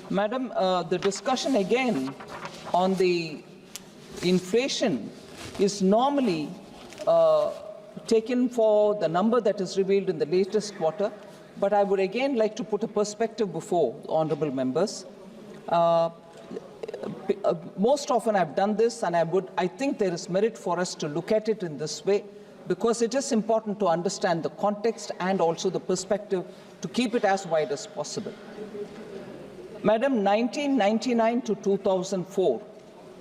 Madam, the discussion again on the inflation is normally taken for the number that is revealed in the latest quarter, but I would again like to put a perspective before honourable members. Most often I've done this, and I think there is merit for us to look at it in this way, because it is important to understand the context and also the perspective to keep it as wide as possible. Madam, 1999 to 2004,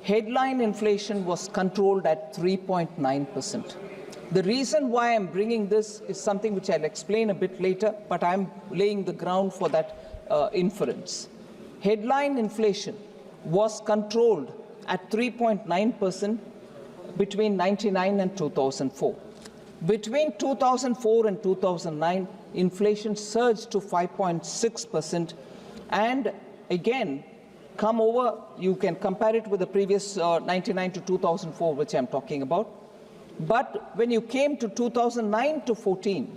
headline inflation was controlled at 3.9%. The reason why I'm bringing this is something which I'll explain a bit later, but I'm laying the ground for that inference. Headline inflation was controlled at 3.9% between 1999 and 2004. Between 2004 and 2009, inflation surged to 5.6%, and again, you can compare it with the previous 99 to 2004, which I'm talking about. But when you came to 2009 to 14,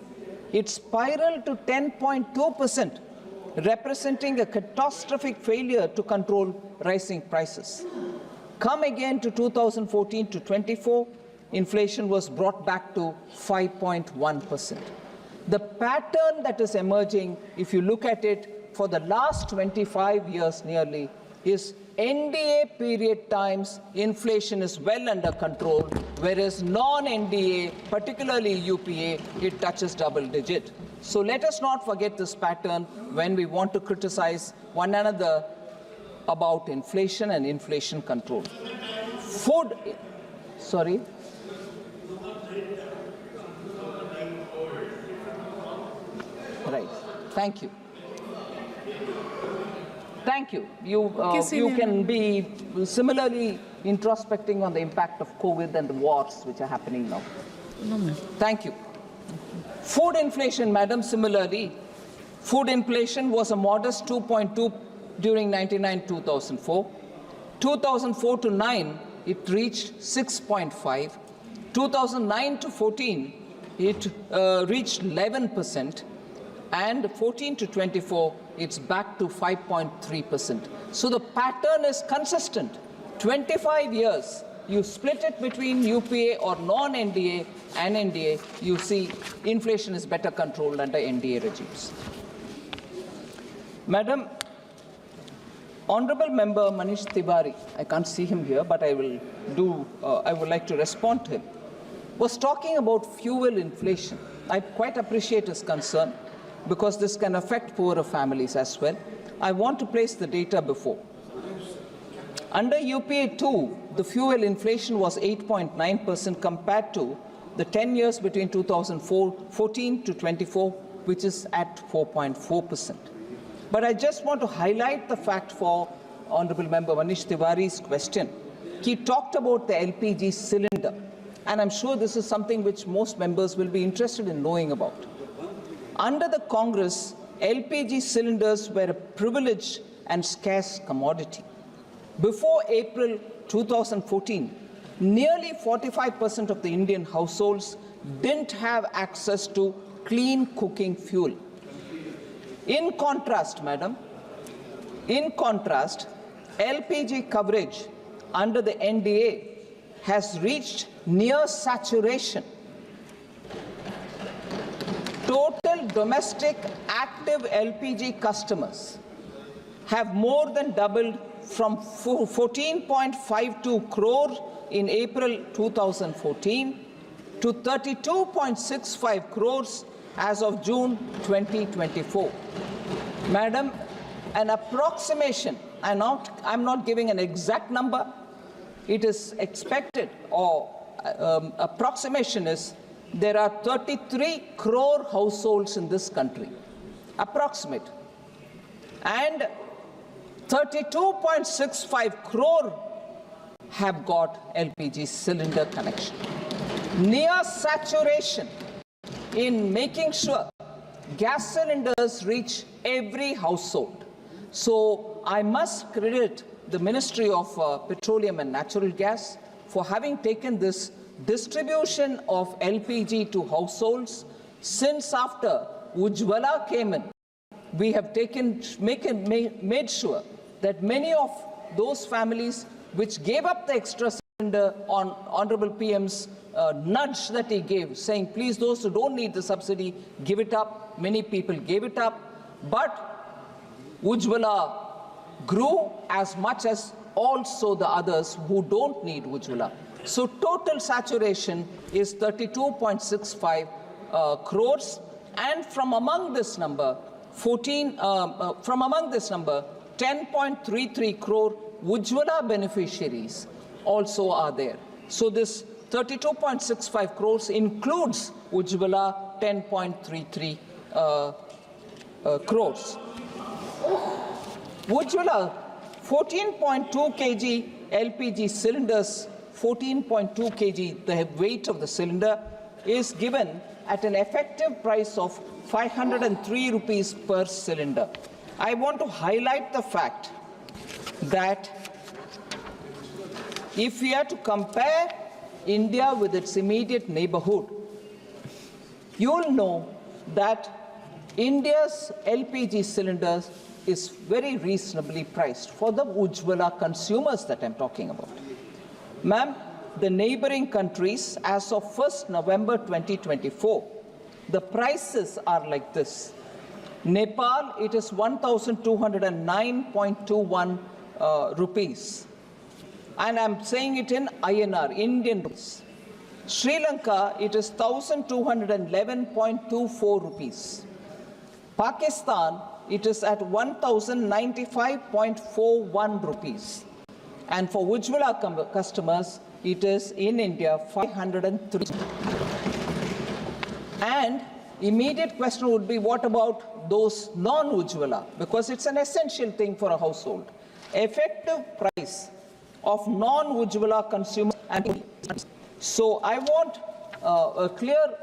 it spiraled to 10.2%, representing a catastrophic failure to control rising prices. Come again to 2014 to 24, inflation was brought back to 5.1%. The pattern that is emerging, if you look at it for the last 25 years nearly, is NDA period times inflation is well under control, whereas non-NDA, particularly UPA, it touches double digit. So let us not forget this pattern when we want to criticize one another about inflation and inflation control. Right. Thank you. Thank you. You can be similarly introspecting on the impact of COVID and the wars which are happening now. Thank you. Food inflation, madam, similarly, food inflation was a modest 2.2 during 1999-2004. 2004 to 9, it reached 6.5. 2009 to 14, it reached 11%. And 14 to 24, it's back to 5.3%. So the pattern is consistent. 25 years, you split it between UPA or non-NDA and NDA, you see inflation is better controlled under NDA regimes. Madam, Honorable Member Manish Tiwari, I can't see him here, but I would like to respond to him, was talking about fuel inflation. I quite appreciate his concern, because this can affect poorer families as well. I want to place the data before. Under UPA 2, the fuel inflation was 8.9% compared to the 10 years between 2014 to 24, which is at 4.4%. But I just want to highlight the fact for Honorable Member Manish Tiwari's question. He talked about the LPG cylinder, and I'm sure this is something which most members will be interested in knowing about. Under the Congress, LPG cylinders were a privileged and scarce commodity. Before April 2014, nearly 45% of the Indian households didn't have access to clean cooking fuel. In contrast, madam, LPG coverage under the NDA has reached near saturation. Total domestic active LPG customers have more than doubled from 14.52 crore in April 2014 to 32.65 crores as of June 2024. Madam, an approximation, I'm not giving an exact number, it is expected, or approximation is, there are 33 crore households in this country, approximate, and 32.65 crore have got LPG cylinder connection. Near saturation in making sure gas cylinders reach every household. So I must credit the Ministry of Petroleum and Natural Gas for having taken this distribution of LPG to households. Since after Ujjwala came in, we have made sure that many of those families which gave up the extra cylinder on Honorable PM's nudge that he gave, saying, please, those who don't need the subsidy, give it up. Many people gave it up. But Ujjwala grew as much as also the others who don't need Ujjwala. So total saturation is 32.65 crores. And from among this number, 10.33 crore Ujjwala beneficiaries also are there. So this 32.65 crores includes Ujjwala 10.33 crores. Ujjwala 14.2 kg LPG cylinders, 14.2 kg, the weight of the cylinder, is given at an effective price of 503 rupees per cylinder. I want to highlight the fact that if we are to compare India with its immediate neighborhood, you'll know that India's LPG cylinders is very reasonably priced for the Ujjwala consumers that I'm talking about. Ma'am, the neighboring countries, as of 1st November 2024, the prices are like this. Nepal, it is 1,209.21 rupees. And I'm saying it in INR, Indian rupees. Sri Lanka, it is 1,211.24 rupees. Pakistan, it is at 1,095.41 rupees. And for Ujjwala customers, it is in India 503. And immediate question would be, what about those non-Ujjwala? Because it's an essential thing for a household. Effective price of non-Ujjwala consumers. So I want a clear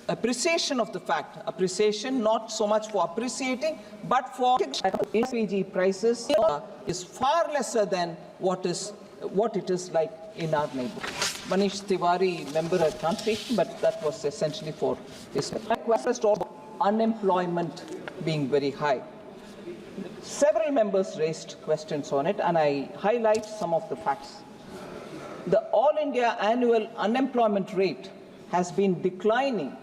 appreciation of the fact, appreciation not so much for appreciating, but for LPG prices is far lesser than what it is like in our neighborhood. Manish Tiwari, member at translation, but that was essentially for this. First of all, unemployment being very high. Several members raised questions on it, and I highlight some of the facts. The All India annual unemployment rate has been declining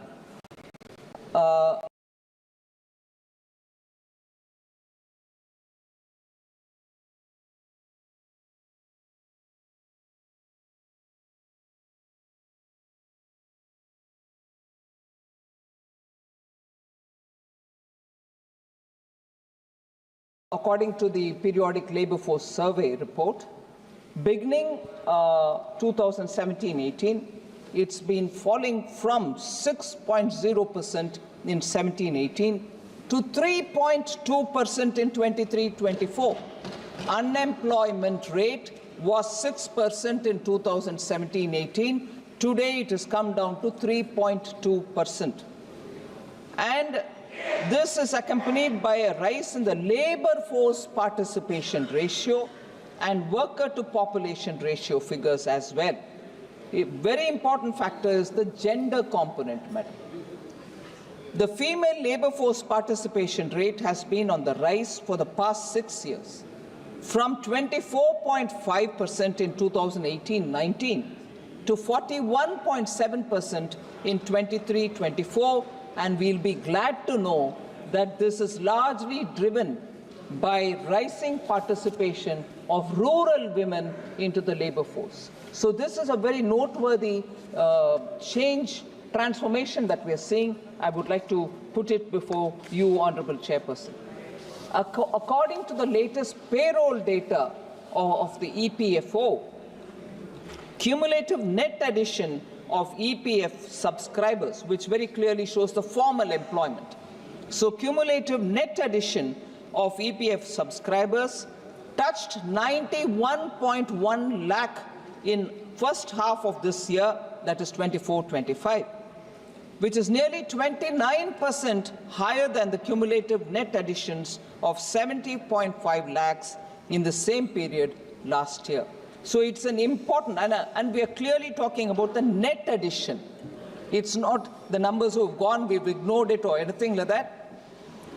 according to the periodic labor force survey report. Beginning 2017-18, it's been falling from 6.0% in 17-18 to 3.2% in 23-24. Unemployment rate was 6% in 2017-18. Today it has come down to 3.2%. And this is accompanied by a rise in the labor force participation ratio and worker to population ratio figures as well. A very important factor is the gender component, madam. The female labor force participation rate has been on the rise for the past 6 years, from 24.5% in 2018-19 to 41.7% in 23-24, and we'll be glad to know that this is largely driven by rising participation of rural women into the labor force. So this is a very noteworthy transformation that we are seeing. I would like to put it before you, Honorable Chairperson. According to the latest payroll data of the EPFO, cumulative net addition of EPF subscribers, which very clearly shows the formal employment. So cumulative net addition of EPF subscribers touched 91.1 lakh in first half of this year, that is 24-25, which is nearly 29% higher than the cumulative net additions of 70.5 lakhs in the same period last year. So it's an important, and we are clearly talking about the net addition. It's not the numbers who have gone, we've ignored it or anything like that.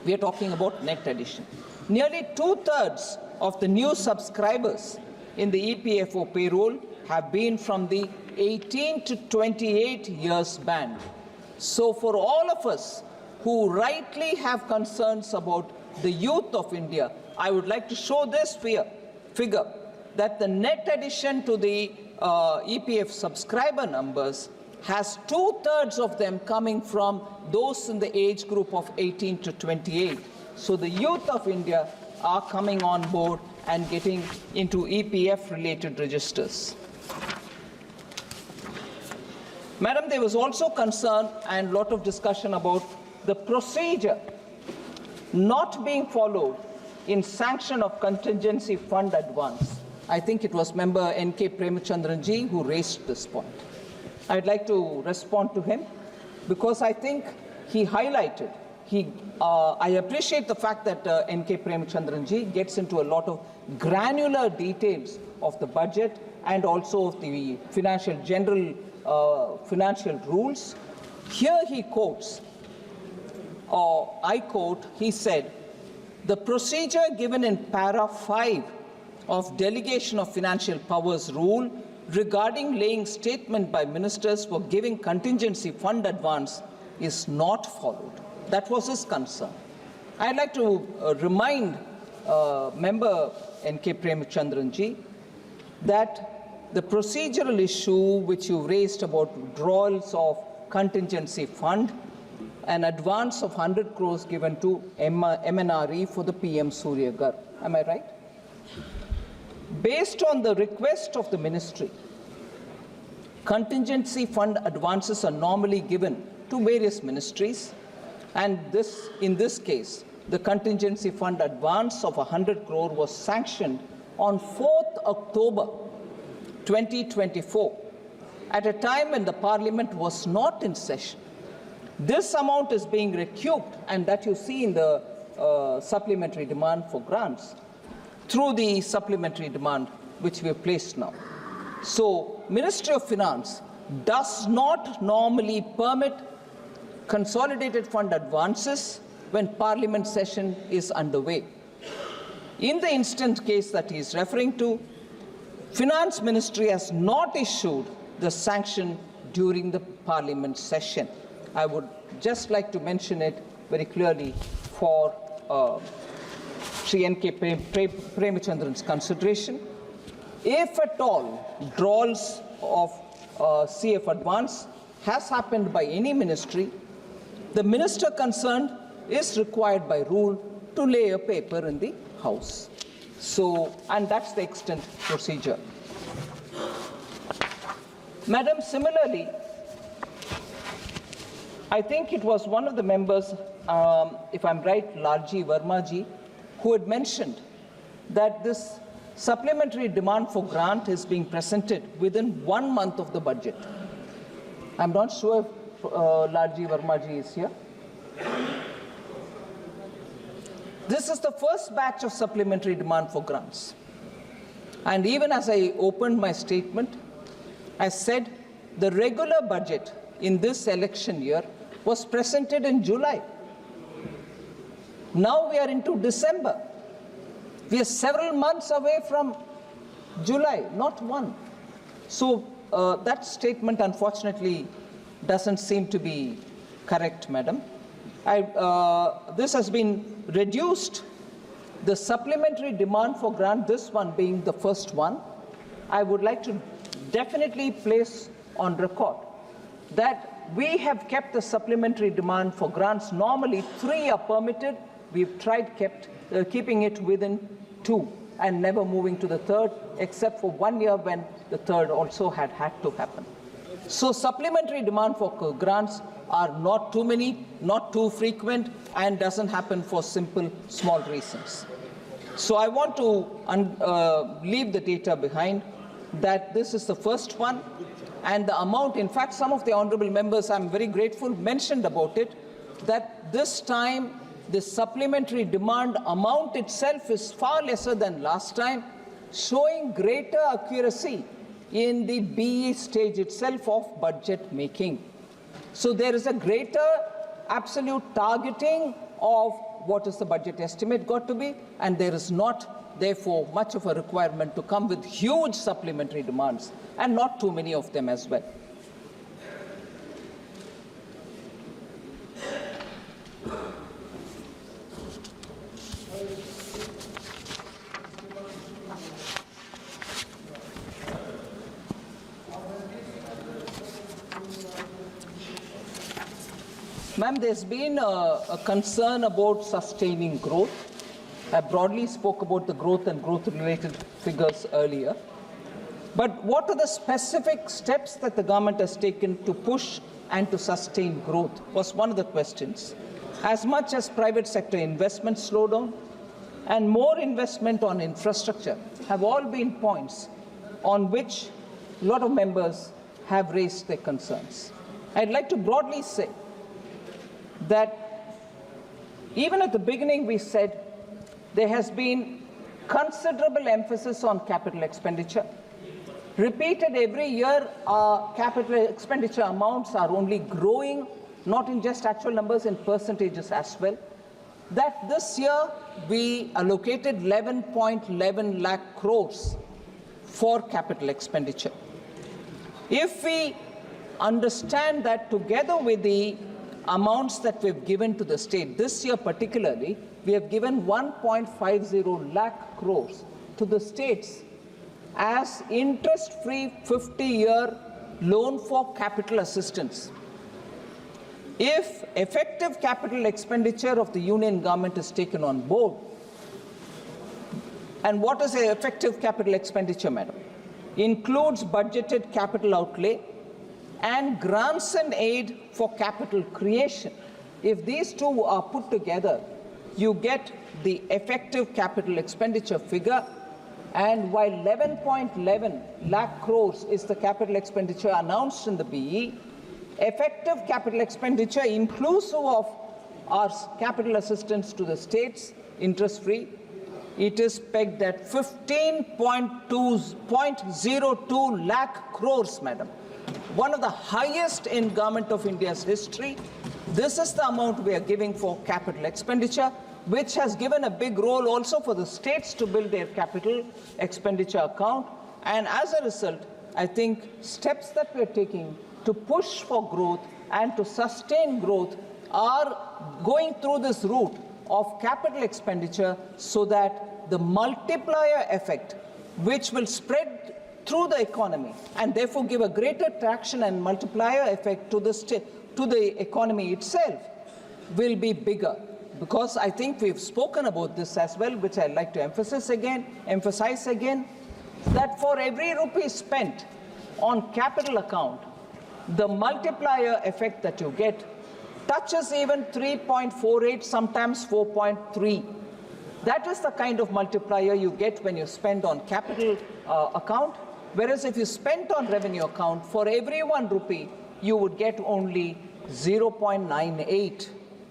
We are talking about net addition. Nearly 2/3 of the new subscribers in the EPFO payroll have been from the 18 to 28 years band. So for all of us who rightly have concerns about the youth of India, I would like to show this figure that the net addition to the EPF subscriber numbers has 2/3 of them coming from those in the age group of 18 to 28. So the youth of India are coming on board and getting into EPF related registers. Madam, there was also concern and a lot of discussion about the procedure not being followed in sanction of contingency fund advance. I think it was member N.K. Premachandranji who raised this point. I'd like to respond to him because I think he highlighted, I appreciate the fact that N.K. Premachandranji gets into a lot of granular details of the budget and also of the general financial rules. Here he quotes, or I quote, he said, the procedure given in para 5 of Delegation of Financial Powers rule regarding laying statement by ministers for giving contingency fund advance is not followed. That was his concern. I'd like to remind member N.K. Premachandranji that the procedural issue which you raised about withdrawals of contingency fund, an advance of 100 crores given to MNRE for the PM Surya Ghar. Am I right? Based on the request of the ministry, contingency fund advances are normally given to various ministries, and in this case, the contingency fund advance of 100 crore was sanctioned on 4th October 2024, at a time when the Parliament was not in session. This amount is being recouped, and that you see in the supplementary demand for grants, through the supplementary demand which we have placed now. So, Ministry of Finance does not normally permit consolidated fund advances when Parliament session is underway. In the instant case that he is referring to, Finance Ministry has not issued the sanction during the Parliament session. I would just like to mention it very clearly for Sri N.K. Premachandran's consideration. If at all withdrawals of CF advance has happened by any ministry, the minister concerned is required by rule to lay a paper in the House. So, and that's the extent procedure. Madam, similarly, I think it was one of the members, if I'm right, Lalji Vermaji, who had mentioned that this supplementary demand for grant is being presented within 1 month of the budget. I'm not sure if Lalji Vermaji is here. This is the first batch of supplementary demand for grants. And even as I opened my statement, I said the regular budget in this election year was presented in July. Now we are into December. We are several months away from July, not one. So that statement, unfortunately, doesn't seem to be correct, Madam. This has been reduced. The supplementary demand for grant, this one being the first one, I would like to definitely place on record that we have kept the supplementary demand for grants. Normally 3 are permitted. We've tried keeping it within 2 and never moving to the 3rd, except for 1 year when the 3rd also had to happen. So supplementary demand for grants are not too many, not too frequent, and doesn't happen for simple, small reasons. So I want to leave the data behind that this is the first one, and the amount, in fact, some of the honorable members, I'm very grateful, mentioned about it, that this time the supplementary demand amount itself is far lesser than last time, showing greater accuracy in the BE stage itself of budget making. So there is a greater absolute targeting of what is the budget estimate got to be, and there is not, therefore, much of a requirement to come with huge supplementary demands, and not too many of them as well. Ma'am, there's been a concern about sustaining growth. I broadly spoke about the growth and growth-related figures earlier. But what are the specific steps that the government has taken to push and to sustain growth was one of the questions. As much as private sector investment slowdown and more investment on infrastructure have all been points on which a lot of members have raised their concerns. I'd like to broadly say that even at the beginning we said there has been considerable emphasis on capital expenditure. Repeated every year, our capital expenditure amounts are only growing, not in just actual numbers, in percentages as well. That this year we allocated 11.11 lakh crores for capital expenditure. If we understand that together with the amounts that we've given to the state, this year particularly, we have given 1.50 lakh crores to the states as interest-free 50-year loan for capital assistance. If effective capital expenditure of the union government is taken on board, and what is the effective capital expenditure, madam? Includes budgeted capital outlay and grants and aid for capital creation. If these two are put together, you get the effective capital expenditure figure. And while 11.11 lakh crores is the capital expenditure announced in the BE, effective capital expenditure inclusive of our capital assistance to the states, interest-free, it is pegged at 15.02 lakh crores, madam. One of the highest in Government of India's history. This is the amount we are giving for capital expenditure, which has given a big role also for the states to build their capital expenditure account. And as a result, I think steps that we're taking to push for growth and to sustain growth are going through this route of capital expenditure so that the multiplier effect, which will spread through the economy and therefore give a greater traction and multiplier effect to the economy itself, will be bigger. Because I think we've spoken about this as well, which I'd like to emphasize again, that for every rupee spent on capital account, the multiplier effect that you get touches even 3.48, sometimes 4.3. That is the kind of multiplier you get when you spend on capital account, whereas if you spent on revenue account, for every 1 rupee, you would get only 0.98,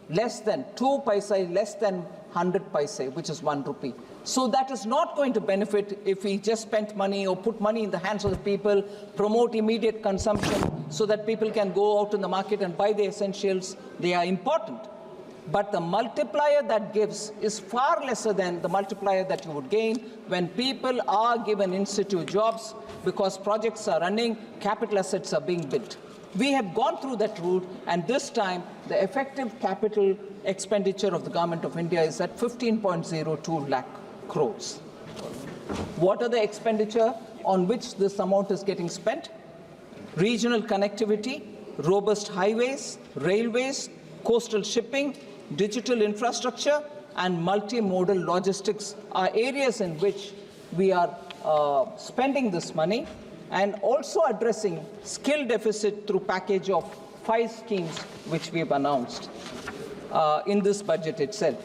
less than 2 paise, less than 100 paise, which is 1 rupee. So that is not going to benefit if we just spent money or put money in the hands of the people, promote immediate consumption so that people can go out in the market and buy the essentials. They are important. But the multiplier that gives is far lesser than the multiplier that you would gain when people are given in situ jobs because projects are running, capital assets are being built. We have gone through that route, and this time the effective capital expenditure of the Government of India is at 15.02 lakh crores. What are the expenditure on which this amount is getting spent? Regional connectivity, robust highways, railways, coastal shipping, digital infrastructure, and multimodal logistics are areas in which we are spending this money, and also addressing skill deficit through package of 5 schemes which we have announced in this budget itself.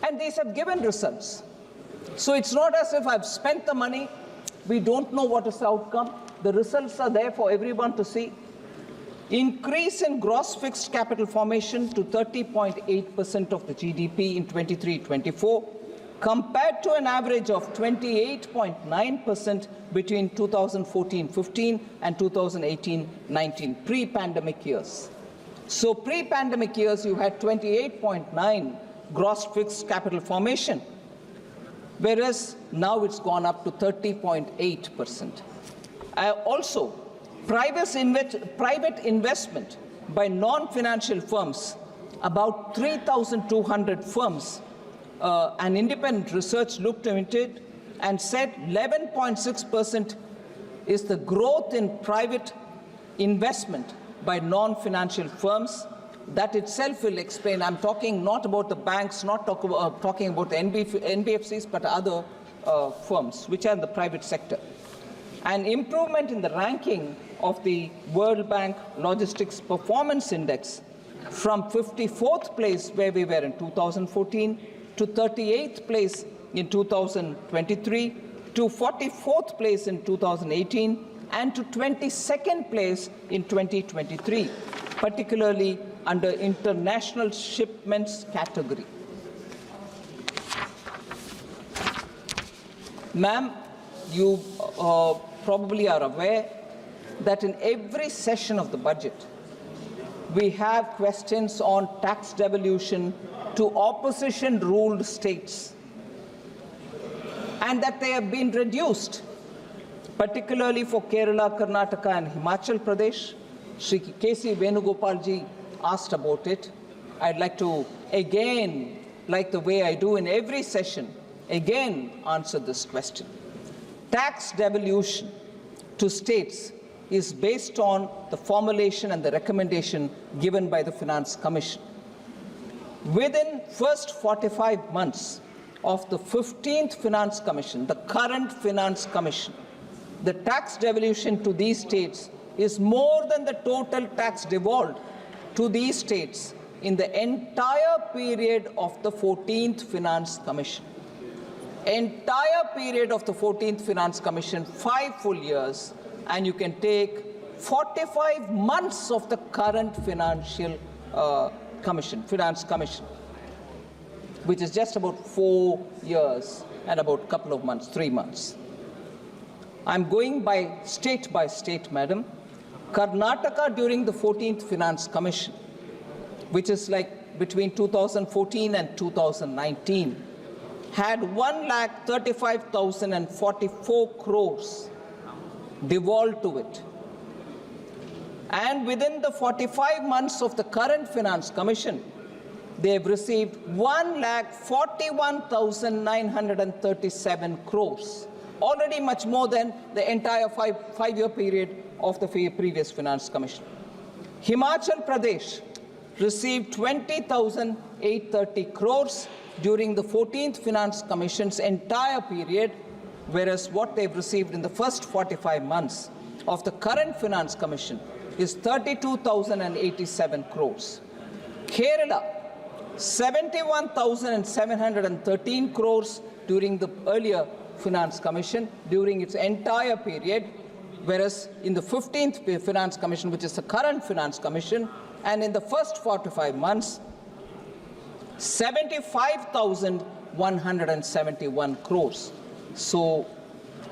And these have given results. So it's not as if I've spent the money, we don't know what is the outcome. The results are there for everyone to see. Increase in gross fixed capital formation to 30.8% of the GDP in 23-24, compared to an average of 28.9% between 2014-15 and 2018-19, pre-pandemic years. So pre-pandemic years, you had 28.9 gross fixed capital formation, whereas now it's gone up to 30.8%. Also, private investment by non-financial firms, about 3,200 firms, an independent research looked into it and said 11.6% is the growth in private investment by non-financial firms. That itself will explain. I'm talking not about the banks, not talking about the NBFCs, but other firms which are in the private sector. An improvement in the ranking of the World Bank Logistics Performance Index from 54th place, where we were in 2014, to 38th place in 2023, to 44th place in 2018, and to 22nd place in 2023, particularly under international shipments category. Ma'am, you probably are aware that in every session of the budget, we have questions on tax devolution to opposition-ruled states, and that they have been reduced, particularly for Kerala, Karnataka, and Himachal Pradesh. Shri K.C. Venugopalji asked about it. I'd like to again, like the way I do in every session, again answer this question. Tax devolution to states is based on the formulation and the recommendation given by the Finance Commission. Within first 45 months of the 15th Finance Commission, the current Finance Commission, the tax devolution to these states is more than the total tax devolved to these states in the entire period of the 14th Finance Commission. Entire period of the 14th Finance Commission, 5 full years, and you can take 45 months of the current Finance Commission, which is just about 4 years and about a couple of months, 3 months. I'm going by state, madam. Karnataka during the 14th Finance Commission, which is like between 2014 and 2019, had 1,35,044 crores devolved to it. And within the 45 months of the current Finance Commission, they have received 1,41,937 crores, already much more than the entire five-year period of the previous Finance Commission. Himachal Pradesh received 20,830 crores during the 14th Finance Commission's entire period, whereas what they've received in the first 45 months of the current Finance Commission is 32,087 crores. Kerala, 71,713 crores during the earlier Finance Commission during its entire period, whereas in the 15th Finance Commission, which is the current Finance Commission, and in the first 45 months, 75,171 crores. So,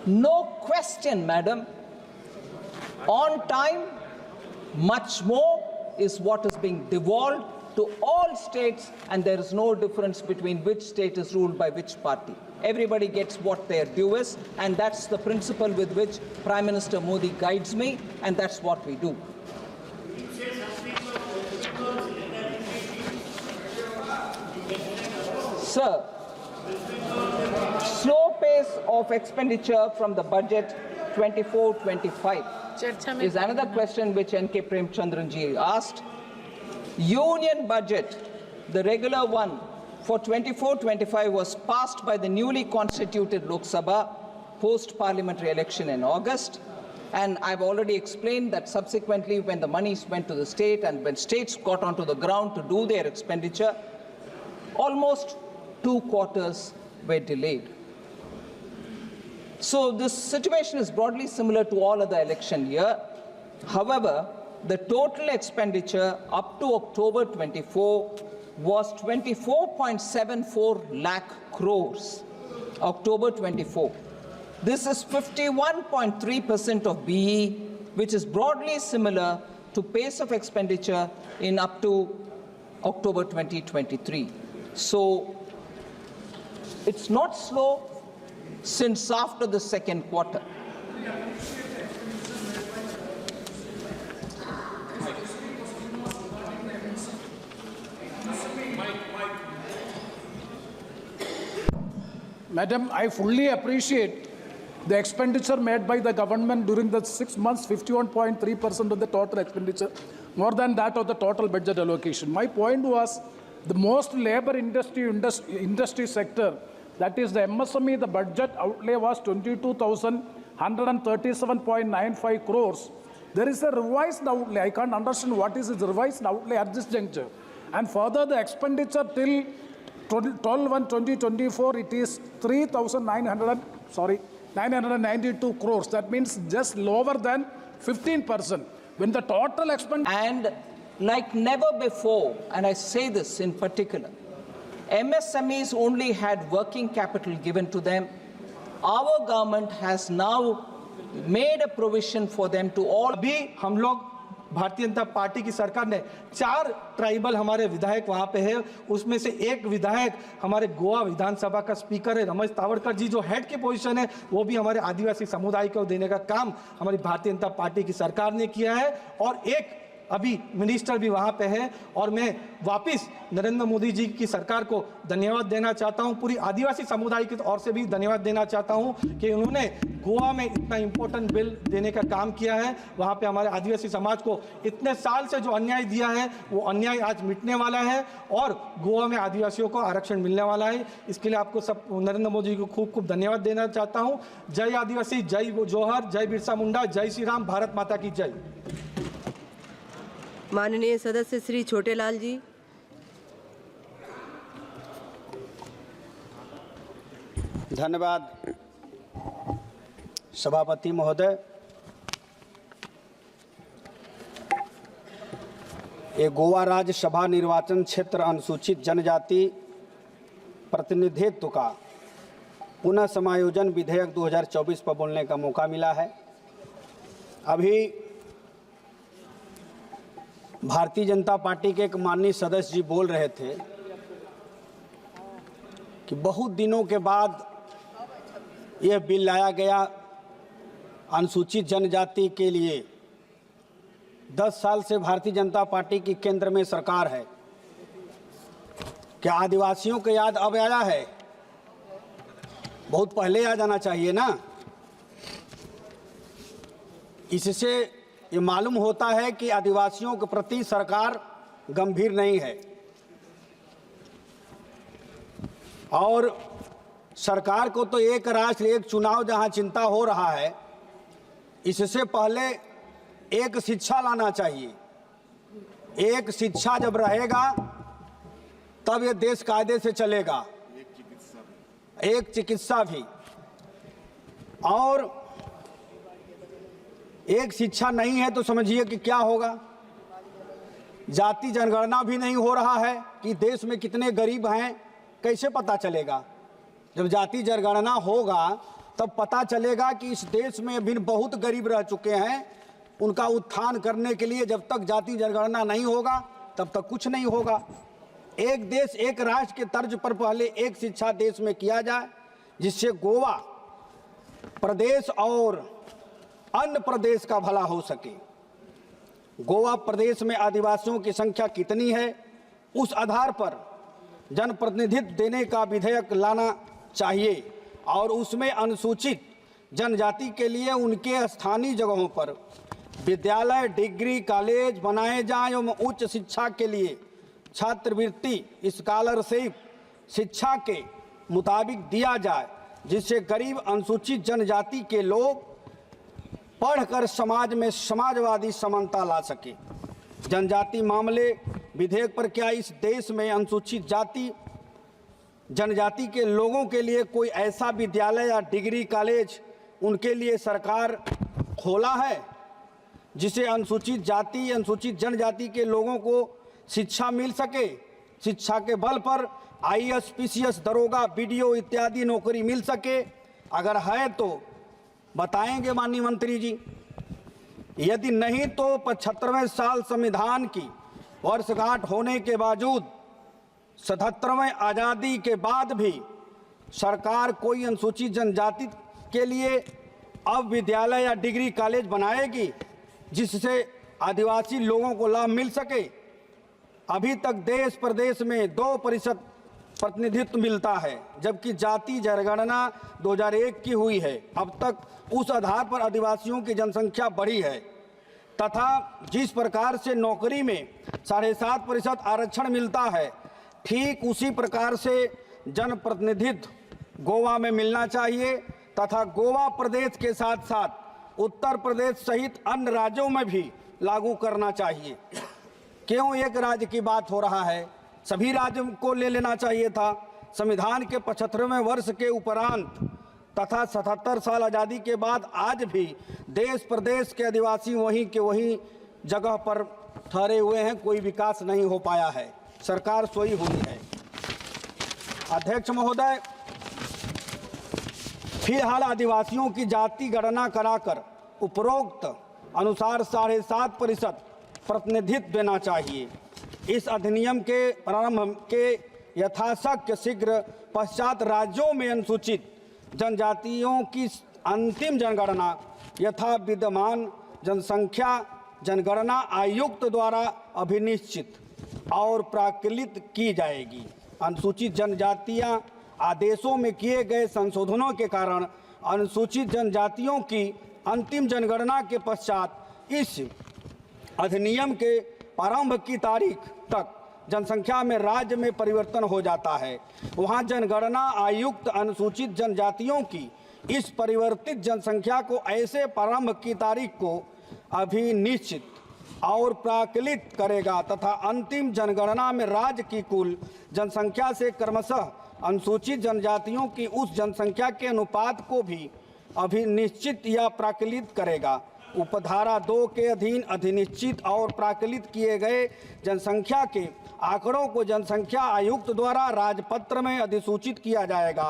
no question, madam, on time, much more is what is being devolved to all states, and there is no difference between which state is ruled by which party. Everybody gets what their due is, and that's the principle with which Prime Minister Modi guides me, and that's what we do. Sir, slow pace of expenditure from the budget 24-25 is another question which N.K. Premchandranji asked. Union budget, the regular one for 24-25 was passed by the newly constituted Lok Sabha post-parliamentary election in August. And I've already explained that subsequently when the monies went to the state and when states got onto the ground to do their expenditure, almost 2 quarters were delayed. So this situation is broadly similar to all other election year. However, the total expenditure up to October 24 was 24.74 lakh crores. October 24. This is 51.3% of BE, which is broadly similar to pace of expenditure in up to October 2023. So it's not slow since after the second quarter. Madam, I fully appreciate the expenditure made by the government during the 6 months, 51.3% of the total expenditure, more than that of the total budget allocation. My point was the most labor industry sector, that is the MSME, the budget outlay was 22,137.95 crores. There is a revised outlay. I can't understand what is the revised outlay at this juncture. And further, the expenditure till 12/1/2024, it is 992 crores. That means just lower than 15%. When the total expenditure... And like never before, and I say this in particular, MSMEs only had working capital given to them. Our government has now made a provision for them to all. अभी हम लोग Bharatiya Janata party की सरकार ने 4 tribal हमारे विधायक वहां पे है, उसमें से एक विधायक हमारे गोवा विधानसभा का स्पीकर है रमेश तावड़कर जी, जो हेड की पोजीशन है, वो भी हमारे आदिवासी समुदाय को देने का काम हमारी भारतीय जनता पार्टी की सरकार ने किया है। और एक अभी मिनिस्टर भी वहां पे है। और मैं वापस नरेंद्र मोदी जी की सरकार को धन्यवाद देना चाहता हूं, पूरी आदिवासी समुदाय की ओर से भी धन्यवाद देना चाहता हूं कि उन्होंने गोवा में इतना इंपॉर्टेंट बिल देने का काम किया है। वहां पे हमारे आदिवासी समाज को इतने साल से जो अन्याय दिया है, वो अन्याय आज मिटने वाला है और गोवा में आदिवासियों को आरक्षण मिलने वाला है। इसके लिए आपको सब नरेंद्र मोदी जी को खूब खूब धन्यवाद देना चाहता हूँ। जय आदिवासी, जय जोहर, जय बिरसा मुंडा, जय श्री राम, भारत माता की जय। माननीय सदस्य श्री छोटेलाल जी। धन्यवाद सभापति महोदय। ये गोवा राज्य सभा निर्वाचन क्षेत्र अनुसूचित जनजाति प्रतिनिधित्व का पुनः समायोजन विधेयक 2024 पर बोलने का मौका मिला है। अभी भारतीय जनता पार्टी के एक माननीय सदस्य जी बोल रहे थे कि बहुत दिनों के बाद यह बिल लाया गया अनुसूचित जनजाति के लिए। 10 साल से भारतीय जनता पार्टी की केंद्र में सरकार है। क्या आदिवासियों को याद अब आया है? बहुत पहले आ जाना चाहिए ना। इससे ये मालूम होता है कि आदिवासियों के प्रति सरकार गंभीर नहीं है और सरकार को तो एक राष्ट्र एक चुनाव जहां चिंता हो रहा है, इससे पहले एक शिक्षा लाना चाहिए। एक शिक्षा जब रहेगा तब ये देश कायदे से चलेगा। एक चिकित्सा भी, और एक शिक्षा नहीं है तो समझिए कि क्या होगा। जाति जनगणना भी नहीं हो रहा है कि देश में कितने गरीब हैं, कैसे पता चलेगा? जब जाति जनगणना होगा तब पता चलेगा कि इस देश में अभी बहुत गरीब रह चुके हैं। उनका उत्थान करने के लिए जब तक जाति जनगणना नहीं होगा तब तक कुछ नहीं होगा। एक देश एक राष्ट्र के तर्ज पर पहले एक शिक्षा देश में किया जाए, जिससे गोवा प्रदेश और अन्य प्रदेश का भला हो सके। गोवा प्रदेश में आदिवासियों की संख्या कितनी है, उस आधार पर जनप्रतिनिधित्व देने का विधेयक लाना चाहिए और उसमें अनुसूचित जनजाति के लिए उनके स्थानीय जगहों पर विद्यालय, डिग्री कॉलेज बनाए जाएं एवं उच्च शिक्षा के लिए छात्रवृत्ति स्कॉलरशिप शिक्षा के मुताबिक दिया जाए, जिससे गरीब अनुसूचित जनजाति के लोग पढ़कर समाज में समाजवादी समानता ला सके। जनजाति मामले विधेयक पर क्या इस देश में अनुसूचित जाति जनजाति के लोगों के लिए कोई ऐसा विद्यालय या डिग्री कॉलेज उनके लिए सरकार खोला है जिसे अनुसूचित जाति अनुसूचित जनजाति के लोगों को शिक्षा मिल सके? शिक्षा के बल पर आईएएस, पीसीएस, दरोगा, बीडीओ इत्यादि नौकरी मिल सके? अगर है तो बताएंगे माननीय मंत्री जी। यदि नहीं तो 75वें साल संविधान की वर्षगांठ होने के बावजूद 77वें आज़ादी के बाद भी सरकार कोई अनुसूचित जनजाति के लिए अब विद्यालय या डिग्री कॉलेज बनाएगी जिससे आदिवासी लोगों को लाभ मिल सके। अभी तक देश प्रदेश में 2% प्रतिनिधित्व मिलता है, जबकि जाति जनगणना 2001 की हुई है। अब तक उस आधार पर आदिवासियों की जनसंख्या बढ़ी है तथा जिस प्रकार से नौकरी में 7.5% आरक्षण मिलता है, ठीक उसी प्रकार से जनप्रतिनिधित्व गोवा में मिलना चाहिए तथा गोवा प्रदेश के साथ साथ उत्तर प्रदेश सहित अन्य राज्यों में भी लागू करना चाहिए। क्यों एक राज्य की बात हो रहा है? सभी राज्यों को ले लेना चाहिए था। संविधान के 75वें वर्ष के उपरांत तथा 77 साल आज़ादी के बाद आज भी देश प्रदेश के आदिवासी वहीं के वहीं जगह पर ठहरे हुए हैं, कोई विकास नहीं हो पाया है, सरकार सोई हुई है। अध्यक्ष महोदय, फिलहाल आदिवासियों की जाति गणना कराकर उपरोक्त अनुसार 7.5% प्रतिनिधित्व देना चाहिए। इस अधिनियम के प्रारंभ के यथाशक्य शीघ्र पश्चात राज्यों में अनुसूचित जनजातियों की अंतिम जनगणना यथा विद्यमान जनसंख्या जनगणना आयुक्त द्वारा अभिनिश्चित और प्राकलित की जाएगी। अनुसूचित जनजातियां आदेशों में किए गए संशोधनों के कारण अनुसूचित जनजातियों की अंतिम जनगणना के पश्चात इस अधिनियम के प्रारंभ की तारीख तक जनसंख्या में राज्य में परिवर्तन हो जाता है। वहां जनगणना आयुक्त अनुसूचित जनजातियों की इस परिवर्तित जनसंख्या को ऐसे प्रारंभ की तारीख को अभिनिश्चित और प्राकलित करेगा तथा अंतिम जनगणना में राज्य की कुल जनसंख्या से क्रमशः अनुसूचित जनजातियों की उस जनसंख्या के अनुपात को भी अभिनिश्चित या प्राकलित करेगा। उपधारा 2 के अधीन अधिनिश्चित और प्राकलित किए गए जनसंख्या के आंकड़ों को जनसंख्या आयुक्त द्वारा राजपत्र में अधिसूचित किया जाएगा।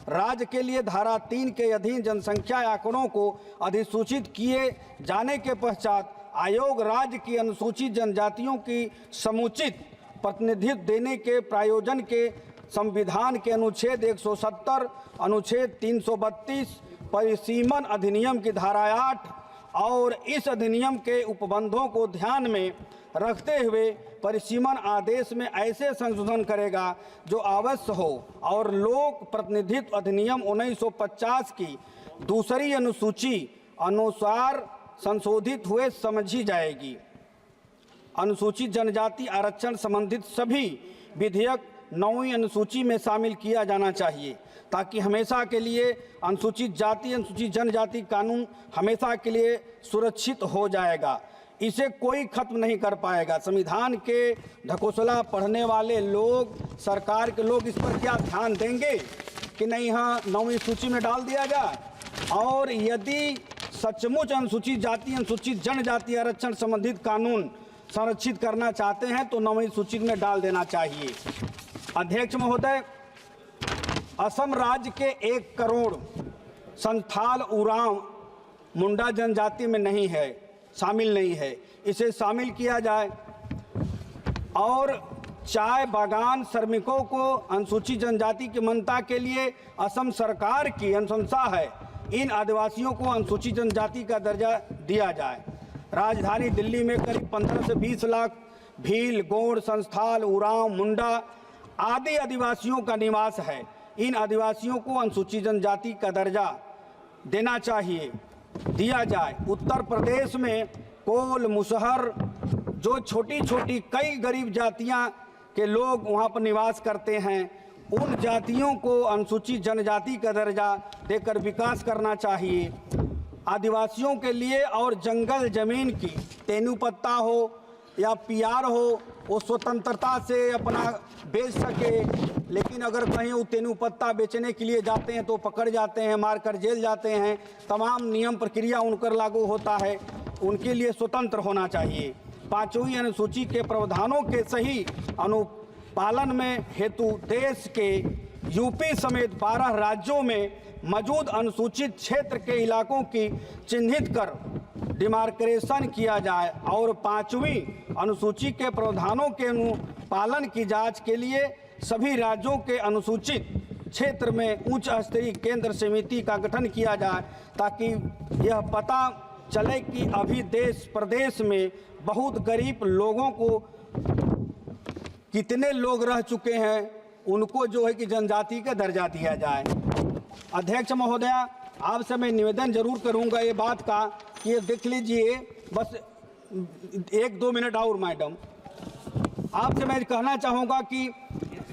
राज्य के लिए धारा 3 के अधीन जनसंख्या आंकड़ों को अधिसूचित किए जाने के पश्चात आयोग राज्य की अनुसूचित जनजातियों की समुचित प्रतिनिधित्व देने के प्रायोजन के संविधान के अनुच्छेद 170, अनुच्छेद 332, परिसीमन अधिनियम की धारा 8 और इस अधिनियम के उपबंधों को ध्यान में रखते हुए परिसीमन आदेश में ऐसे संशोधन करेगा जो आवश्यक हो और लोक प्रतिनिधित्व अधिनियम 1950 की दूसरी अनुसूची अनुसार संशोधित हुए समझी जाएगी। अनुसूचित जनजाति आरक्षण संबंधित सभी विधेयक 9वीं अनुसूची में शामिल किया जाना चाहिए ताकि हमेशा के लिए अनुसूचित जाति अनुसूचित जनजाति कानून हमेशा के लिए सुरक्षित हो जाएगा। इसे कोई खत्म नहीं कर पाएगा। संविधान के ढकोसला पढ़ने वाले लोग, सरकार के लोग इस पर क्या ध्यान देंगे कि नहीं हाँ 9वीं सूची में डाल दिया जाए? और यदि सचमुच अनुसूचित जाति अनुसूचित जनजाति आरक्षण संबंधित कानून संरक्षित करना चाहते हैं तो 9वीं सूची में डाल देना चाहिए। अध्यक्ष महोदय, असम राज्य के 1 करोड़ संथाल उरांव मुंडा जनजाति में नहीं है, शामिल नहीं है, इसे शामिल किया जाए। और चाय बागान श्रमिकों को अनुसूचित जनजाति की मान्यता के लिए असम सरकार की अनुशंसा है, इन आदिवासियों को अनुसूचित जनजाति का दर्जा दिया जाए। राजधानी दिल्ली में करीब 15 से 20 लाख भील, गोंड, संथाल, उरांव, मुंडा आदि आदिवासियों का निवास है। इन आदिवासियों को अनुसूचित जनजाति का दर्जा देना चाहिए, दिया जाए। उत्तर प्रदेश में कोल, मुसहर, जो छोटी छोटी कई गरीब जातियां के लोग वहां पर निवास करते हैं, उन जातियों को अनुसूचित जनजाति का दर्जा देकर विकास करना चाहिए। आदिवासियों के लिए और जंगल जमीन की तेनुपत्ता हो या पीआर हो, वो स्वतंत्रता से अपना बेच सके, लेकिन अगर कहीं वो तेनुपत्ता बेचने के लिए जाते हैं तो पकड़ जाते हैं, मारकर जेल जाते हैं, तमाम नियम प्रक्रिया उन पर लागू होता है, उनके लिए स्वतंत्र होना चाहिए। 5वीं अनुसूची के प्रावधानों के सही अनुपालन में हेतु देश के यूपी समेत 12 राज्यों में मौजूद अनुसूचित क्षेत्र के इलाकों की चिन्हित कर डिमार्केशन किया जाए और 5वीं अनुसूची के प्रावधानों के पालन की जांच के लिए सभी राज्यों के अनुसूचित क्षेत्र में उच्च स्तरीय केंद्र समिति का गठन किया जाए, ताकि यह पता चले कि अभी देश प्रदेश में बहुत गरीब लोगों को कितने लोग रह चुके हैं, उनको जो है कि जनजाति का दर्जा दिया जाए। अध्यक्ष महोदया, आपसे मैं निवेदन जरूर करूंगा ये बात का कि ये देख लीजिए, बस 1-2 मिनट और मैडम, आपसे मैं कहना चाहूँगा कि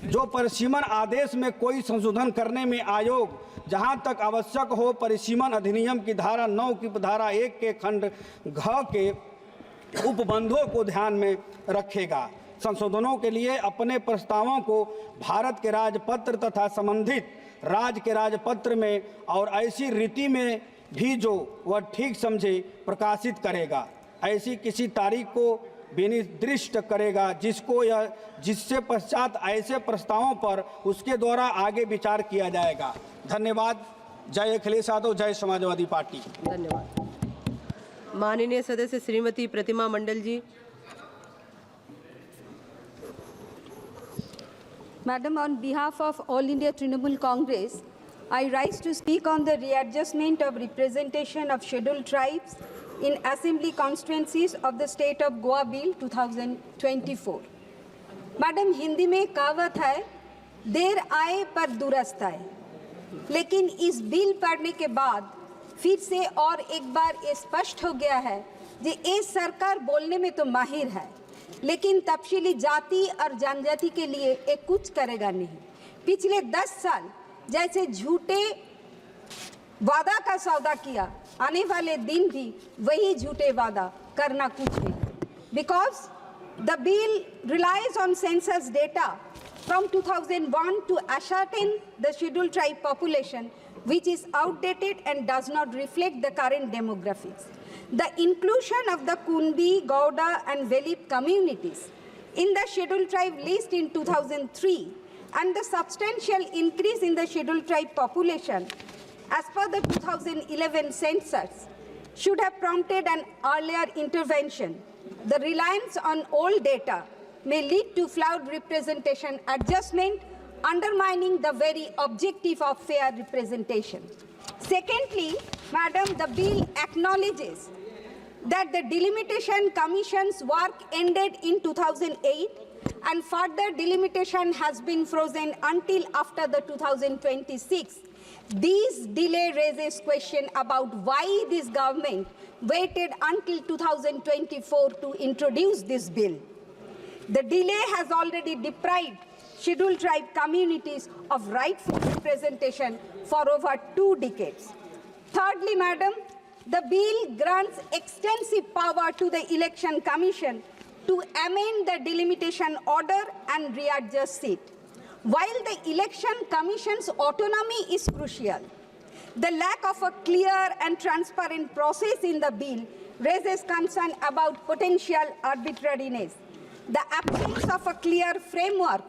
जो परिसीमन आदेश में कोई संशोधन करने में आयोग जहां तक आवश्यक हो परिसीमन अधिनियम की धारा 9 की धारा 1 के खंड घ के उपबंधों को ध्यान में रखेगा। संशोधनों के लिए अपने प्रस्तावों को भारत के राजपत्र तथा संबंधित राज्य के राजपत्र में और ऐसी रीति में भी जो वह ठीक समझे प्रकाशित करेगा। ऐसी किसी तारीख को विनिर्दिष्ट करेगा जिससे पश्चात ऐसे प्रस्तावों पर उसके द्वारा आगे विचार किया जाएगा। धन्यवाद। जय अखिलेश यादव, जय समाजवादी पार्टी। धन्यवाद। माननीय सदस्य श्रीमती प्रतिमा मंडल जी। Madam, on behalf of All India Trinamool Congress, I rise to speak on the readjustment of representation of scheduled tribes in assembly constituencies of the state of Goa Bill 2024. Madam, Hindi में कहावत है, देर आए पर दुरुस्त आए, लेकिन इस बिल पढ़ने के बाद फिर से और एक बार ये स्पष्ट हो गया है कि ये सरकार बोलने में तो माहिर है, लेकिन तफसीली जाति और जनजाति के लिए ये कुछ करेगा नहीं। पिछले 10 साल जैसे झूठे वादा का सौदा किया, आने वाले दिन भी वही झूठे वादा करना कुछ नहीं। Because the bill relies on census data from 2001 to ascertain the scheduled tribe population, which is outdated and does not reflect the current demographics. The inclusion of the Kunbi, Gauda and Velip communities in the scheduled tribe list in 2003 and the substantial increase in the scheduled tribe population as per the 2011 census should have prompted an earlier intervention. The reliance on old data may lead to flawed representation adjustment, undermining the very objective of fair representation. Secondly, Madam, the bill acknowledges that the Delimitation Commission's work ended in 2008 and further delimitation has been frozen until after the 2026. This delay raises question about why this government waited until 2024 to introduce this bill. The delay has already deprived scheduled tribe communities of rightful representation for over 2 decades. Thirdly, Madam, the bill grants extensive power to the Election Commission to amend the delimitation order and readjust it. While the Election Commission's autonomy is crucial, the lack of a clear and transparent process in the bill raises concern about potential arbitrariness. The absence of a clear framework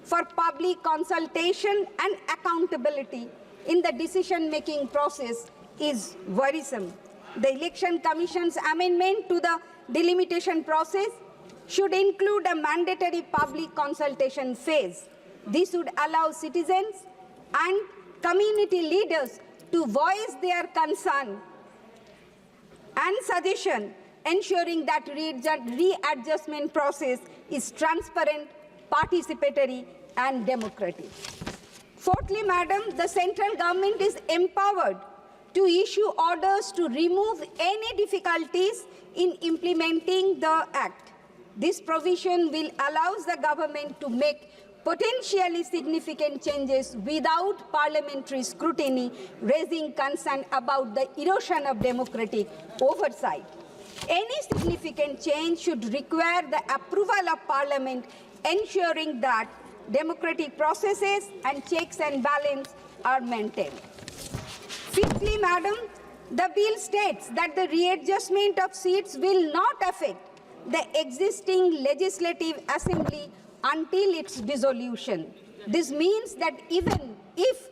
for public consultation and accountability in the decision-making process is worrisome. The Election Commission's amendment to the delimitation process should include a mandatory public consultation phase. This would allow citizens and community leaders to voice their concern and suggestion, ensuring that readjustment process is transparent, participatory, and democratic. Fourthly, Madam, the central government is empowered to issue orders to remove any difficulties in implementing the Act. This provision will allow the government to make potentially significant changes without parliamentary scrutiny, raising concern about the erosion of democratic oversight. Any significant change should require the approval of Parliament, ensuring that democratic processes and checks and balances are maintained. Fifthly, Madam, the bill states that the readjustment of seats will not affect the existing legislative assembly until its dissolution. This means that even if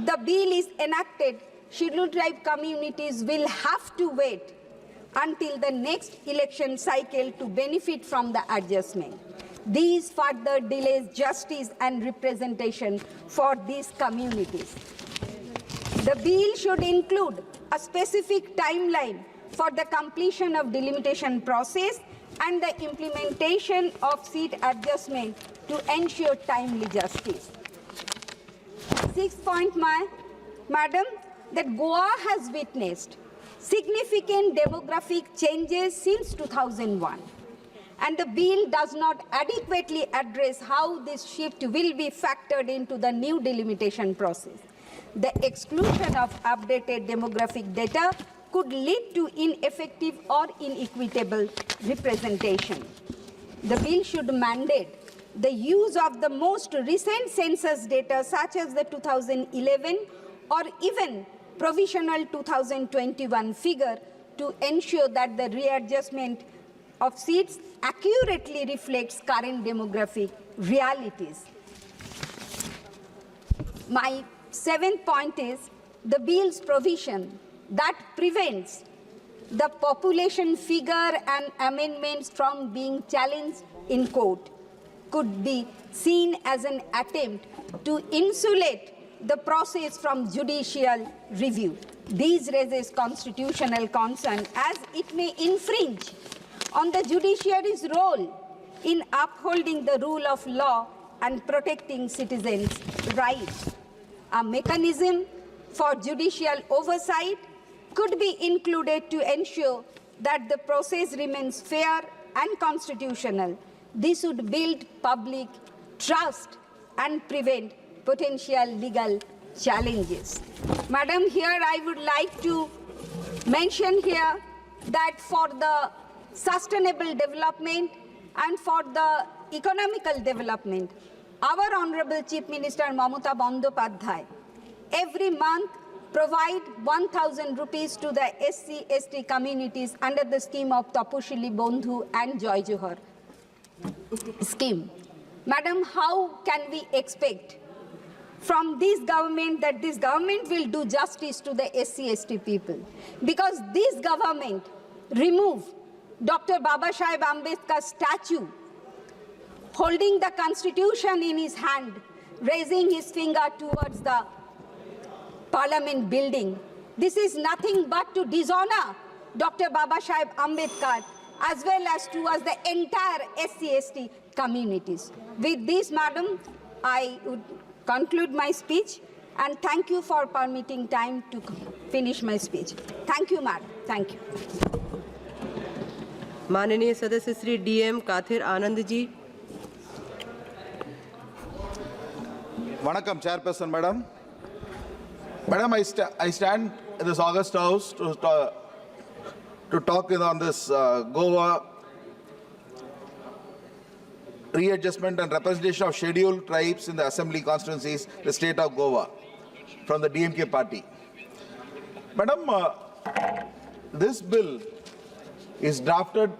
the bill is enacted, scheduled tribe communities will have to wait until the next election cycle to benefit from the adjustment. These further delays justice and representation for these communities. The bill should include a specific timeline for the completion of delimitation process and the implementation of seat adjustment to ensure timely justice. Sixth point, Madam, that Goa has witnessed significant demographic changes since 2001, and the bill does not adequately address how this shift will be factored into the new delimitation process. The exclusion of updated demographic data could lead to ineffective or inequitable representation. The bill should mandate the use of the most recent census data, such as the 2011 or even provisional 2021 figure, to ensure that the readjustment of seats accurately reflects current demographic realities. My seventh point is the bill's provision that prevents the population figure and amendments from being challenged in court could be seen as an attempt to insulate the process from judicial review. These raises constitutional concern, as it may infringe on the judiciary's role in upholding the rule of law and protecting citizens' rights. A mechanism for judicial oversight could be included to ensure that the process remains fair and constitutional. This would build public trust and prevent potential legal challenges. Madam, here I would like to mention here that for the sustainable development and for the economical development, our Honorable Chief Minister Mahamanthan Bandyopadhyay every month provide 1,000 rupees to the SC/ST communities under the scheme of Taposhili Bondhu and Joy Johar scheme. Madam, how can we expect from this government that this government will do justice to the SC/ST people? Because this government removed Dr. Babasaheb Ambedkar's statue, holding the Constitution in his hand, raising his finger towards the Parliament building. This is nothing but to dishonor Dr. Babasaheb Ambedkar as well as towards the entire SC/ST communities. With this, Madam, I would conclude my speech and thank you for permitting time to finish my speech. Thank you, Madam. Thank you. माननीय सदस्य Shri DM Kathir Anand ji. Vanakkam, Chairperson, Madam. Madam, I stand in this August House to talk on this Goa readjustment and representation of scheduled tribes in the assembly constituencies, the state of Goa, from the DMK party. Madam, this bill is drafted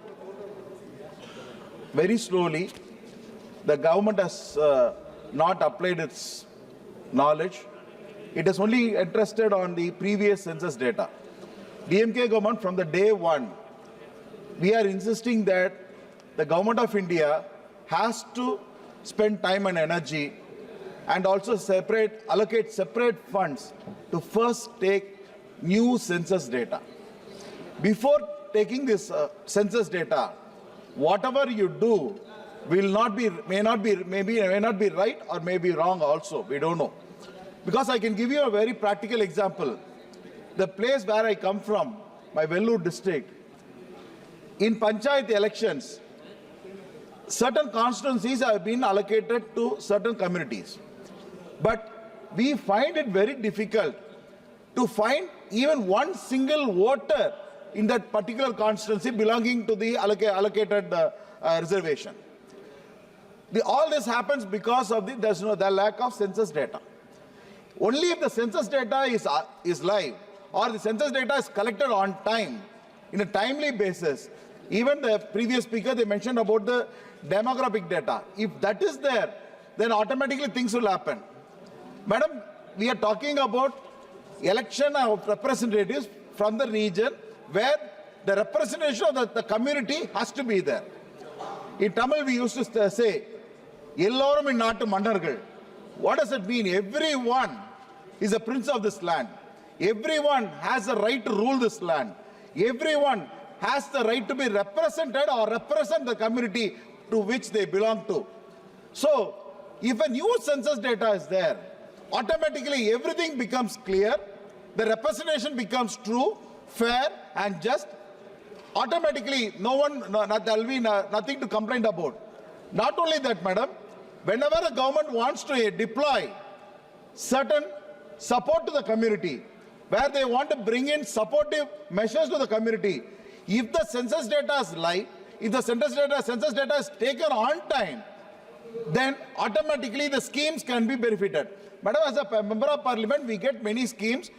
very slowly. The government has not applied its knowledge. It is only interested on the previous census data. DMK government, from the day one, we are insisting that the government of India has to spend time and energy and also allocate separate funds to first take new census data. Before taking this census data, whatever you do may not be right or may be wrong also. We don't know. Because I can give you a very practical example. The place where I come from, my Vellore district, in Panchayat elections, certain constituencies have been allocated to certain communities. But we find it very difficult to find even one single voter in that particular constituency belonging to the allocated reservation. All this happens because of the lack of census data. Only if the census data is live or the census data is collected on time, in a timely basis. Even the previous speaker, they mentioned about the demographic data. If that is there, then automatically things will happen. Madam, we are talking about election of representatives from the region where the representation of the community has to be there. In Tamil, we used to say, Ellorum in Nattu Mandargal. What does it mean? Everyone is a prince of this land. Everyone has the right to rule this land. Everyone has the right to be represented or represent the community to which they belong to. So, if a new census data is there, automatically everything becomes clear, the representation becomes true, fair and just. Automatically, there will be nothing to complain about. Not only that, madam, whenever the government wants to deploy certain support to the community, where they want to bring in supportive measures to the community, if the census data is live, if the census data is taken on time, then automatically the schemes can be benefited. Madam, as a member of parliament, we get many schemes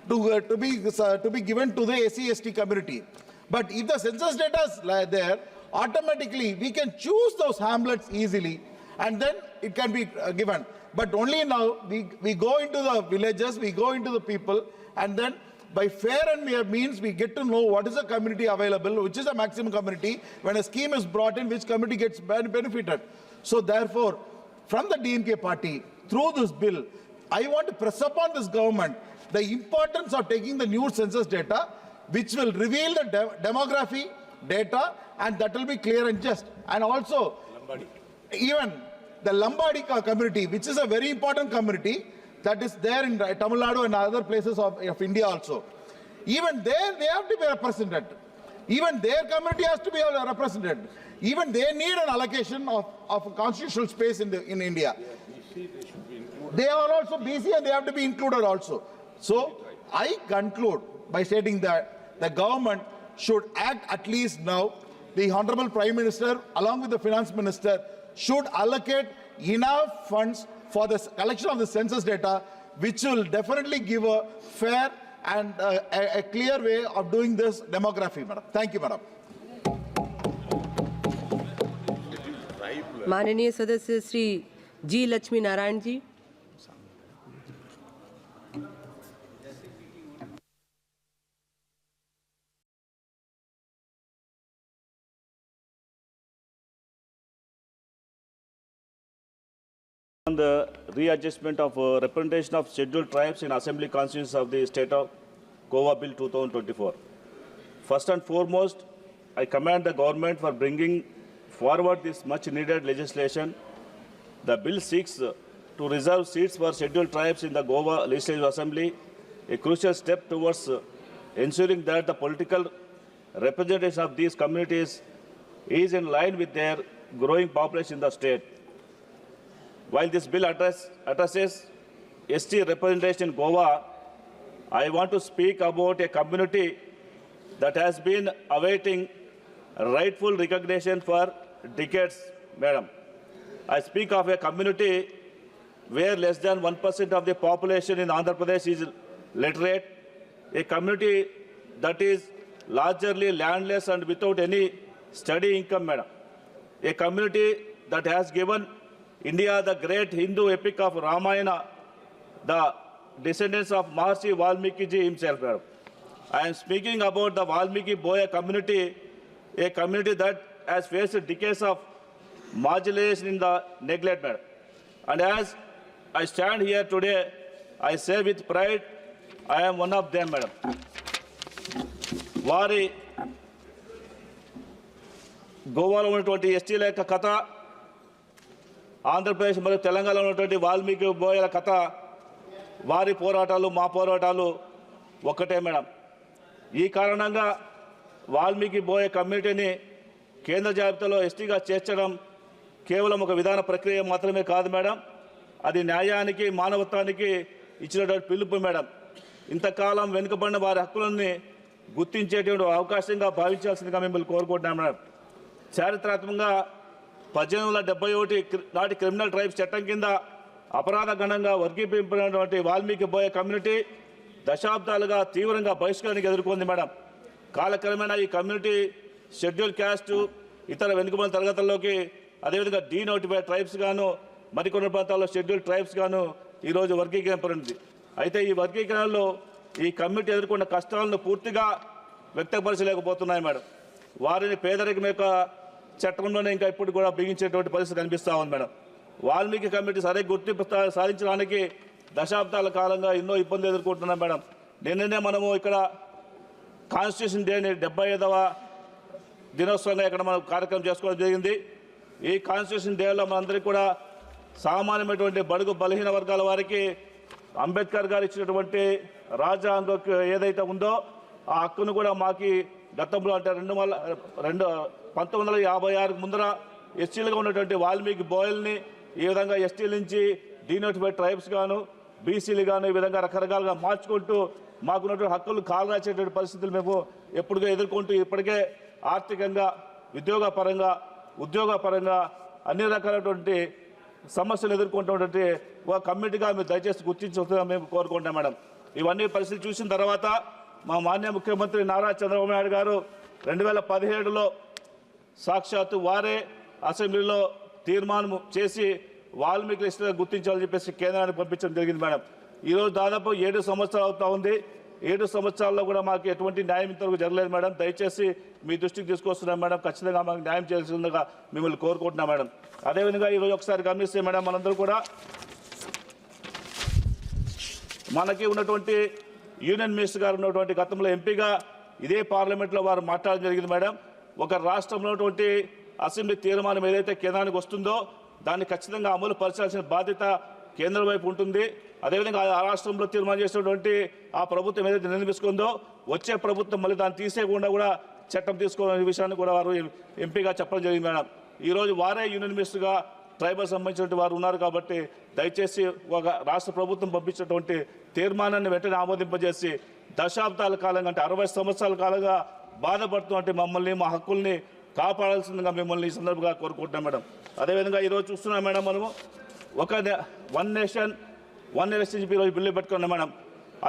to be given to the SC/ST community. But if the census data is there, automatically we can choose those hamlets easily and then it can be given. But only now we go into the villages, we go into the people, and then by fair and mere means we get to know what is the community available, which is the maximum community. When a scheme is brought in, which community gets benefited. So therefore, from the DMK party, through this bill, I want to press upon this government the importance of taking the new census data, which will reveal the demography data, and that will be clear and just. And also, even the Lambadi community, which is a very important community, that is there in Tamil Nadu and other places of India also. Even there, they have to be represented. Even their community has to be represented. Even they need an allocation of constitutional space in India. They are also BC and they have to be included also. So, I conclude by stating that the government should act at least now. The Honorable Prime Minister, along with the Finance Minister, should allocate enough funds for the collection of the census data, which will definitely give a fair and a clear way of doing this demography, madam. Thank you, madam. माननीय सदस्य श्री जी Lakshmi Narayan ji. On the readjustment of representation of scheduled tribes in assembly constituencies of the state of Goa Bill 2024. First and foremost, I commend the government for bringing forward this much needed legislation. The bill seeks to reserve seats for scheduled tribes in the Goa Legislative Assembly, a crucial step towards ensuring that the political representation of these communities is in line with their growing population in the state. While this bill addresses ST representation in Goa, I want to speak about a community that has been awaiting rightful recognition for decades, madam. I speak of a community where less than 1% of the population in Andhra Pradesh is literate, a community that is largely landless and without any steady income, madam. A community that has given India the great Hindu epic of Ramayana, the descendants of Maharishi Valmiki ji himself, madam. I am speaking about the Valmiki Boya community, a community that has faced decades of marginalization in the neglect, madam. And as I stand here today, I say with pride, I am one of them, madam. Vari Goa lo unnatuvanti ST la yokka katha, Andhra Pradesh మరియు తెలంగాణలో ఉన్నటువంటి వాల్మీకి బోయల కథ, వారి పోరాటాలు మా పోరాటాలు ఒక్కటే madam. ఈ కారణంగా వాల్మీకి బోయ కమ్యూనిటీని కేంద్ర జాబితాలో ఎస్టీగా చేర్చడం కేవలం ఒక విధాన ప్రక్రియ మాత్రమే కాదు మేడం, అది న్యాయానికి మానవత్వానికి ఇచ్చినటువంటి పిలుపు మేడం. ఇంతకాలం వెనుకబడిన వారి హక్కులని గుర్తించేటువంటి అవకాశంగా భావించాల్సిందిగా మిమ్మల్ని కోరుకుంటున్నాం మేడం. చారిత్రాత్మకంగా 1871 నాటి క్రిమినల్ ట్రైబ్స్ చట్టం కింద అపరాధ గణంగా వర్గీకరించినటువంటి వాల్మీకి బోయ కమ్యూనిటీ దశాబ్దాలుగా తీవ్రంగా బహిష్కరణకు ఎదుర్కొంది మేడం. కాలక్రమేణా ఈ కమ్యూనిటీ షెడ్యూల్ క్యాస్ట్, ఇతర వెనుకబడిన తరగతుల్లోకి, అదేవిధంగా డీనోటిఫైడ్ ట్రైబ్స్ గాను, మరికొన్ని ప్రాంతాల్లో షెడ్యూల్ ట్రైబ్స్ గాను ఈరోజు వర్గీకరింపబడింది. అయితే ఈ వర్గీకరణలో ఈ కమ్యూనిటీ ఎదుర్కొన్న కష్టాలను పూర్తిగా వ్యక్తపరచలేకపోతున్నాయి మేడం. వారిని పేదరికం యొక్క చట్టంలోనే ఇంకా ఇప్పుడు కూడా బిగించేటువంటి పరిస్థితి కనిపిస్తూ ఉంది మేడం. వాల్మీకి కమిటీ సరే గుర్తింపు సాధించడానికి దశాబ్దాల కాలంగా ఎన్నో ఇబ్బందులు ఎదుర్కొంటున్నాం మేడం. నిన్ననే మనము ఇక్కడ కాన్స్టిట్యూషన్ డేని 75వ దినోత్సవంగా ఇక్కడ మనం కార్యక్రమం చేసుకోవడం జరిగింది. ఈ కాన్స్టిట్యూషన్ డేలో మనందరికీ కూడా సామాన్యమైనటువంటి బడుగు బలహీన వర్గాల వారికి అంబేద్కర్ గారు ఇచ్చినటువంటి రాజ్యాంగం ఏదైతే ఉందో ఆ హక్కును కూడా మాకి గతంలో అంటే 1956 ముందర ఎస్టీలుగా ఉన్నటువంటి వాల్మీకి బోయల్ని ఈ విధంగా ఎస్టీల నుంచి డీనోటిఫైడ్ ట్రైబ్స్ గాను బీసీలు గాను ఈ విధంగా రకరకాలుగా మార్చుకుంటూ మాకున్నటువంటి హక్కులు కాలరాచేటువంటి పరిస్థితులు మేము ఎప్పుడుగా ఎదుర్కొంటూ ఇప్పటికే ఆర్థికంగా ఉద్యోగపరంగా అన్ని రకాలైనటువంటి సమస్యలు ఎదుర్కొంటున్నటువంటి ఒక కమిటీగా మీరు దయచేసి గుర్తించాలని మేము కోరుకుంటాం మేడం. ఇవన్నీ పరిస్థితి చూసిన తర్వాత మా మాన్య ముఖ్యమంత్రి నారా చంద్రబాబు నాయుడు గారు 2017లో సాక్షాత్తు వారే అసెంబ్లీలో తీర్మానం చేసి వాల్మీకి లిస్టుగా గుర్తించాలని చెప్పేసి కేంద్రానికి పంపించడం జరిగింది మేడం. ఈరోజు దాదాపు 7 సంవత్సరాలు అవుతా ఉంది. 7 సంవత్సరాల్లో కూడా మాకు ఎటువంటి న్యాయం ఇంతవరకు జరగలేదు మేడం. దయచేసి మీ దృష్టికి తీసుకొస్తున్నాం మేడం. ఖచ్చితంగా మాకు న్యాయం చేయాల్సిందిగా మిమ్మల్ని కోరుకుంటున్నాం మేడం. అదేవిధంగా ఈరోజు ఒకసారి గమనిస్తే మేడం మనందరూ కూడా మనకి ఉన్నటువంటి యూనియన్ మినిస్టర్ గారు ఉన్నటువంటి గతంలో ఎంపీగా ఇదే పార్లమెంట్లో వారు మాట్లాడడం జరిగింది మేడం. ఒక రాష్ట్రంలో ఉన్నటువంటి అసెంబ్లీ తీర్మానం ఏదైతే కేంద్రానికి వస్తుందో దాన్ని ఖచ్చితంగా అమలు పరచాల్సిన బాధ్యత కేంద్రం వైపు ఉంటుంది. అదేవిధంగా ఆ రాష్ట్రంలో తీర్మానం చేసినటువంటి ఆ ప్రభుత్వం ఏదైతే నిర్ణయించుకుందో వచ్చే ప్రభుత్వం మళ్ళీ దాన్ని తీసేయకుండా కూడా చట్టం తీసుకోవాలనే విషయాన్ని కూడా వారు ఎంపీగా చెప్పడం జరిగింది మేడం. ఈరోజు వారే యూనియన్ మినిస్టర్గా ట్రైబల్ సంబంధించినటువంటి వారు ఉన్నారు కాబట్టి దయచేసి ఒక రాష్ట్ర ప్రభుత్వం పంపించినటువంటి తీర్మానాన్ని వెంటనే ఆమోదింపజేసి దశాబ్దాల కాలంగా అంటే 60 సంవత్సరాల కాలంగా బాధపడుతున్నట్టు మమ్మల్ని మా హక్కుల్ని కాపాడాల్సిందిగా మిమ్మల్ని ఈ సందర్భంగా కోరుకుంటున్నాం మేడం. అదేవిధంగా ఈరోజు చూస్తున్నాం మేడం మనము ఒక వన్ నేషన్ వన్ ఎలక్షన్ చెప్పి ఈరోజు బిల్లు పెట్టుకున్నాం మేడం.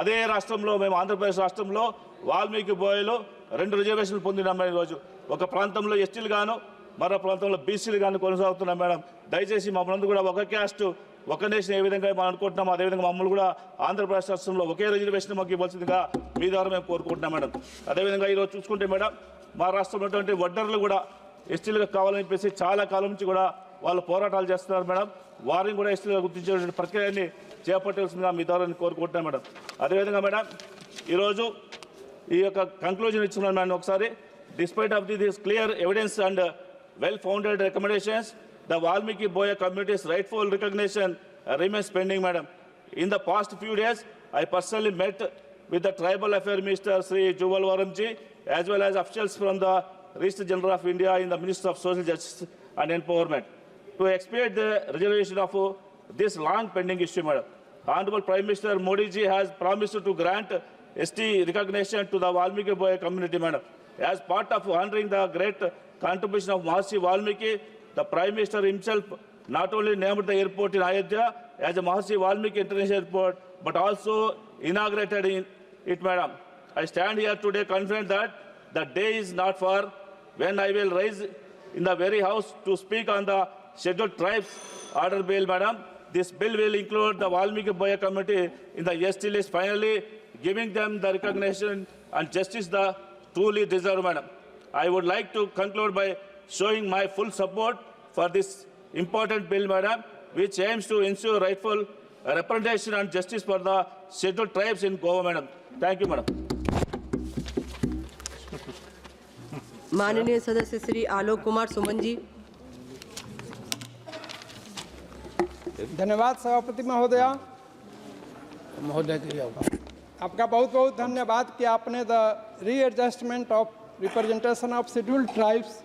అదే రాష్ట్రంలో మేము ఆంధ్రప్రదేశ్ రాష్ట్రంలో వాల్మీకి బోయలు 2 రిజర్వేషన్లు పొందినాం మేడం. ఈరోజు ఒక ప్రాంతంలో ఎస్టీలు గాను మరో ప్రాంతంలో బీసీలు కానీ కొనసాగుతున్నాం మేడం. దయచేసి మమ్మల్ని కూడా ఒక క్యాస్ట్ ఒక నేషన్ ఏ విధంగా మనం అనుకుంటున్నామో అదేవిధంగా మమ్మల్ని కూడా ఆంధ్రప్రదేశ్ రాష్ట్రంలో ఒకే రిజర్వేషన్ మాకు ఇవ్వాల్సిందిగా మీ ద్వారా మేము కోరుకుంటున్నాం మేడం. అదేవిధంగా ఈరోజు చూసుకుంటే మేడం మా రాష్ట్రంలో ఉన్నటువంటి వడ్డర్లు కూడా ఎస్టీలుగా కావాలని చెప్పేసి చాలా కాలం నుంచి కూడా వాళ్ళు పోరాటాలు చేస్తున్నారు మేడం. వారిని కూడా ఎస్టీలుగా గుర్తించేటువంటి ప్రక్రియని చేపట్టాల్సిందిగా మీ ద్వారా కోరుకుంటున్నాం మేడం. అదేవిధంగా మేడం ఈరోజు ఈ యొక్క కంక్లూజన్ ఇచ్చున్నాను మేడం ఒకసారి. Despite of this clear evidence and well-founded recommendations, the Valmiki Boya community's rightful recognition remains pending, madam. In the past few days, I personally met with the Tribal Affairs Minister, Sri Juval Varamji, as well as officials from the Registrar General of India in the Ministry of Social Justice and Empowerment to expedite the resolution of this long pending issue, madam. Honorable Prime Minister Modi ji has promised to grant ST recognition to the Valmiki Boya community, madam. As part of honoring the great contribution of Mahasi Valmiki, the Prime Minister himself not only named the airport in Ayodhya as a Mahasi Valmiki International Airport, but also inaugurated it, madam. I stand here today confident that the day is not far when I will rise in the very house to speak on the scheduled tribes order bill, madam. This bill will include the Valmiki Boya community in the ST list, finally giving them the recognition and justice they truly deserve, madam. I would like to conclude by showing my full support for this important bill, madam, which aims to ensure rightful representation and justice for the scheduled tribes in Goa, madam. Thank you, madam. माननीय सदस्य श्री आलोक कुमार सुमन जी। धन्यवाद सभापति महोदया। आपका बहुत बहुत धन्यवाद कि आपने the readjustment of representation of scheduled tribes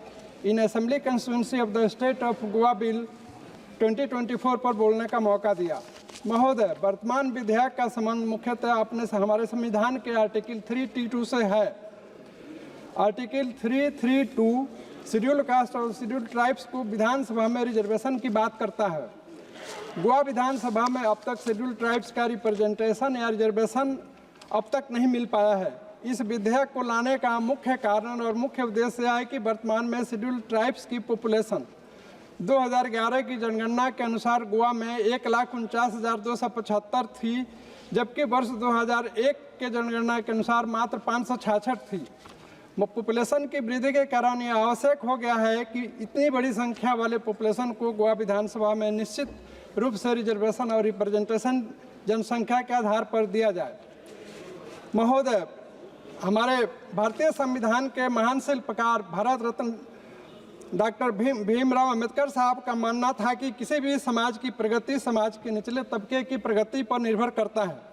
in assembly constituency of the state of Goa bill 2024 पर बोलने का मौका दिया। महोदय, वर्तमान विधेयक का संबंध मुख्यतः आपने हमारे संविधान के आर्टिकल 3T2 से है। आर्टिकल 332 शेड्यूल्ड कास्ट और शेड्यूल्ड ट्राइब्स को विधानसभा में रिजर्वेशन की बात करता है। गोवा विधानसभा में अब तक शेड्यूल्ड ट्राइब्स का रिप्रेजेंटेशन या रिजर्वेशन अब तक नहीं मिल पाया है। इस विधेयक को लाने का मुख्य कारण और मुख्य उद्देश्य है कि वर्तमान में शेड्यूल्ड ट्राइब्स की पॉपुलेशन 2011 की जनगणना के अनुसार गोवा में 1,49,275 थी, जबकि वर्ष 2001 के जनगणना के अनुसार मात्र 566 थी। पॉपुलेशन की वृद्धि के कारण यह आवश्यक हो गया है कि इतनी बड़ी संख्या वाले पॉपुलेशन को गोवा विधानसभा में निश्चित रूप से रिजर्वेशन और रिप्रेजेंटेशन जनसंख्या के आधार पर दिया जाए। महोदय, हमारे भारतीय संविधान के महान शिल्पकार भारत रत्न डॉक्टर भीमराव अंबेडकर साहब का मानना था कि किसी भी समाज की प्रगति समाज के निचले तबके की प्रगति पर निर्भर करता है।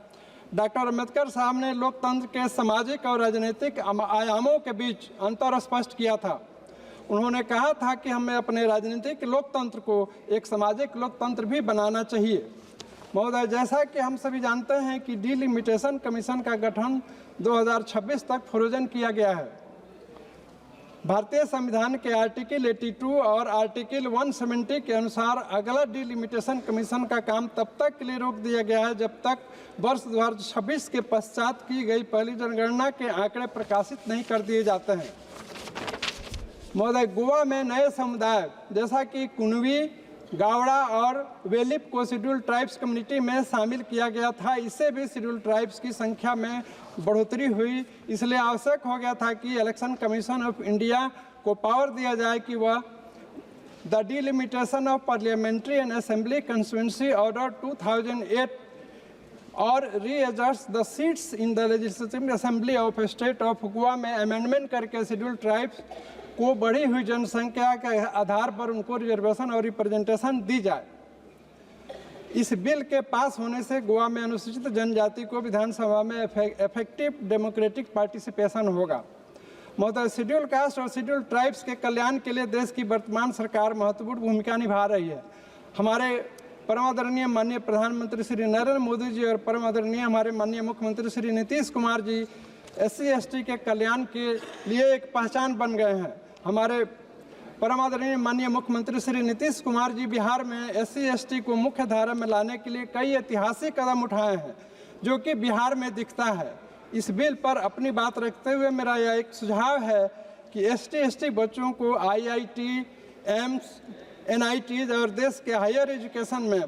डॉक्टर अंबेडकर साहब ने लोकतंत्र के सामाजिक और राजनीतिक आयामों के बीच अंतर स्पष्ट किया था। उन्होंने कहा था कि हमें अपने राजनीतिक लोकतंत्र को एक सामाजिक लोकतंत्र भी बनाना चाहिए। महोदय, जैसा कि हम सभी जानते हैं कि डिलिमिटेशन कमीशन का गठन 2026 तक फ्रोजन किया गया है। भारतीय संविधान के आर्टिकल 82 और आर्टिकल 170 के अनुसार अगला डिलिमिटेशन कमीशन का काम तब तक के लिए रोक दिया गया है जब तक वर्ष 2026 के पश्चात की गई पहली जनगणना के आंकड़े प्रकाशित नहीं कर दिए जाते हैं। महोदय, गोवा में नए समुदाय जैसा कि कुनवी, गावड़ा और वेलिप को शेड्यूल ट्राइब्स कम्युनिटी में शामिल किया गया था। इससे भी शेड्यूल ट्राइब्स की संख्या में बढ़ोतरी हुई, इसलिए आवश्यक हो गया था कि इलेक्शन कमीशन ऑफ इंडिया को पावर दिया जाए कि वह the delimitation of parliamentary and assembly constituency order 2008 और readjust the seats in the legislative assembly of state of Goa में अमेंडमेंट करके शेड्यूल ट्राइब्स को बढ़ी हुई जनसंख्या के आधार पर उनको रिजर्वेशन और रिप्रेजेंटेशन दी जाए। इस बिल के पास होने से गोवा में अनुसूचित जनजाति को विधानसभा में इफेक्टिव डेमोक्रेटिक पार्टिसिपेशन होगा। महोदय, शेड्यूल कास्ट और शेड्यूल ट्राइब्स के कल्याण के लिए देश की वर्तमान सरकार महत्वपूर्ण भूमिका निभा रही है। हमारे परम आदरणीय माननीय प्रधानमंत्री श्री नरेंद्र मोदी जी और परम आदरणीय हमारे माननीय मुख्यमंत्री श्री नीतीश कुमार जी SC ST के कल्याण के लिए एक पहचान बन गए हैं। हमारे परम आदरणीय माननीय मुख्यमंत्री श्री नीतीश कुमार जी बिहार में SC ST को मुख्य धारा में लाने के लिए कई ऐतिहासिक कदम उठाए हैं जो कि बिहार में दिखता है। इस बिल पर अपनी बात रखते हुए मेरा यह एक सुझाव है कि ST ST बच्चों को IIT, एम्स, NITs और देश के हायर एजुकेशन में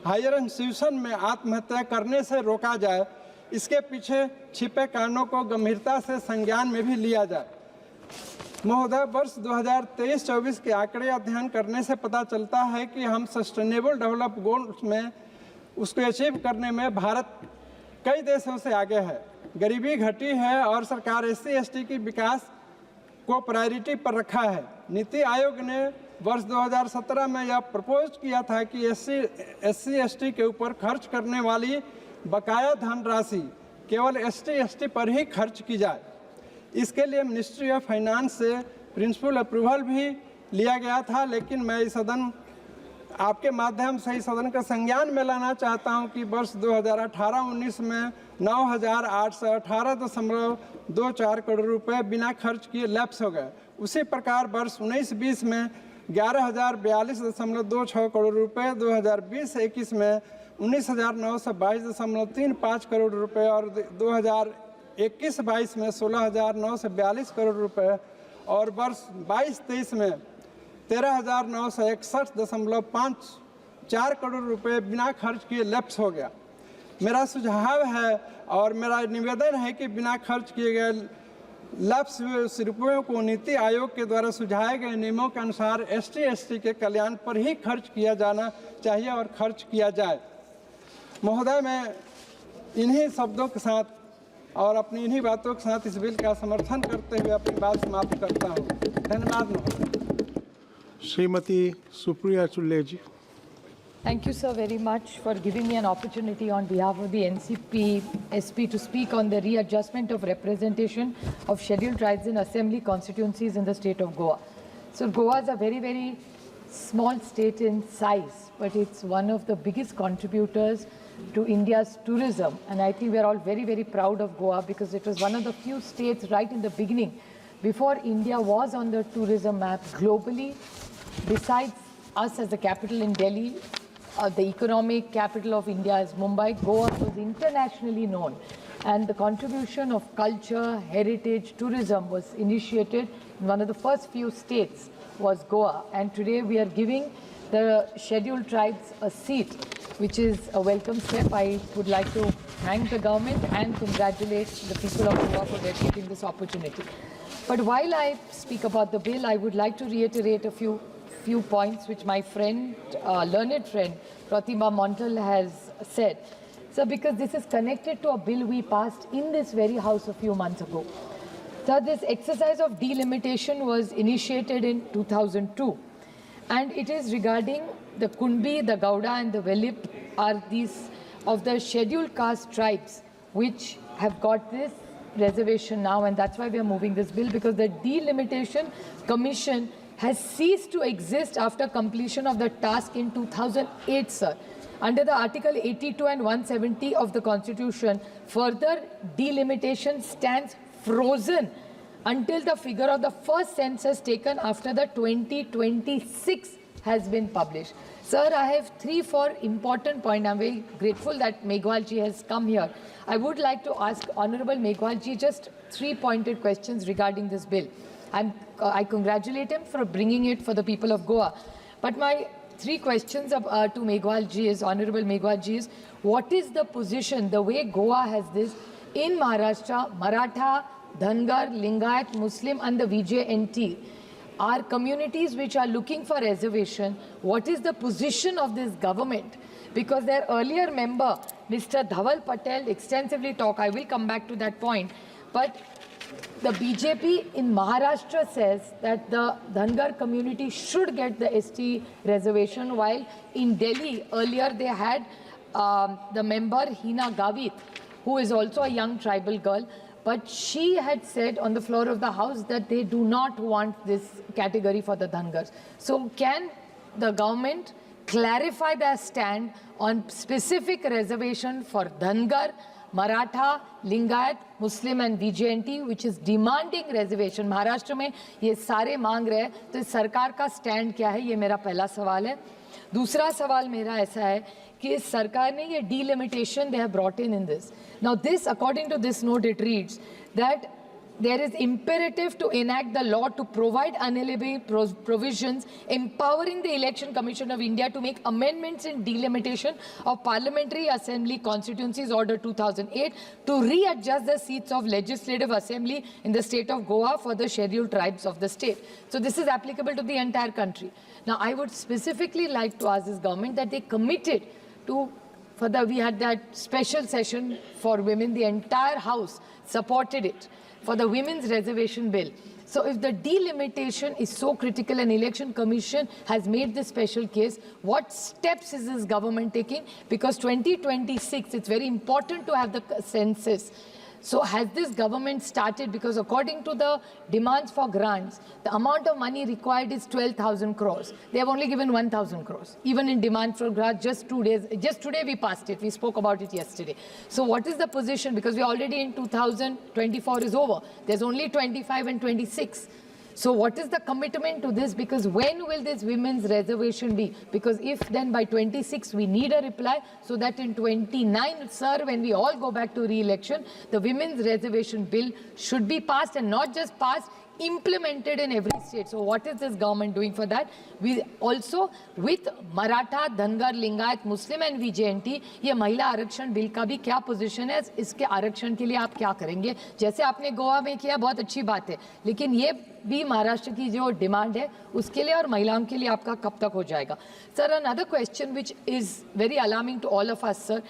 हायर इंस्टीट्यूशन में आत्महत्या करने से रोका जाए। इसके पीछे छिपे कारणों को गंभीरता से संज्ञान में भी लिया जाए। महोदय, वर्ष 2023-24 के आंकड़े अध्ययन करने से पता चलता है कि हम सस्टेनेबल डेवलप गोल्स में उसको अचीव करने में भारत कई देशों से आगे है। गरीबी घटी है और सरकार SC ST की विकास को प्रायोरिटी पर रखा है। नीति आयोग ने वर्ष 2017 में यह प्रपोज किया था कि SC ST के ऊपर खर्च करने वाली बकाया धनराशि केवल ST ST पर ही खर्च की जाए। इसके लिए मिनिस्ट्री ऑफ फाइनेंस से प्रिंसिपल अप्रूवल भी लिया गया था, लेकिन मैं इस सदन आपके माध्यम से इस सदन का संज्ञान में लाना चाहता हूं कि वर्ष 2018-19 में 9,818.24 करोड़ रुपए बिना खर्च किए लैप्स हो गए। उसी प्रकार वर्ष 19-20 में 11,042.26 करोड़ रुपए, 2020-21 में 19,922.35 करोड़ रुपए और 2021-22 में 16,942 करोड़ रुपए और वर्ष 22-23 में 13,961.54 करोड़ रुपए बिना खर्च किए लैप्स हो गया। मेरा सुझाव है और मेरा निवेदन है कि बिना खर्च किए गए लैप्स रुपयों को नीति आयोग के द्वारा सुझाए गए नियमों के अनुसार ST ST के कल्याण पर ही खर्च किया जाना चाहिए और खर्च किया जाए। महोदय, मैं इन्हीं शब्दों के साथ और अपनी इन्हीं बातों के साथ इस बिल का समर्थन करते हुए अपनी बात समाप्त करता हूँ। धन्यवाद महोदय। श्रीमती सुप्रिया चुल्ले जी। Thank you, sir, very much for giving me an opportunity on behalf of the NCP SP to speak on the readjustment of representation of scheduled tribes in assembly constituencies in the state of Goa. So Goa is a very, very small state in size, but it's one of the biggest contributors to India's tourism. And I think we're all very, very proud of Goa because it was one of the few states right in the beginning, before India was on the tourism map globally, besides us as the capital in Delhi. The economic capital of India is Mumbai. Goa was internationally known, and the contribution of culture, heritage, tourism was initiated in one of the first few states was Goa, and today we are giving the scheduled tribes a seat, which is a welcome step. I would like to thank the government and congratulate the people of Goa for getting this opportunity. But while I speak about the bill, I would like to reiterate a few points which my friend, learned friend, Pratima Montal has said. So because this is connected to a bill we passed in this very house a few months ago. So this exercise of delimitation was initiated in 2002. And it is regarding the Kunbi, the Gauda and the Velip are these of the scheduled caste tribes which have got this reservation now, and that's why we are moving this bill, because the Delimitation Commission has ceased to exist after completion of the task in 2008, sir. Under the Article 82 and 170 of the Constitution, further delimitation stands frozen until the figure of the first census taken after the 2026 has been published. Sir, I have 3-4 important points. I'm very grateful that Meghwal ji has come here. I would like to ask Honorable Meghwal ji just 3 pointed questions regarding this bill. I congratulate him for bringing it for the people of Goa. But my 3 questions to Meghwal ji is, Honorable Meghwal ji, is what is the position, the way Goa has this, in Maharashtra, Maratha, Dhangar, Lingayat, Muslim and the VJNT are communities which are looking for reservation. What is the position of this government? Because their earlier member, Mr. Dhaval Patel, extensively talked. I will come back to that point. But the BJP in Maharashtra says that the Dhangar community should get the ST reservation, while in Delhi earlier they had the member Hina Gavit, who is also a young tribal girl. But she had said on the floor of the House that they do not want this category for the Dhangars. So can the government clarify their stand on specific reservation for Dhangar, Maratha, Lingayat, Muslim and VJNT, which is demanding reservation? Maharashtra में ये सारे मांग रहे हैं, तो सरकार का stand क्या है? ये मेरा पहला सवाल है. दूसरा सवाल मेरा ऐसा है कि सरकार ने ये delimitation they have brought in this. Now this, according to this note, it reads that there is imperative to enact the law to provide unalienable provisions empowering the Election Commission of India to make amendments in delimitation of Parliamentary Assembly Constituencies Order 2008 to readjust the seats of Legislative Assembly in the state of Goa for the scheduled tribes of the state. So this is applicable to the entire country. Now I would specifically like to ask this government that they committed to, we had that special session for women, the entire House supported it for the Women's Reservation Bill. So if the delimitation is so critical and Election Commission has made this special case, what steps is this government taking? Because 2026, it's very important to have the census. So has this government started, because according to the demands for grants, the amount of money required is 12,000 crores. They have only given 1,000 crores. Even in demand for grants, just today we passed it. We spoke about it yesterday. So what is the position? Because we already in 2024 is over. There's only 25 and 26. So what is the commitment to this? Because when will this women's reservation be? Because if then by 26 we need a reply, so that in 29, sir, when we all go back to re-election, the women's reservation bill should be passed, and not just passed, implemented in every state. So what is this government doing for that? We also, with Maratha, Dhangar, Lingayat, Muslim and VJNT, ये महिला आरक्षण bill का भी क्या position है? इसके आरक्षण के लिए आप क्या करेंगे? जैसे आपने गोवा में किया, बहुत अच्छी बात है, लेकिन ये भी महाराष्ट्र की जो डिमांड है उसके लिए और महिलाओं के लिए आपका कब तक हो जाएगा? Sir, another question which is very alarming to all of us, sir.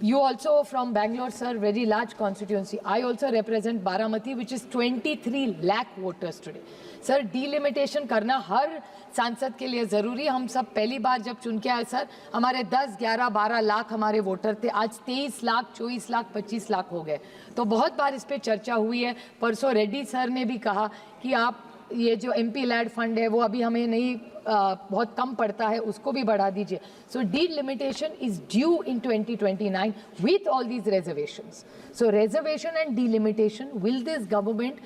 You also from Bangalore, sir, very large constituency. I also represent Baramati, which is 23 lakh voters today. Sir, delimitation करना हर सांसद के लिए ज़रूरी. हम सब पहली बार जब चुन के आए सर, हमारे 10, 11, 12 लाख हमारे वोटर थे. आज 23 लाख, 24 लाख, 25 लाख हो गए. तो बहुत बार इस पे चर्चा हुई है. परसों रेड्डी सर ने भी कहा कि आप ये जो MP लैड फंड है वो अभी हमें नहीं बहुत कम पड़ता है, उसको भी बढ़ा दीजिए. So delimitation is due in 2029 with all these reservations. So reservation and delimitation, will this government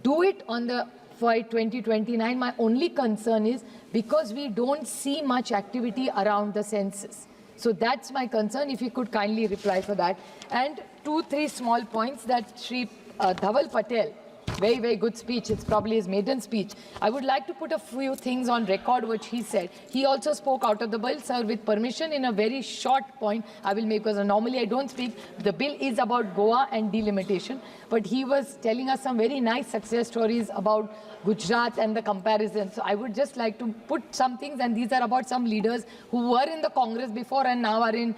do it on the for 2029? My only concern is because we don't see much activity around the census. So that's my concern, if you could kindly reply for that. And 2-3 small points that Shri Dhaval Patel very, very good speech. It's probably his maiden speech. I would like to put a few things on record which he said. He also spoke out of the bill, sir, with permission in a very short point I will make, because normally I don't speak. The bill is about Goa and delimitation, but he was telling us some very nice success stories about Gujarat and the comparison. So I would just like to put some things, and these are about some leaders who were in the Congress before and now are in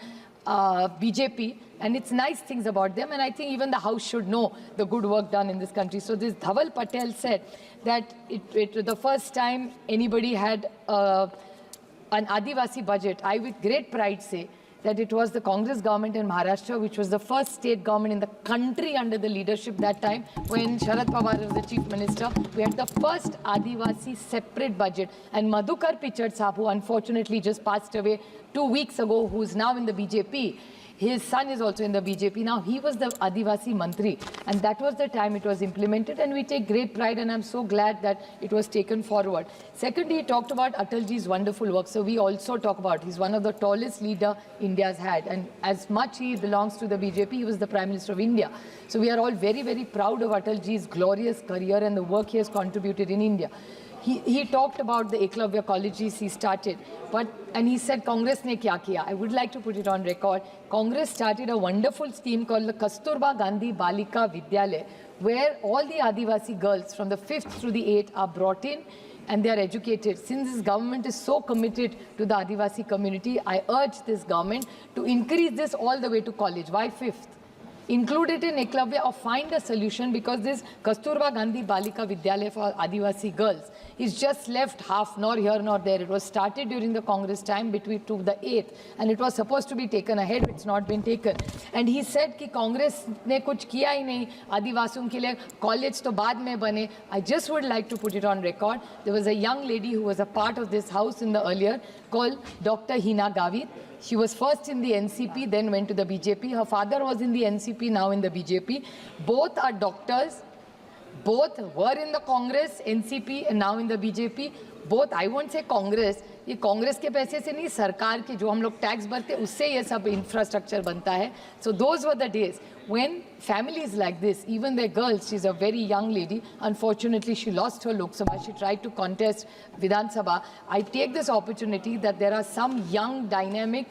BJP, and it's nice things about them, and I think even the House should know the good work done in this country. So this Dhaval Patel said that the first time anybody had an Adivasi budget, I with great pride say that it was the Congress government in Maharashtra, which was the first state government in the country under the leadership that time, when Sharad Pawar was the chief minister. We had the first Adivasi separate budget. And Madhukar Pichard Saab, who unfortunately just passed away 2 weeks ago, who's now in the BJP, his son is also in the BJP now. He was the Adivasi Mantri, and that was the time it was implemented, and we take great pride, and I'm so glad that it was taken forward. Secondly, he talked about Atalji's wonderful work, so we also talk about he's one of the tallest leader India's had, and as much he belongs to the BJP, he was the Prime Minister of India. So we are all very, very proud of Atalji's glorious career and the work he has contributed in India. He talked about the Eklavya colleges he started, and he said Congress ne kya kiya. I would like to put it on record. Congress started a wonderful scheme called the Kasturba Gandhi Balika Vidyalaya, where all the Adivasi girls from the 5th through the 8th are brought in and they are educated. Since this government is so committed to the Adivasi community, I urge this government to increase this all the way to college. Why 5th? Include it in Eklavya or find a solution, because this Kasturba Gandhi Balika Vidyalaya for Adivasi girls is just left half, nor here nor there. It was started during the Congress time between to the 8th, and it was supposed to be taken ahead. It's not been taken. And he said कि Congress ने कुछ किया ही नहीं आदिवासियों के लिए, college तो बाद में बने. I just would like to put it on record. There was a young lady who was a part of this house in the earlier called Dr. Hina Gavit. She was first in the NCP, then went to the BJP. Her father was in the NCP, now in the BJP. Both are doctors. Both were in the Congress, NCP, and now in the BJP. Both, I won't say Congress. ये कांग्रेस के पैसे से नहीं, सरकार के जो हम लोग टैक्स भरते हैं उससे ये सब इंफ्रास्ट्रक्चर बनता है. So those were the days when families like this, even their girls, she's a very young lady, unfortunately she lost her Lok Sabha, she tried to contest Vidhan Sabha. I take this opportunity that there are some young, dynamic,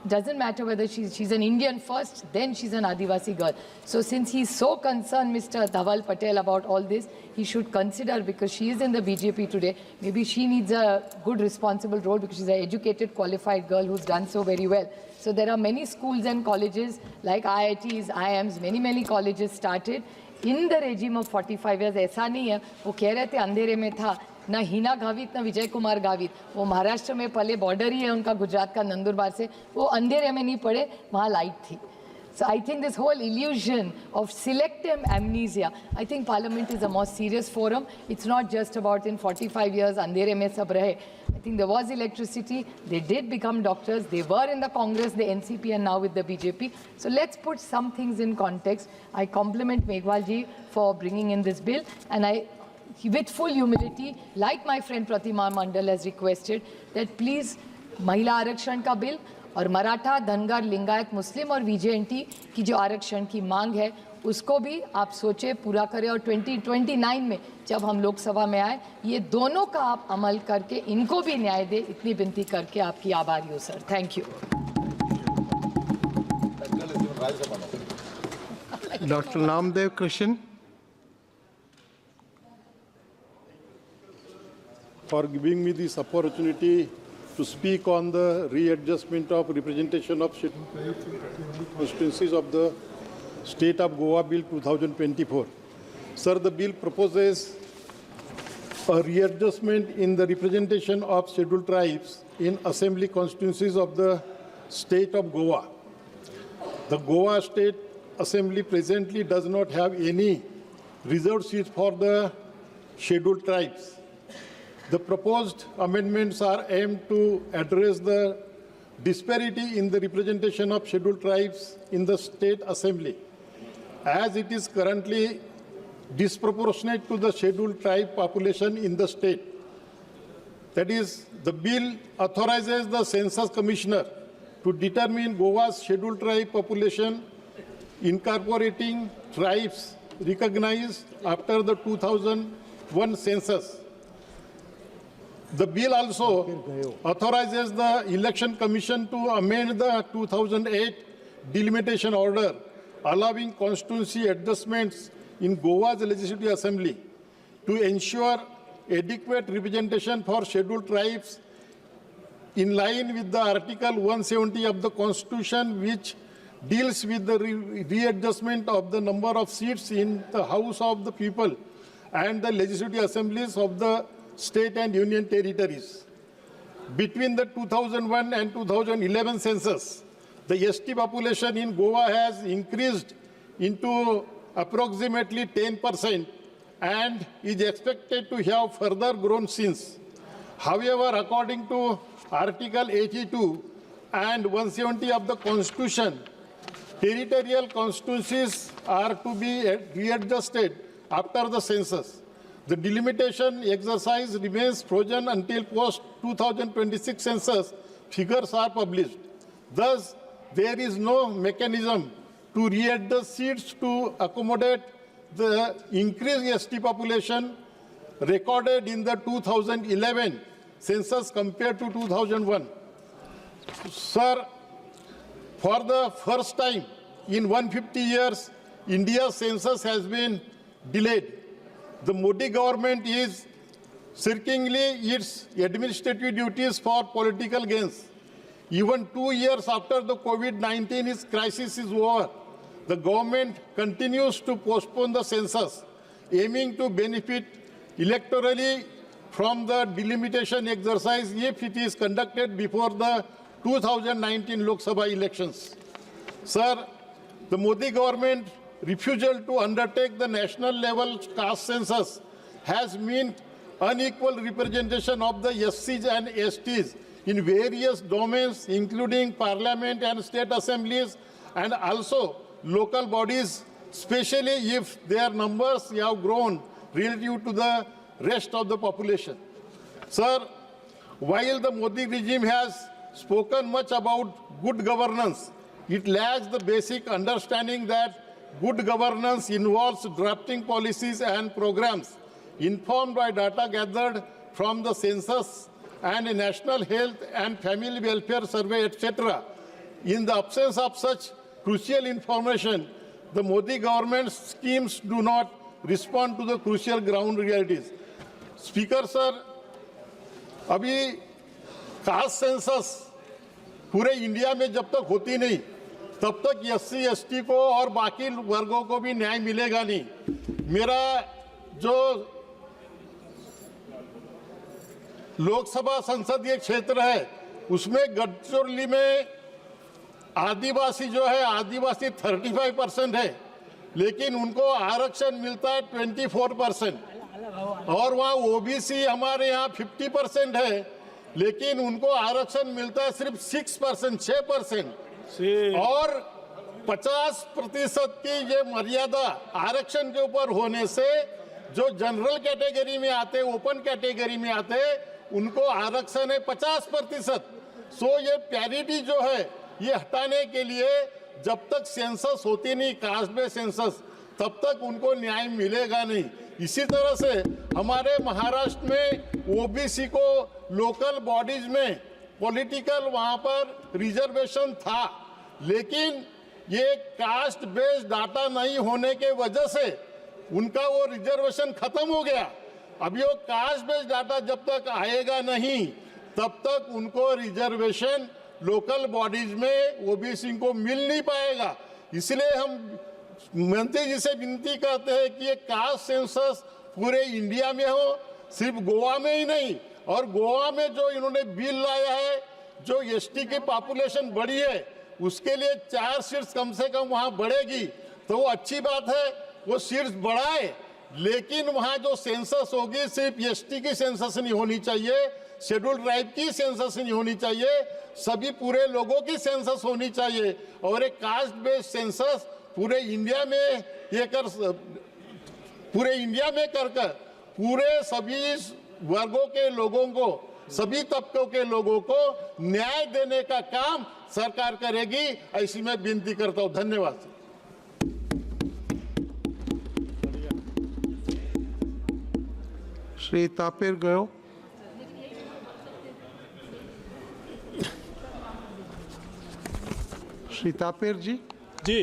doesn't matter whether she's an Indian first, then she's an Adivasi girl. So since he's so concerned, Mr. Dhaval Patel, about all this, he should consider, because she is in the BJP today, maybe she needs a good responsible role, because she's an educated, qualified girl who's done so very well. So there are many schools and colleges like IITs, IIMs, many colleges started in the regime of 45 years. ऐसा नहीं है, वो कह रहे थे अंधेरे में था, ना हिना गावित ना विजय कुमार गावित, वो महाराष्ट्र में पले, बॉर्डर ही है उनका गुजरात का नंदुरबार से, वो अंधेरे में नहीं पड़े, वहाँ लाइट थी. So I think this whole illusion of selective amnesia, I think Parliament is a more serious forum. It's not just about in 45 years, andhere mein sab rahe. I think there was electricity, they did become doctors, they were in the Congress, the NCP, and now with the BJP. So let's put some things in context. I compliment Meghwal ji for bringing in this bill, and I, with full humility, like my friend Pratima Mandal has requested, that please, Mahila Arakshan ka bill, और मराठा, धनगर, लिंगायत, मुस्लिम और VJNT की जो आरक्षण की मांग है उसको भी आप सोचे पूरा करें, और 2029 में जब हम लोकसभा में आए ये दोनों का आप अमल करके इनको भी न्याय दे, इतनी विनती करके आपकी आभारी हूँ sir. Thank you. Dr. Namdev Krishan. For giving me this opportunity to speak on the readjustment of representation of constituencies of the State of Goa Bill 2024. Sir, the bill proposes a readjustment in the representation of scheduled tribes in assembly constituencies of the State of Goa. The Goa State Assembly presently does not have any reserved seats for the scheduled tribes. The proposed amendments are aimed to address the disparity in the representation of scheduled tribes in the State Assembly, as it is currently disproportionate to the scheduled tribe population in the state. That is, the bill authorizes the Census Commissioner to determine Goa's scheduled tribe population, incorporating tribes recognized after the 2001 census. The bill also authorizes the Election Commission to amend the 2008 delimitation order, allowing constituency adjustments in Goa's Legislative Assembly to ensure adequate representation for scheduled tribes in line with the Article 170 of the Constitution, which deals with the readjustment of the number of seats in the House of the People and the Legislative Assemblies of the state and union territories. Between the 2001 and 2011 census, the ST population in Goa has increased into approximately 10% and is expected to have further grown since. However, according to Article 82 and 170 of the Constitution, territorial constituencies are to be readjusted after the census. The delimitation exercise remains frozen until post-2026 census figures are published. Thus, there is no mechanism to readjust seats to accommodate the increased ST population recorded in the 2011 census compared to 2001. Sir, for the first time in 150 years, India's census has been delayed. The Modi government is shirkingly its administrative duties for political gains. Even 2 years after the COVID-19 crisis is over, the government continues to postpone the census, aiming to benefit electorally from the delimitation exercise if it is conducted before the 2019 Lok Sabha elections. Sir, the Modi government refusal to undertake the national level caste census has meant unequal representation of the SCs and STs in various domains, including parliament and state assemblies, and also local bodies, especially if their numbers have grown relative to the rest of the population. Sir, while the Modi regime has spoken much about good governance, it lacks the basic understanding that good governance involves drafting policies and programs informed by data gathered from the census and a national health and family welfare survey, etc. In the absence of such crucial information, the Modi government's schemes do not respond to the crucial ground realities. Speaker, sir, अभी caste census पूरे India में जब तक होती नहीं, तब तक SC, ST को और बाकी वर्गों को भी न्याय मिलेगा नहीं। मेरा जो लोकसभा संसदीय क्षेत्र है, उसमें गडचिरोली में आदिवासी जो है, आदिवासी 35% है, लेकिन उनको आरक्षण मिलता है 24%, और वहाँ OBC हमारे यहाँ 50% है, लेकिन उनको आरक्षण मिलता है सिर्फ 6%, और 50% की ये मर्यादा आरक्षण के ऊपर होने से जो जनरल कैटेगरी में आते, ओपन कैटेगरी में आते, उनको आरक्षण है 50%। सो ये पैरिटी जो है, ये हटाने के लिए जब तक सेंसस होती नहीं, कास्ट बेस्ड सेंसस, तब तक उनको न्याय मिलेगा नहीं। इसी तरह से हमारे महाराष्ट्र में OBC को लोकल बॉडीज में पॉलिटिकल वहां पर रिजर्वेशन था, लेकिन ये कास्ट बेस्ड डाटा नहीं होने के वजह से उनका वो रिजर्वेशन खत्म हो गया। अभी वो कास्ट बेस्ड डाटा जब तक आएगा नहीं, तब तक उनको रिजर्वेशन लोकल बॉडीज में OBC को मिल नहीं पाएगा। इसलिए हम मंत्री जी से विनती करते हैं कि ये कास्ट सेंसस पूरे इंडिया में हो, सिर्फ गोवा में ही नहीं। और गोवा में जो इन्होंने बिल लाया है, जो ST की पॉपुलेशन बढ़ी है, उसके लिए 4 सीट्स कम से कम वहां बढ़ेगी, तो वो अच्छी बात है, वो सीट्स बढ़ाए, लेकिन वहां जो सेंसस होगी सिर्फ ST की सेंसस नहीं होनी चाहिए, शेड्यूल्ड ट्राइब की सेंसस नहीं होनी चाहिए, सभी पूरे लोगों की सेंसस होनी चाहिए। और एक कास्ट बेस्ड सेंसस पूरे इंडिया में कर पूरे सभी वर्गों के लोगों को, सभी तबकों के लोगों को न्याय देने का काम सरकार करेगी, ऐसी मैं विनती करता हूं। धन्यवाद। Shri Tapir Gayo. Shri Tapir ji. जी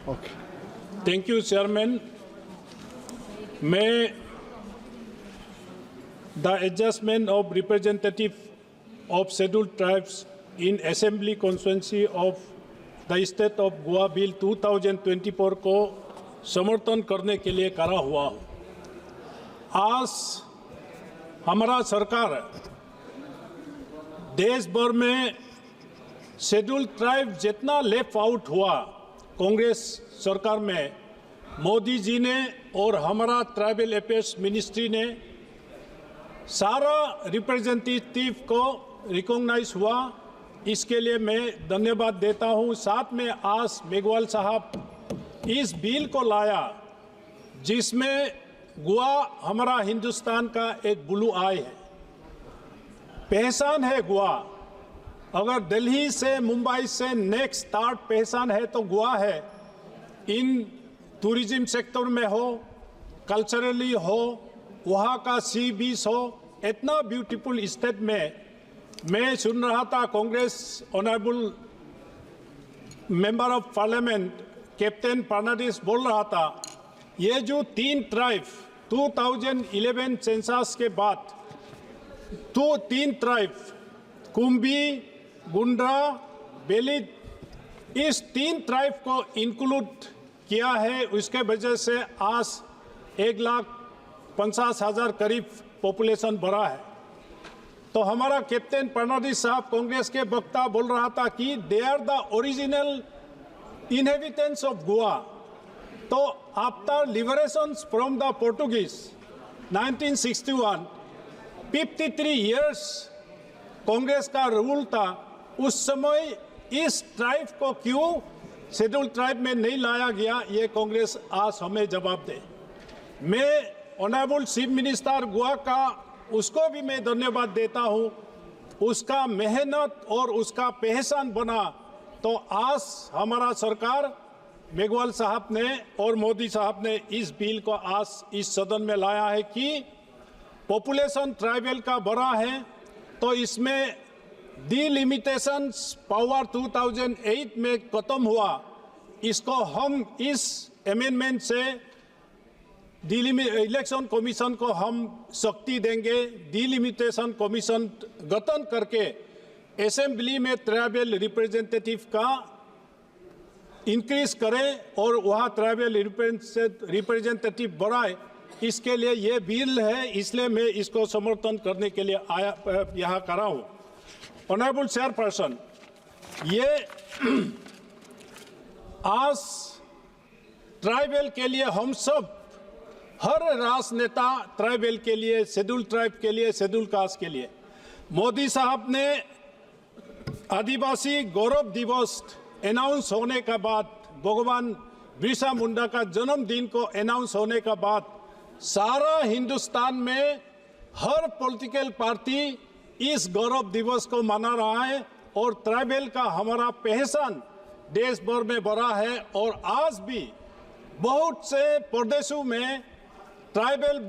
Okay. थैंक यू चेयरमैन मैं the adjustment of representative of scheduled tribes in assembly constituency of the state of Goa bill 2024 को समर्थन करने के लिए खड़ा हुआ हूँ। आज हमारा सरकार देश भर में शेड्यूल्ड ट्राइब जितना लेफ्ट आउट हुआ कांग्रेस सरकार में, मोदी जी ने और हमारा ट्राइबल अफेयर्स मिनिस्ट्री ने सारा रिप्रेजेंटेटिव को रिकॉग्नाइज हुआ। इसके लिए मैं धन्यवाद देता हूं। साथ में आज मेघवाल साहब इस बिल को लाया जिसमें गोवा हमारा हिंदुस्तान का एक ब्लू आई है, पहचान है गोवा। अगर दिल्ली से मुंबई से नेक्स्ट थर्ड पहचान है तो गोवा है। इन टूरिज्म सेक्टर में हो, कल्चरली हो, वहाँ का सी बीच हो, इतना ब्यूटीफुल स्टेट में मैं सुन रहा था Congress honourable member of parliament captain Fernandes बोल रहा था ये जो 3 ट्राइब 2011 सेंसस के बाद तो 3 ट्राइब कुंभी, गुंड्रा, बेलित, इस 3 ट्राइब को इंक्लूड किया है। उसके वजह से आज 1,50,000 करीब पॉपुलेशन बढ़ा है। तो हमारा कैप्टन फर्नांडिस साहब कांग्रेस के वक्ता बोल रहा था कि they are the original inhabitants of Goa. तो after liberation from the Portuguese 1961 53 years Congress का रूल था। उस समय इस ट्राइब को क्यों शेड्यूल ट्राइब में नहीं लाया गया, ये कांग्रेस आज हमें जवाब दे। मैं ऑनरेबल चीफ मिनिस्टर गोवा का उसको भी मैं धन्यवाद देता हूँ। उसका मेहनत और उसका पहचान बना तो आज हमारा सरकार मेघवाल साहब ने और मोदी साहब ने इस बिल को आज इस सदन में लाया है कि पॉपुलेशन ट्राइबल का बड़ा है तो इसमें डिलिमिटेशन पावर 2008 में खत्म हुआ। इसको हम इस अमेंडमेंट से इलेक्शन कमीशन को हम शक्ति देंगे। डिलिमिटेशन कमीशन गठन करके असेंबली में ट्राइबल रिप्रेजेंटेटिव का इंक्रीज करें और वहाँ ट्राइबल रिप्रेजेंटेटिव बढ़ाए। इसके लिए ये बिल है, इसलिए मैं इसको समर्थन करने के लिए यहाँ खड़ा हूँ। ऑनरेबल चेयरपर्सन, ये आज ट्राइबल के लिए हम सब हर राजनेता ट्राइबल के लिए, शेड्यूल ट्राइब के लिए, शेड्यूल कास्ट के लिए, मोदी साहब ने आदिवासी गौरव दिवस अनाउंस होने के बाद, भगवान बिरसा मुंडा का जन्मदिन को अनाउंस होने के बाद सारा हिंदुस्तान में हर पॉलिटिकल पार्टी इस गौरव दिवस को मना रहा है और ट्राइबल का हमारा पहचान देश भर में बढ़ा है। और आज भी बहुत से प्रदेशों में ट्राइबल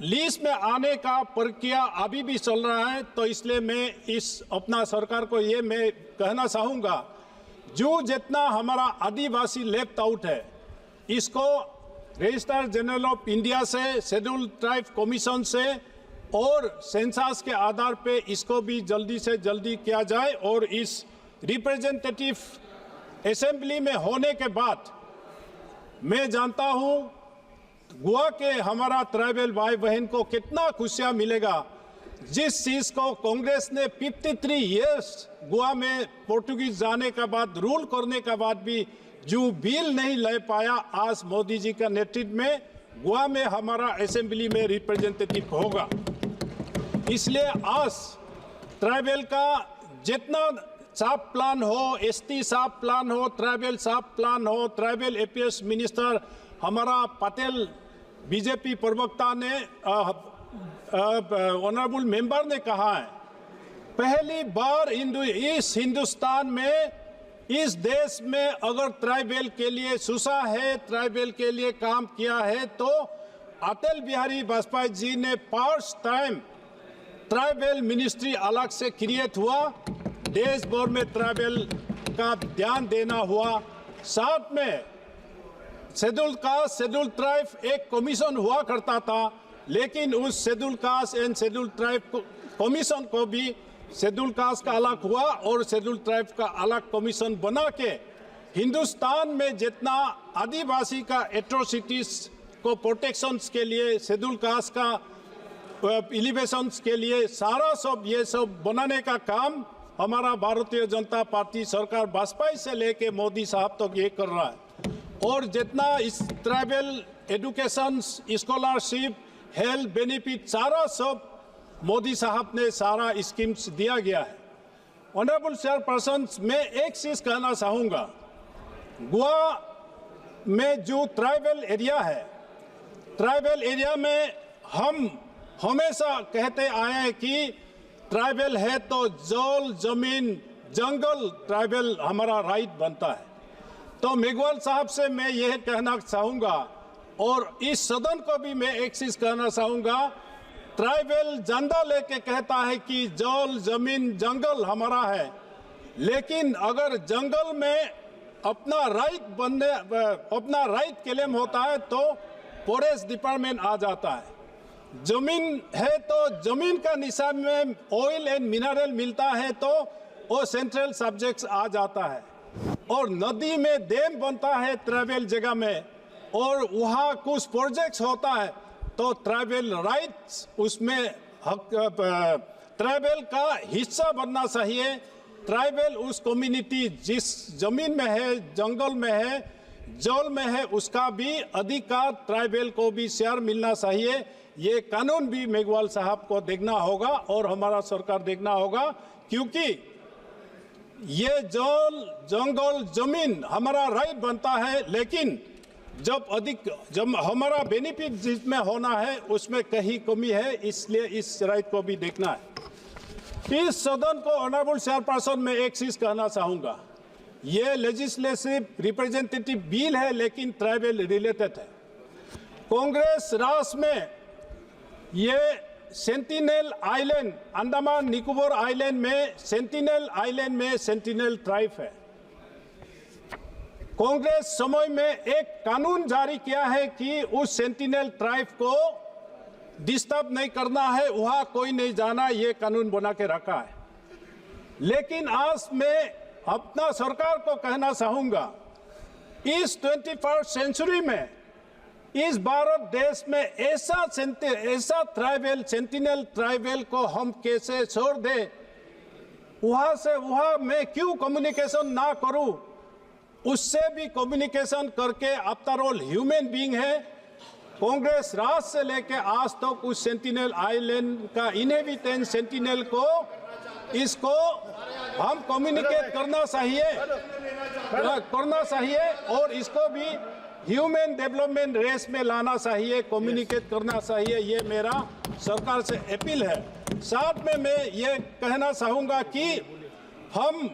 लिस्ट में आने का प्रक्रिया अभी भी चल रहा है। तो इसलिए मैं इस अपना सरकार को ये मैं कहना चाहूँगा, जो जितना हमारा आदिवासी लेफ्ट आउट है इसको रजिस्ट्रार जनरल ऑफ इंडिया से, शेड्यूल ट्राइब कमीशन से और सेंसस के आधार पे इसको भी जल्दी से जल्दी किया जाए। और इस रिप्रेजेंटेटिव असेंबली में होने के बाद मैं जानता हूँ गोवा के हमारा ट्राइबल भाई बहन को कितना खुशियाँ मिलेगा। जिस चीज़ को कांग्रेस ने 53 इयर्स गोवा में पोर्टुगीज जाने के बाद, रूल करने के बाद भी जो बिल नहीं ले पाया, आज मोदी जी का नेतृत्व में गोवा में हमारा असेंबली में रिप्रेजेंटेटिव होगा। इसलिए आज ट्राइबल का जितना साफ प्लान हो, एसटी साफ प्लान हो, ट्राइबल साफ प्लान हो, ट्राइबल अफेयर्स मिनिस्टर हमारा पटेल बीजेपी प्रवक्ता ने ऑनरेबल मेंबर ने कहा है, पहली बार इस हिंदुस्तान में, इस देश में अगर ट्राइबल के लिए सुसा है, ट्राइबल के लिए काम किया है तो अटल बिहारी वाजपेयी जी ने फर्स्ट टाइम ट्राइबल मिनिस्ट्री अलग से क्रिएट हुआ, देश भर में ट्राइबल का ध्यान देना हुआ। साथ में शेड्यूल कास्ट शेड्यूल ट्राइब एक कमीशन हुआ करता था, लेकिन उस schedule caste and schedule tribe commission को भी शेड्यूल कास्ट का अलग हुआ और शेड्यूल ट्राइब का अलग कमीशन बना के हिंदुस्तान में जितना आदिवासी का एट्रोसिटीज को प्रोटेक्शंस के लिए, शेड्यूल कास्ट का एलिवेशंस के लिए सारा सब ये सब बनाने का काम हमारा भारतीय जनता पार्टी सरकार वाजपेयी से लेके मोदी साहब तक ये कर रहा है। और जितना इस tribal education, scholarship, health benefit सारा सब मोदी साहब ने सारा स्कीम्स दिया गया है। ऑनरेबल चेयरपर्सन, मैं एक चीज कहना चाहूँगा, गोवा में जो ट्राइबल एरिया है, ट्राइबल एरिया में हम हमेशा कहते आए हैं कि ट्राइबल है तो जल, जमीन, जंगल ट्राइबल हमारा राइट बनता है। तो मेघवाल साहब से मैं यह कहना चाहूँगा और इस सदन को भी मैं एक चीज कहना चाहूँगा, ट्राइबल झंडा लेके कहता है कि जल, जमीन, जंगल हमारा है, लेकिन अगर जंगल में अपना राइट क्लेम होता है तो फॉरेस्ट डिपार्टमेंट आ जाता है। जमीन है तो जमीन का निशान में ऑयल एंड मिनरल मिलता है तो वो सेंट्रल सब्जेक्ट्स आ जाता है। और नदी में डैम बनता है ट्राइबल जगह में और वहाँ कुछ प्रोजेक्ट्स होता है तो ट्राइबल राइट्स उसमें ट्राइबल का हिस्सा बनना चाहिए। ट्राइबल उस कम्युनिटी जिस जमीन में है, जंगल में है, जल में है, उसका भी अधिकार ट्राइबल को भी शेयर मिलना चाहिए। ये कानून भी मेघवाल साहब को देखना होगा और हमारा सरकार देखना होगा, क्योंकि ये जल, जंगल, जमीन हमारा राइट बनता है, लेकिन जब हमारा बेनिफिट जिसमें होना है उसमें कहीं कमी है, इसलिए इस राइट को भी देखना है। इस सदन को ऑनरेबल चेयरपर्सन में एक चीज कहना चाहूंगा, ये लेजिस्लेटिव रिप्रेजेंटेटिव बिल है लेकिन ट्राइबल रिलेटेड है। कांग्रेस राज में ये sentinel island, Andaman Nicobar island में सेंटिनल ट्राइब है। कांग्रेस समय में एक कानून जारी किया है कि उस सेंटिनल ट्राइब को डिस्टर्ब नहीं करना है, वहां कोई नहीं जाना, ये कानून बना के रखा है। लेकिन आज मैं अपना सरकार को कहना चाहूंगा, इस 21st सेंचुरी में इस भारत देश में ऐसा सेंटिनल ट्राइबल को हम कैसे छोड़ दें, वहां से वहां मैं क्यों कम्युनिकेशन ना करूं, उससे भी कम्युनिकेशन करके आफ्टर ऑल ह्यूमन बीइंग है। कांग्रेस राज से लेके आज तक उस सेंटिनल आइलैंड का इनहेबिटेंट सेंटिनल को इसको हम कम्युनिकेट करना चाहिए और इसको भी ह्यूमन डेवलपमेंट रेस में लाना चाहिए, कम्युनिकेट करना चाहिए। ये मेरा सरकार से अपील है। साथ में मैं ये कहना चाहूँगा कि हम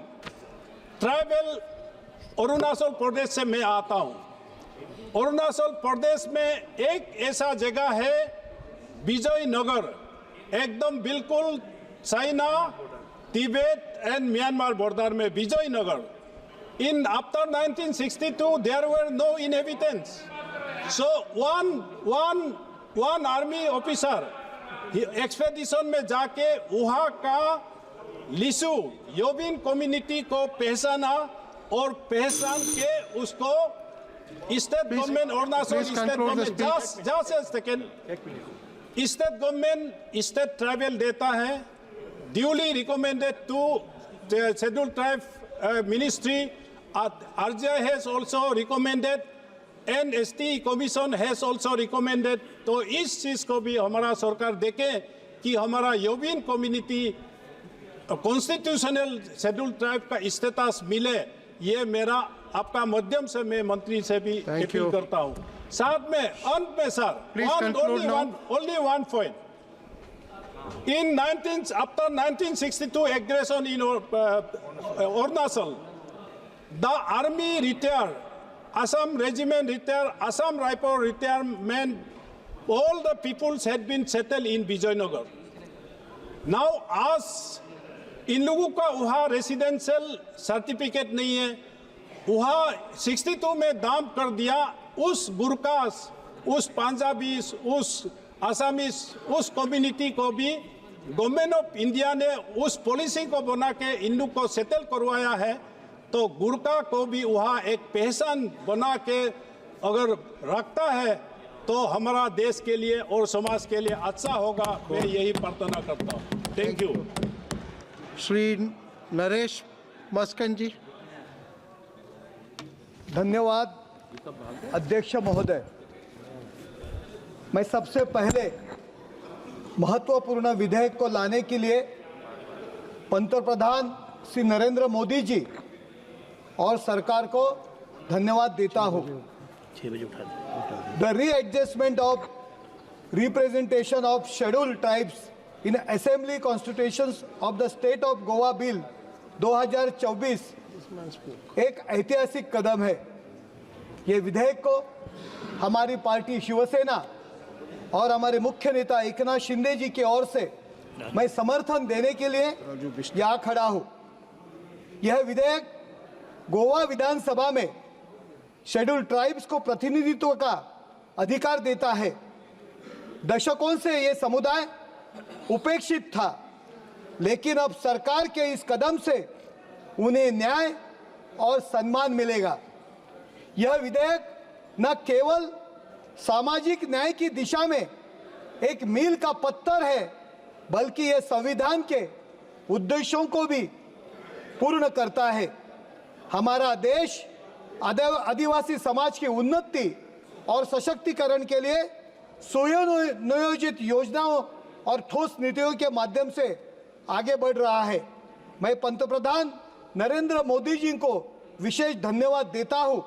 ट्राइबल अरुणाचल प्रदेश से मैं आता हूँ। अरुणाचल प्रदेश में एक ऐसा जगह है विजयनगर, एकदम बिल्कुल China, Tibet and Myanmar border में Vijayanagar. After 1962, there were no inhabitants. So one army officer expedition में जाके वहाँ का लिसु योबिन कम्युनिटी को पहचाना और पहचान के उसको state government Arunachal state government state tribal देता है, duly recommended to schedule tribe ministry. RJ has also recommended and ST Commission has also recommended। तो इस चीज को भी हमारा सरकार देखे कि हमारा Yobin community constitutional schedule tribe का स्टेटस मिले। ये मेरा आपका माध्यम से मैं मंत्री से भी अपील करता हूँ। साथ में अंत में sir only one point। After 1962 aggression in Arunachal, the army retired, Assam regiment retired, Assam Rifle retirement all the peoples had been settled in Vijayanagar. Now, as इन लोगों का वहाँ रेसिडेंशियल सर्टिफिकेट नहीं है, वहाँ 62 में दाम कर दिया उस गुरकास, उस पंजाबीस, उस आसामीस, उस कम्युनिटी को भी गवर्नमेंट ऑफ इंडिया ने उस पॉलिसी को बना के इन लोग को सेटल करवाया है। तो गुरका को भी वहाँ एक पहचान बना के अगर रखता है तो हमारा देश के लिए और समाज के लिए अच्छा होगा। मैं यही प्रार्थना करता हूँ। Thank you. श्री नरेश मस्कन जी। धन्यवाद अध्यक्ष महोदय। मैं सबसे पहले महत्वपूर्ण विधेयक को लाने के लिए पंतप्रधान श्री नरेंद्र मोदी जी और सरकार को धन्यवाद देता हूं। The readjustment of representation of scheduled tribes in assembly constitutions of the state of Goa bill 2024 एक ऐतिहासिक कदम है। ये विधेयक को हमारी पार्टी शिवसेना और हमारे मुख्य नेता एकनाथ शिंदे जी की ओर से मैं समर्थन देने के लिए यहाँ खड़ा हूँ। यह विधेयक गोवा विधानसभा में शेड्यूल्ड ट्राइब्स को प्रतिनिधित्व का अधिकार देता है। दशकों से ये समुदाय उपेक्षित था, लेकिन अब सरकार के इस कदम से उन्हें न्याय और सम्मान मिलेगा। यह विधेयक न केवल सामाजिक न्याय की दिशा में एक मील का पत्थर है, बल्कि यह संविधान के उद्देश्यों को भी पूर्ण करता है। हमारा देश आदिवासी समाज की उन्नति और सशक्तिकरण के लिए सुनियोजित योजनाओं और ठोस नीतियों के माध्यम से आगे बढ़ रहा है। मैं पंतप्रधान नरेंद्र मोदी जी को विशेष धन्यवाद देता हूं,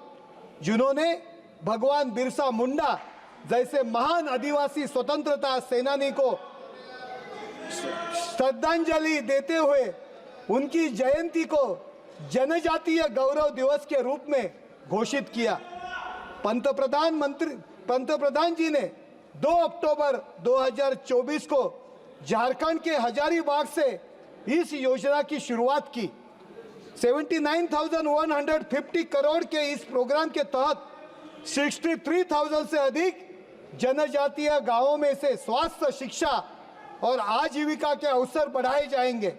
जिन्होंने भगवान बिरसा मुंडा जैसे महान आदिवासी स्वतंत्रता सेनानी को श्रद्धांजलि देते हुए उनकी जयंती को जनजातीय गौरव दिवस के रूप में घोषित किया। पंतप्रधान जी ने 2 अक्टूबर 2024 को झारखंड के हजारीबाग से इस योजना की शुरुआत की। 79,150 करोड़ के इस प्रोग्राम के तहत 63,000 से अधिक जनजातीय गांवों में से स्वास्थ्य, शिक्षा और आजीविका के अवसर बढ़ाए जाएंगे।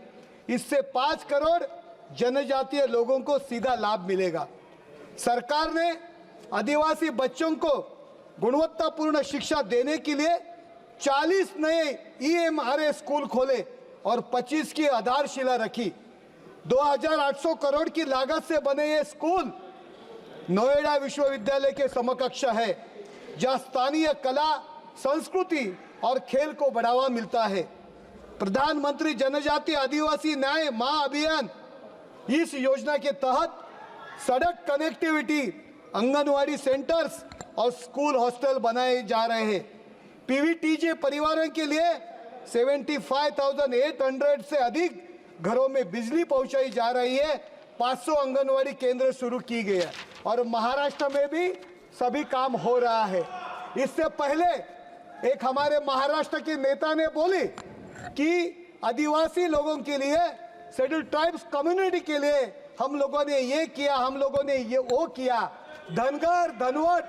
इससे 5 करोड़ जनजातीय लोगों को सीधा लाभ मिलेगा। सरकार ने आदिवासी बच्चों को गुणवत्तापूर्ण शिक्षा देने के लिए 40 नए EMRA स्कूल खोले और 25 की आधारशिला रखी। 2,800 करोड़ की लागत से बने ये स्कूल नोएडा विश्वविद्यालय के समकक्ष है, जहां स्थानीय कला, संस्कृति और खेल को बढ़ावा मिलता है। प्रधानमंत्री जनजातीय आदिवासी न्याय महाअभियान इस योजना के तहत सड़क कनेक्टिविटी, आंगनवाड़ी सेंटर्स और स्कूल हॉस्टल बनाए जा रहे हैं। PVTJ परिवारों के लिए 75,800 से अधिक घरों में बिजली पहुंचाई जा रही है। 500 आंगनवाड़ी केंद्र शुरू की गई है और महाराष्ट्र में भी सभी काम हो रहा है। इससे पहले एक हमारे महाराष्ट्र के नेता ने बोली कि आदिवासी लोगों के लिए, शेड्यूल्ड ट्राइब्स कम्युनिटी के लिए हम लोगों ने ये किया, हम लोगों ने ये वो किया। धनगर, धनवट,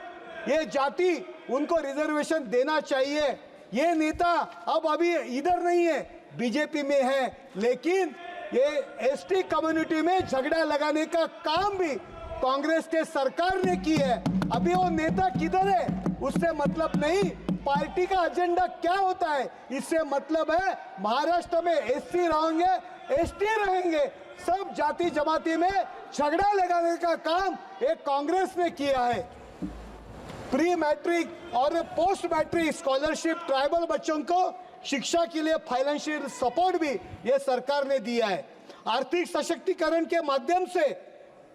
ये जाति, उनको रिजर्वेशन देना चाहिए। ये नेता अब अभी इधर नहीं है, बीजेपी में है, लेकिन ये ST कम्युनिटी में झगड़ा लगाने का काम भी कांग्रेस के सरकार ने की है। अभी वो नेता किधर है उससे मतलब नहीं, पार्टी का एजेंडा क्या होता है इससे मतलब है। महाराष्ट्र में SC रहेंगे, ST रहेंगे, सब जाति जमाती में झगड़ा लगाने का काम एक कांग्रेस ने किया है। प्री मैट्रिक और पोस्ट मैट्रिक स्कॉलरशिप ट्राइबल बच्चों को शिक्षा के लिए फाइनेंशियल सपोर्ट भी ये सरकार ने दिया है। आर्थिक सशक्तिकरण के माध्यम से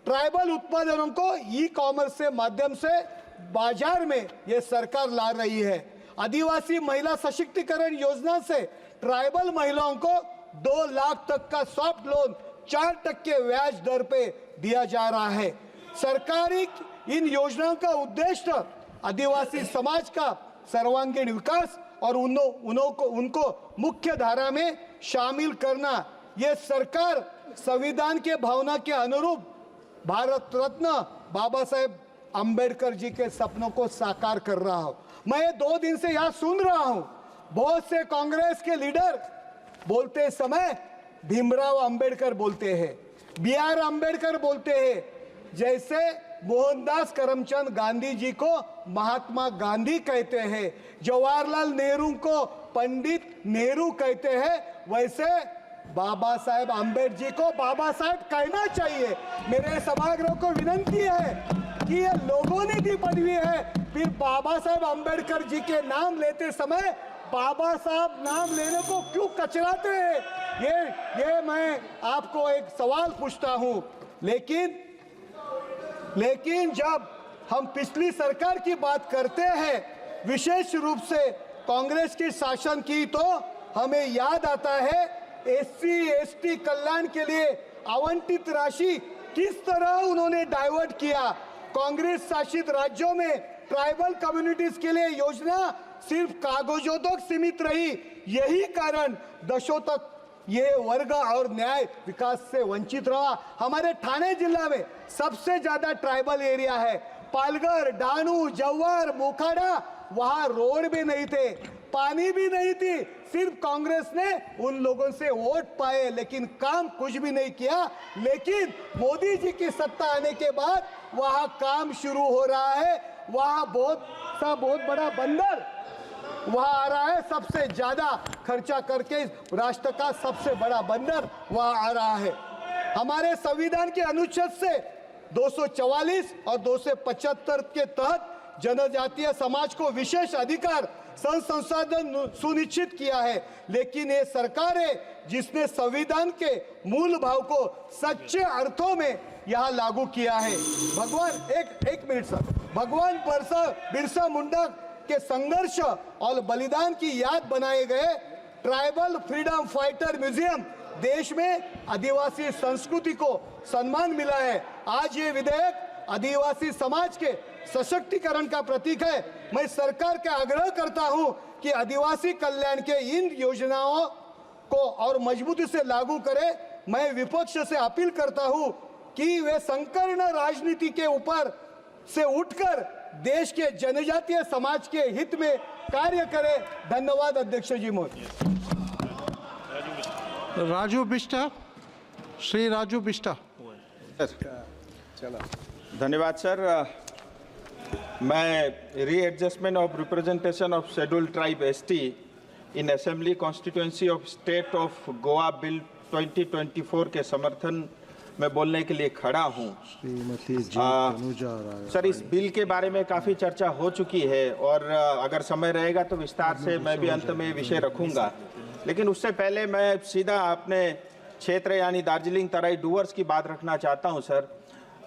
ट्राइबल उत्पादनों को ई-कॉमर्स के माध्यम से बाजार में ये सरकार ला रही है। आदिवासी महिला सशक्तिकरण योजना से ट्राइबल महिलाओं को 2 लाख तक का सॉफ्ट लोन 4% ब्याज दर पे दिया जा रहा है। सरकारी इन योजनाओं का उद्देश्य आदिवासी समाज का सर्वांगीण विकास और उनको मुख्य धारा में शामिल करना। ये सरकार संविधान के भावना के अनुरूप भारत रत्न बाबा साहेब अंबेडकर जी के सपनों को साकार कर रहा हूं। मैं 2 दिन से यहां सुन रहा हूं, बहुत से कांग्रेस के लीडर बोलते समय भीमराव अंबेडकर बोलते हैं, BR अंबेडकर बोलते हैं, जैसे मोहनदास करमचंद गांधी जी को महात्मा गांधी कहते हैं, जवाहरलाल नेहरू को पंडित नेहरू कहते हैं, वैसे बाबा साहेब अंबेडकर जी को बाबा साहेब कहना चाहिए। मेरे सभागृह को विनंती है कि ये लोगों ने दी पदवी है, फिर बाबा साहेब अंबेडकर जी के नाम लेते समय बाबा साहब नाम लेने को क्यों कचराते हैं? ये मैं आपको एक सवाल पूछता हूं। लेकिन जब हम पिछली सरकार की बात करते हैं, विशेष रूप से कांग्रेस की शासन की, तो हमें याद आता है SC ST कल्याण के लिए आवंटित राशि किस तरह उन्होंने डाइवर्ट किया। कांग्रेस शासित राज्यों में ट्राइबल कम्युनिटीज के लिए योजना सिर्फ कागजों तक सीमित रही। यही कारण दशकों तक ये वर्ग और न्याय विकास से वंचित रहा। हमारे ठाणे जिला में सबसे ज्यादा ट्राइबल एरिया है, पालघर, डानू, जव्हार, मोखाड़ा, वहां रोड भी नहीं थे, पानी भी नहीं थी। सिर्फ कांग्रेस ने उन लोगों से वोट पाए, लेकिन काम कुछ भी नहीं किया। लेकिन मोदी जी की सत्ता आने के बाद वहां काम शुरू हो रहा है। वहां बहुत बड़ा बंदर वहां आ रहा है, सबसे ज्यादा खर्चा करके राष्ट्र का सबसे बड़ा बंदर वहां आ रहा है। हमारे संविधान के अनुच्छेद से 244 और 275 के तहत जनजातीय समाज को विशेष अधिकार संसाधन सुनिश्चित किया है, लेकिन ये सरकार है जिसने संविधान के मूल भाव को सच्चे अर्थों में यहाँ लागू किया है। एक मिनट सर, भगवान बिरसा मुंडा के संघर्ष और बलिदान की याद बनाए गए ट्राइबल फ्रीडम फाइटर म्यूजियम देश में आदिवासी संस्कृति को सम्मान मिला है। आज ये विधेयक आदिवासी समाज के सशक्तिकरण का प्रतीक है। मैं सरकार का आग्रह करता हूं कि आदिवासी कल्याण के इन योजनाओं को और मजबूती से लागू करे। मैं विपक्ष से अपील करता हूं कि वे संकीर्ण राजनीति के ऊपर से उठकर देश के जनजातीय समाज के हित में कार्य करें। धन्यवाद अध्यक्ष जी महोदय। राजू बिष्टा, श्री राजू बिष्टा। धन्यवाद सर। मैं readjustment of representation of schedule tribe ST in assembly constituency of state of Goa bill 2024 के समर्थन में बोलने के लिए खड़ा हूं। सर, इस बिल के बारे में काफ़ी चर्चा हो चुकी है और अगर समय रहेगा तो विस्तार से मैं भी अंत में विषय रखूंगा, लेकिन उससे पहले मैं सीधा अपने क्षेत्र यानी दार्जिलिंग तराई डूवर्स की बात रखना चाहता हूं। सर,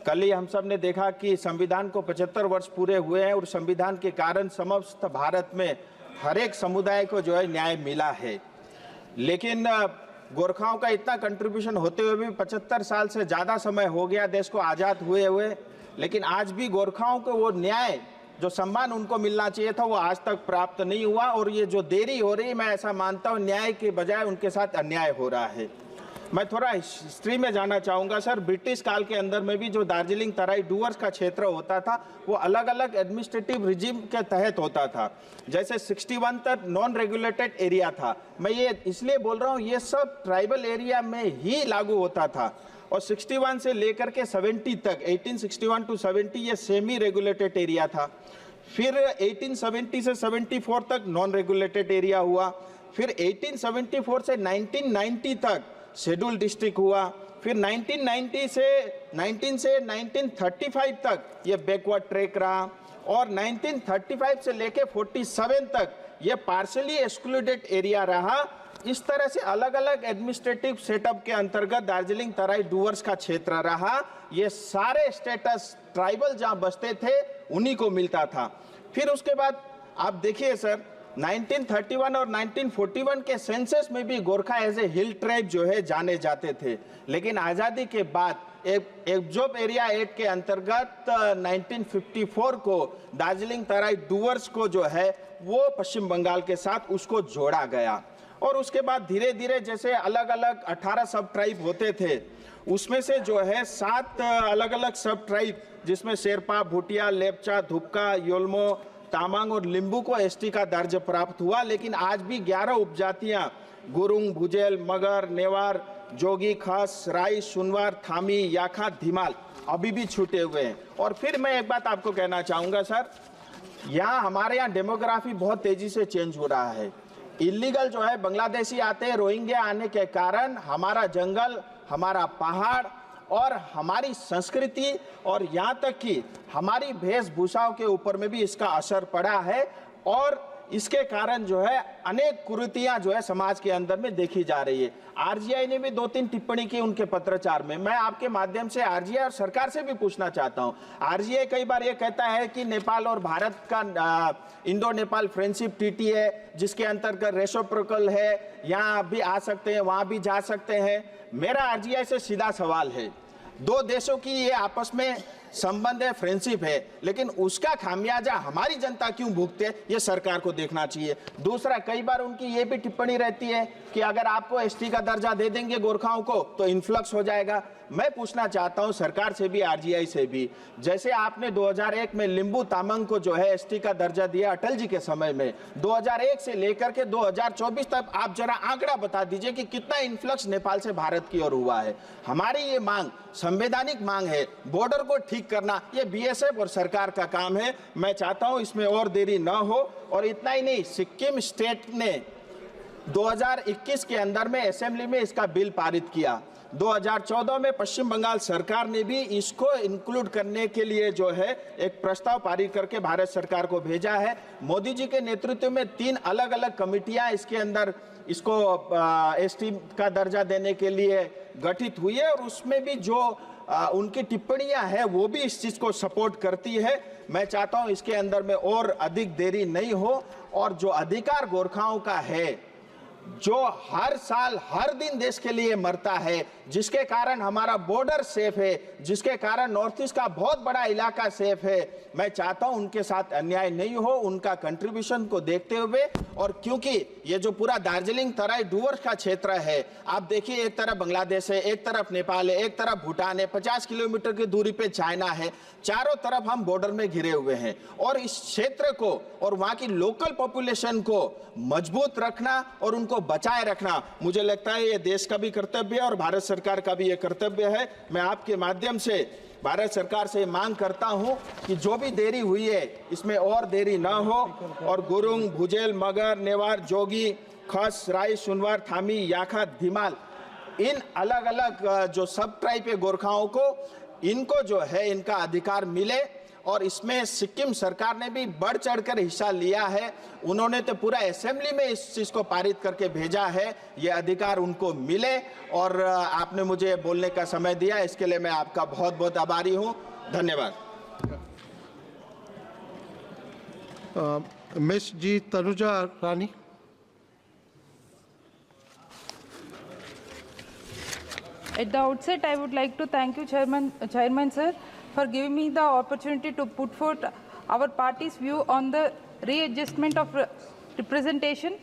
कल ही हम सब ने देखा कि संविधान को 75 वर्ष पूरे हुए हैं और संविधान के कारण समस्त भारत में हर एक समुदाय को जो है न्याय मिला है। लेकिन गोरखाओं का इतना कंट्रीब्यूशन होते हुए भी 75 साल से ज़्यादा समय हो गया देश को आज़ाद हुए, लेकिन आज भी गोरखाओं को वो न्याय जो सम्मान उनको मिलना चाहिए था वो आज तक प्राप्त नहीं हुआ। और ये जो देरी हो रही है, मैं ऐसा मानता हूँ न्याय के बजाय उनके साथ अन्याय हो रहा है। मैं थोड़ा हिस्ट्री में जाना चाहूँगा सर। ब्रिटिश काल के अंदर में भी जो दार्जिलिंग तराई डूवर्स का क्षेत्र होता था वो अलग अलग एडमिनिस्ट्रेटिव रिजिम के तहत होता था। जैसे 61 तक नॉन रेगुलेटेड एरिया था। मैं ये इसलिए बोल रहा हूँ, ये सब ट्राइबल एरिया में ही लागू होता था। और 61 से लेकर के 70 तक 1861 टू 70 ये सेमी रेगुलेटेड एरिया था। फिर 1870 से 74 तक नॉन रेगुलेटेड एरिया हुआ। फिर 1874 से 1990 तक शेड्यूल डिस्ट्रिक्ट हुआ। फिर 1990 से 1935 तक ये बैकवर्ड ट्रैक रहा और 1935 से लेके 47 तक ये पार्शली एक्सक्लूडेड एरिया रहा। इस तरह से अलग अलग एडमिनिस्ट्रेटिव सेटअप के अंतर्गत दार्जिलिंग तराई डूवर्स का क्षेत्र रहा। ये सारे स्टेटस ट्राइबल जहाँ बसते थे उन्हीं को मिलता था। फिर उसके बाद आप देखिए सर, 1931 और 1941 के सेंसस में भी Gorkha as a hill tribe जो है जाने जाते थे, लेकिन आज़ादी के बाद एक जॉब एरिया एक्ट के अंतर्गत 1954 को दार्जिलिंग तराई डूवर्स को जो है वो पश्चिम बंगाल के साथ उसको जोड़ा गया। और उसके बाद धीरे धीरे जैसे अलग अलग 18 सब ट्राइब होते थे, उसमें से जो है 7 अलग अलग सब ट्राइब जिसमें शेरपा, भूटिया, लेपचा, धुपका, योल्मो, तामांग और लिंबू को एसटी का दर्जा प्राप्त हुआ। लेकिन आज भी 11 उपजातियां गुरुंग, भुजेल, मगर, नेवार, जोगी, खास, राई, सुनवार, थामी, याखा, धीमाल अभी भी छूटे हुए हैं। और फिर मैं एक बात आपको कहना चाहूँगा सर, यहाँ हमारे यहाँ डेमोग्राफी बहुत तेजी से चेंज हो रहा है। इलीगल जो है बांग्लादेशी आते हैं, रोहिंग्या आने के कारण हमारा जंगल, हमारा पहाड़ और हमारी संस्कृति और यहाँ तक कि हमारी वेशभूषाओं के ऊपर में भी इसका असर पड़ा है। और इसके कारण जो है अनेक कुरीतियां जो है समाज के अंदर में देखी जा रही है। आरजीआई ने भी 2-3 टिप्पणी की उनके पत्राचार में। मैं आपके माध्यम से आरजीआई और सरकार से भी पूछना चाहता हूं। आरजीआई कई बार ये कहता है कि नेपाल और भारत का इंडो नेपाल फ्रेंडशिप टीटी है, जिसके अंतर्गत रेसिप्रोकल है, यहाँ भी आ सकते हैं, वहां भी जा सकते हैं। मेरा आरजीआई से सीधा सवाल है, 2 देशों की ये आपस में संबंध है, फ्रेंडशिप है, लेकिन उसका खामियाजा हमारी जनता क्यों भुगते, ये सरकार को देखना चाहिए। दूसरा, कई बार उनकी ये भी टिप्पणी रहती है कि अगर आपको एसटी का दर्जा दे देंगे गोरखाओं को तो इन्फ्लक्स हो जाएगा। मैं पूछना चाहता हूं सरकार से भी, आरजीआई से भी, जैसे आपने 2001 में लिंबू तामांग को जो है एसटी का दर्जा दिया अटल जी के समय में, 2001 से लेकर के 2024 तक आप जरा आंकड़ा बता दीजिए कि कितना इन्फ्लक्स नेपाल से भारत की ओर हुआ है। हमारी ये मांग संवैधानिक मांग है, बॉर्डर को ठीक करना ये बीएसएफ और सरकार का काम है। मैं चाहता हूं इसमें और देरी न हो। और इतना ही नहीं, सिक्किम स्टेट ने 2021 के अंदर में असेंबली में इसका बिल पारित किया। 2014 में पश्चिम बंगाल सरकार ने भी इसको इंक्लूड करने के लिए जो है एक प्रस्ताव पारित करके भारत सरकार को भेजा है। मोदी जी के नेतृत्व में 3 अलग अलग कमिटियां इसके अंदर इसको एसटी का दर्जा देने के लिए गठित हुई है, और उसमें भी जो उनकी टिप्पणियां हैं वो भी इस चीज को सपोर्ट करती है। मैं चाहता हूं इसके अंदर में और अधिक देरी नहीं हो, और जो अधिकार गोरखाओं का है, जो हर साल हर दिन देश के लिए मरता है, जिसके कारण हमारा बॉर्डर सेफ है, जिसके कारण नॉर्थ ईस्ट का बहुत बड़ा इलाका सेफ है, मैं चाहता हूं उनके साथ अन्याय नहीं हो, उनका कंट्रीब्यूशन को देखते हुए। और क्योंकि ये जो पूरा दार्जिलिंग तराई डूवर्स का क्षेत्र है, आप देखिए एक तरफ बांग्लादेश है, एक तरफ नेपाल है, एक तरफ भूटान है, 50 किलोमीटर की दूरी पे चाइना है, चारों तरफ हम बॉर्डर में घिरे हुए हैं। और इस क्षेत्र को और वहां की लोकल पॉपुलेशन को मजबूत रखना और उनको बचाए रखना, मुझे लगता है ये देश का भी कर्तव्य है और भारत सरकार का भी ये कर्तव्य है। मैं आपके माध्यम से भारत सरकार से मांग करता हूं कि जो भी देरी हुई है इसमें और देरी ना हो, और गुरुंग, भुजेल, मगर, नेवार, जोगी, खस, राई, सुनवार, थामी, याखा, धीमाल, इन अलग अलग जो सब ट्राइब के गोरखाओं को इनको जो है इनका अधिकार मिले। और इसमें सिक्किम सरकार ने भी बढ़ चढ़कर हिस्सा लिया है। उन्होंने तो पूरा असेंबली में इस चीज को पारित करके भेजा है, ये अधिकार उनको मिले। और आपने मुझे बोलने का समय दिया, इसके लिए मैं आपका बहुत बहुत आभारी हूं। धन्यवाद। Miss G Tanuja Rani. At the outset, I would like to thank you, Chairman sir, for giving me the opportunity to put forth our party's view on the readjustment of representation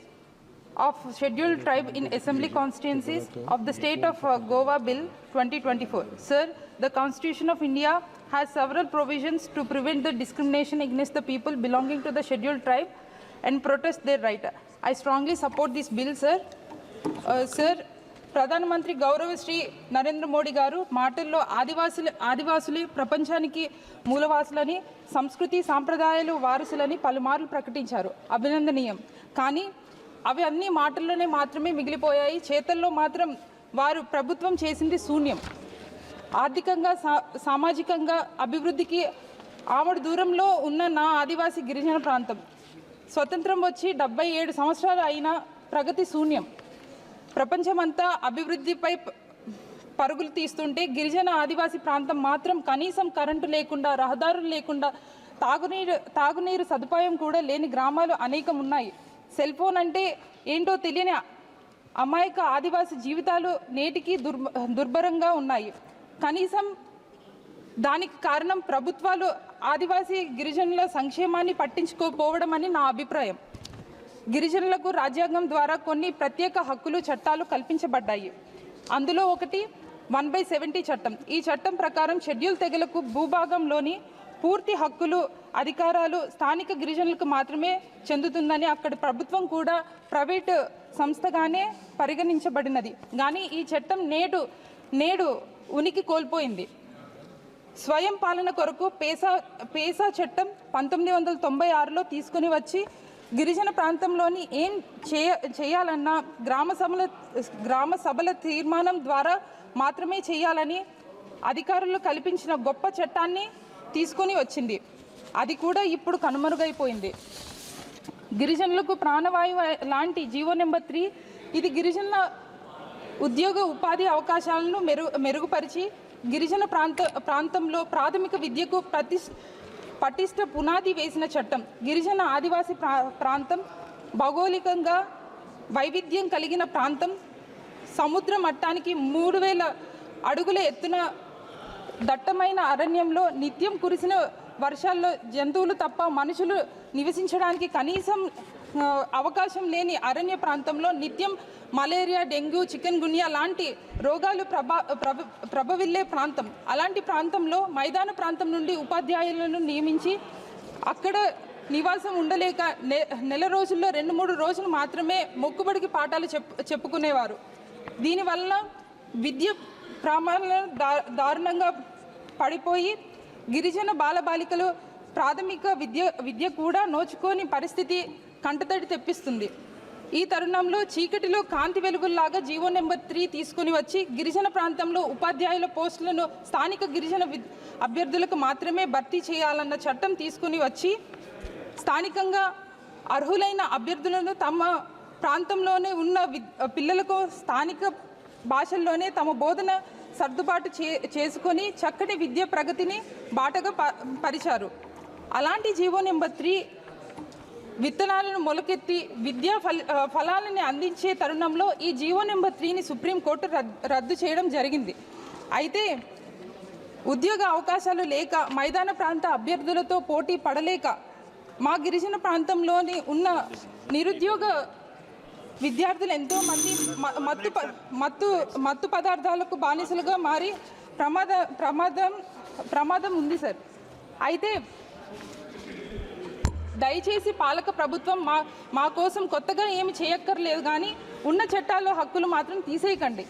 of scheduled tribe in assembly constituencies of the state of Goa Bill 2024. Sir, the Constitution of India has several provisions to prevent the discrimination against the people belonging to the scheduled tribe and protest their right. I strongly support this bill, sir. Sir, ప్రధానమంత్రి గౌరవ శ్రీ నరేంద్ర మోడీ గారు మాటల్లో ఆదివాసులు ప్రపంచానికి మూలవాసులని, సంస్కృతి సాంప్రదాయాలు వారసులని పలుమార్లు ప్రకటించారు. అభినందనీయం. కానీ అవి అన్ని మాటల్లోనే మాత్రమే మిగిలిపోయాయి. చేతల్లో మాత్రం వారు ప్రభుత్వం చేసింది శూన్యం. ఆర్థికంగా సామాజికంగా అభివృద్ధికి ఆమడు దూరంలో ఉన్న నా ఆదివాసీ గిరిజన ప్రాంతం స్వతంత్రం వచ్చి 77 సంవత్సరాలు అయినా ప్రగతి శూన్యం. ప్రపంచమంతా అభివృద్ధిపై పరుగులు తీస్తుంటే గిరిజన ఆదివాసీ ప్రాంతం మాత్రం కనీసం కరెంటు లేకుండా, రహదారులు లేకుండా, తాగునీరు సదుపాయం కూడా లేని గ్రామాలు అనేకం ఉన్నాయి. సెల్ ఫోన్ అంటే ఏంటో తెలియని అమాయక ఆదివాసీ జీవితాలు నేటికి దుర్భరంగా ఉన్నాయి. కనీసం దానికి కారణం ప్రభుత్వాలు ఆదివాసీ గిరిజనుల సంక్షేమాన్ని పట్టించుకోకపోవడం అని నా అభిప్రాయం. గిరిజనులకు రాజ్యాంగం ద్వారా కొన్ని ప్రత్యేక హక్కులు చట్టాలు కల్పించబడ్డాయి. అందులో ఒకటి 1/70 చట్టం. ఈ చట్టం ప్రకారం షెడ్యూల్ తెగలకు భూభాగంలోని పూర్తి హక్కులు అధికారాలు స్థానిక గిరిజనులకు మాత్రమే చెందుతుందని అక్కడి ప్రభుత్వం కూడా ప్రైవేటు సంస్థగానే పరిగణించబడినది. కానీ ఈ చట్టం నేడు ఉనికి కోల్పోయింది. స్వయం పాలన కొరకు పేసా చట్టం 1996లో తీసుకుని వచ్చి గిరిజన ప్రాంతంలోని ఏం చేయాలన్నా గ్రామ సభల తీర్మానం ద్వారా మాత్రమే చేయాలని అధికారులు కల్పించిన గొప్ప చట్టాన్ని తీసుకొని వచ్చింది. అది కూడా ఇప్పుడు కనుమరుగైపోయింది. గిరిజనులకు ప్రాణవాయువు లాంటి జీవో నెంబర్ 3 ఇది గిరిజనుల ఉద్యోగ ఉపాధి అవకాశాలను మెరుగుపరిచి గిరిజన ప్రాంతంలో ప్రాథమిక విద్యకు పటిష్ట పునాది వేసిన చట్టం. గిరిజన ఆదివాసీ ప్రాంతం భౌగోళికంగా వైవిధ్యం కలిగిన ప్రాంతం. సముద్ర మట్టానికి 3000 అడుగుల ఎత్తున దట్టమైన అరణ్యంలో నిత్యం కురిసిన వర్షాల్లో జంతువులు తప్ప మనుషులు నివసించడానికి కనీసం అవకాశం లేని అరణ్య ప్రాంతంలో నిత్యం మలేరియా, డెంగ్యూ, చికెన్ గున్యా లాంటి రోగాలు ప్రభవిల్లే ప్రాంతం. అలాంటి ప్రాంతంలో మైదాన ప్రాంతం నుండి ఉపాధ్యాయులను నియమించి అక్కడ నివాసం ఉండలేక నెల రోజుల్లో 2-3 రోజులు మాత్రమే మొక్కుబడికి పాఠాలు చెప్పుకునేవారు. దీనివల్ల విద్య ప్రమాణాలు దారుణంగా పడిపోయి గిరిజన బాలబాలికలు ప్రాథమిక విద్య కూడా నోచుకోని పరిస్థితి కంటతడి తెప్పిస్తుంది. ఈ తరుణంలో చీకటిలో కాంతి వెలుగుల్లాగా జీవో నెంబర్ 3 తీసుకుని వచ్చి గిరిజన ప్రాంతంలో ఉపాధ్యాయుల పోస్టులను స్థానిక గిరిజన అభ్యర్థులకు మాత్రమే భర్తీ చేయాలన్న చట్టం తీసుకుని వచ్చి స్థానికంగా అర్హులైన అభ్యర్థులను తమ ప్రాంతంలోనే ఉన్న పిల్లలకు స్థానిక భాషల్లోనే తమ బోధన సర్దుబాటు చేసుకొని చక్కటి విద్యా ప్రగతిని బాటగా పరిచారు. అలాంటి జీవో నెంబర్ 3 విత్తనాలను మొలకెత్తి విద్యా ఫలాలని అందించే తరుణంలో ఈ జీవో నెంబర్ 3ని సుప్రీంకోర్టు రద్దు చేయడం జరిగింది. అయితే ఉద్యోగ అవకాశాలు లేక మైదాన ప్రాంత అభ్యర్థులతో పోటీ పడలేక మా గిరిజన ప్రాంతంలోని ఉన్న నిరుద్యోగ విద్యార్థులు ఎంతోమంది మత్తు పదార్థాలకు బానిసలుగా మారి ప్రమాదం ఉంది సార్. అయితే దయచేసి పాలక ప్రభుత్వం మా కోసం కొత్తగా ఏమి చేయక్కర్లేదు, కానీ ఉన్న చట్టాల్లో హక్కులు మాత్రం తీసేయకండి.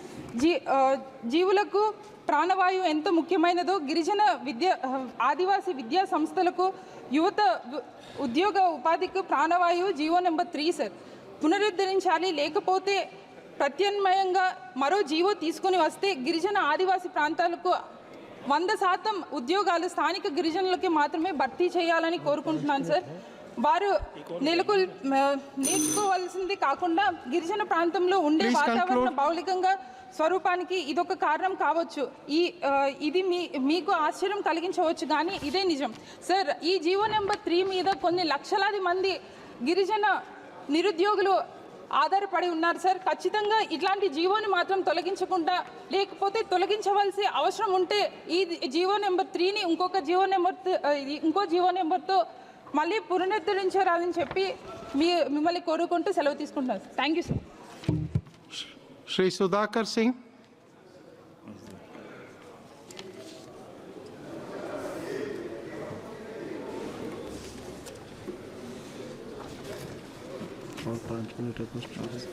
జీవులకు ప్రాణవాయువు ఎంత ముఖ్యమైనదో గిరిజన ఆదివాసీ విద్యా సంస్థలకు యువత ఉద్యోగ ఉపాధికి ప్రాణవాయువు జీవో నెంబర్ 3 సార్ పునరుద్ధరించాలి. లేకపోతే ప్రత్యామ్నాయంగా మరో జీవో తీసుకొని వస్తే గిరిజన ఆదివాసీ ప్రాంతాలకు 100% ఉద్యోగాలు స్థానిక గిరిజనులకి మాత్రమే భర్తీ చేయాలని కోరుకుంటున్నాను సార్. వారు నేర్చుకోవాల్సింది కాకుండా గిరిజన ప్రాంతంలో ఉండే వాతావరణ భౌగోళికంగా స్వరూపానికి ఇదొక కారణం కావచ్చు. ఇది మీకు ఆశ్చర్యం కలిగించవచ్చు, కానీ ఇదే నిజం సార్. ఈ జీవో నెంబర్ 3 మీద కొన్ని లక్షలాది మంది గిరిజన నిరుద్యోగులు ఆధారపడి ఉన్నారు సార్. ఖచ్చితంగా ఇట్లాంటి జీవోని మాత్రం తొలగించకుండా, లేకపోతే తొలగించవలసి అవసరం ఉంటే ఈ జీవో నెంబర్ 3ని ఇంకో జీవో నెంబర్తో మళ్ళీ పునరుద్ధరించాలని చెప్పి మిమ్మల్ని కోరుకుంటూ సెలవు తీసుకుంటున్నాను. Thank you sir. Shri Sudhakar Singh.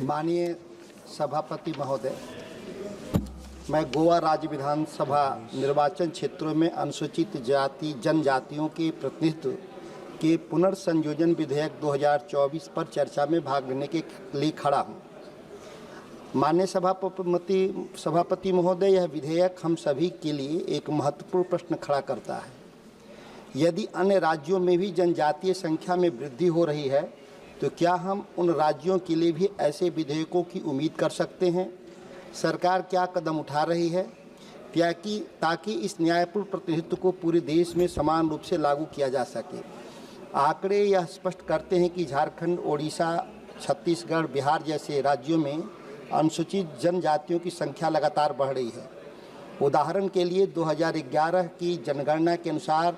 माननीय सभापति महोदय, मैं गोवा राज्य विधानसभा निर्वाचन क्षेत्रों में अनुसूचित जाति जनजातियों के प्रतिनिधित्व के पुनर्संयोजन विधेयक 2024 पर चर्चा में भाग लेने के लिए खड़ा हूँ। माननीय सभापति महोदय, यह विधेयक हम सभी के लिए एक महत्वपूर्ण प्रश्न खड़ा करता है। यदि अन्य राज्यों में भी जनजातीय संख्या में वृद्धि हो रही है तो क्या हम उन राज्यों के लिए भी ऐसे विधेयकों की उम्मीद कर सकते हैं? सरकार क्या कदम उठा रही है ताकि इस न्यायपूर्ण प्रतिनिधित्व को पूरे देश में समान रूप से लागू किया जा सके? आंकड़े यह स्पष्ट करते हैं कि झारखंड, ओडिशा, छत्तीसगढ़, बिहार जैसे राज्यों में अनुसूचित जनजातियों की संख्या लगातार बढ़ रही है। उदाहरण के लिए 2011 की जनगणना के अनुसार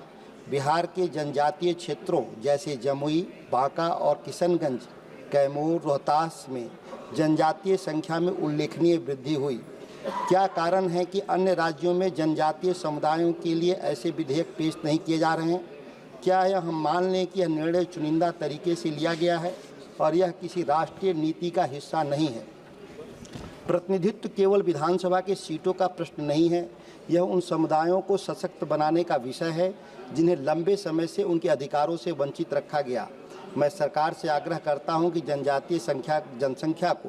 बिहार के जनजातीय क्षेत्रों जैसे जमुई, बांका और किशनगंज, कैमूर, रोहतास में जनजातीय संख्या में उल्लेखनीय वृद्धि हुई। क्या कारण है कि अन्य राज्यों में जनजातीय समुदायों के लिए ऐसे विधेयक पेश नहीं किए जा रहे हैं? क्या यह हम मान लें कि यह निर्णय चुनिंदा तरीके से लिया गया है और यह किसी राष्ट्रीय नीति का हिस्सा नहीं है? प्रतिनिधित्व केवल विधानसभा के सीटों का प्रश्न नहीं है, यह उन समुदायों को सशक्त बनाने का विषय है जिन्हें लंबे समय से उनके अधिकारों से वंचित रखा गया। मैं सरकार से आग्रह करता हूं कि जनजातीय जनसंख्या को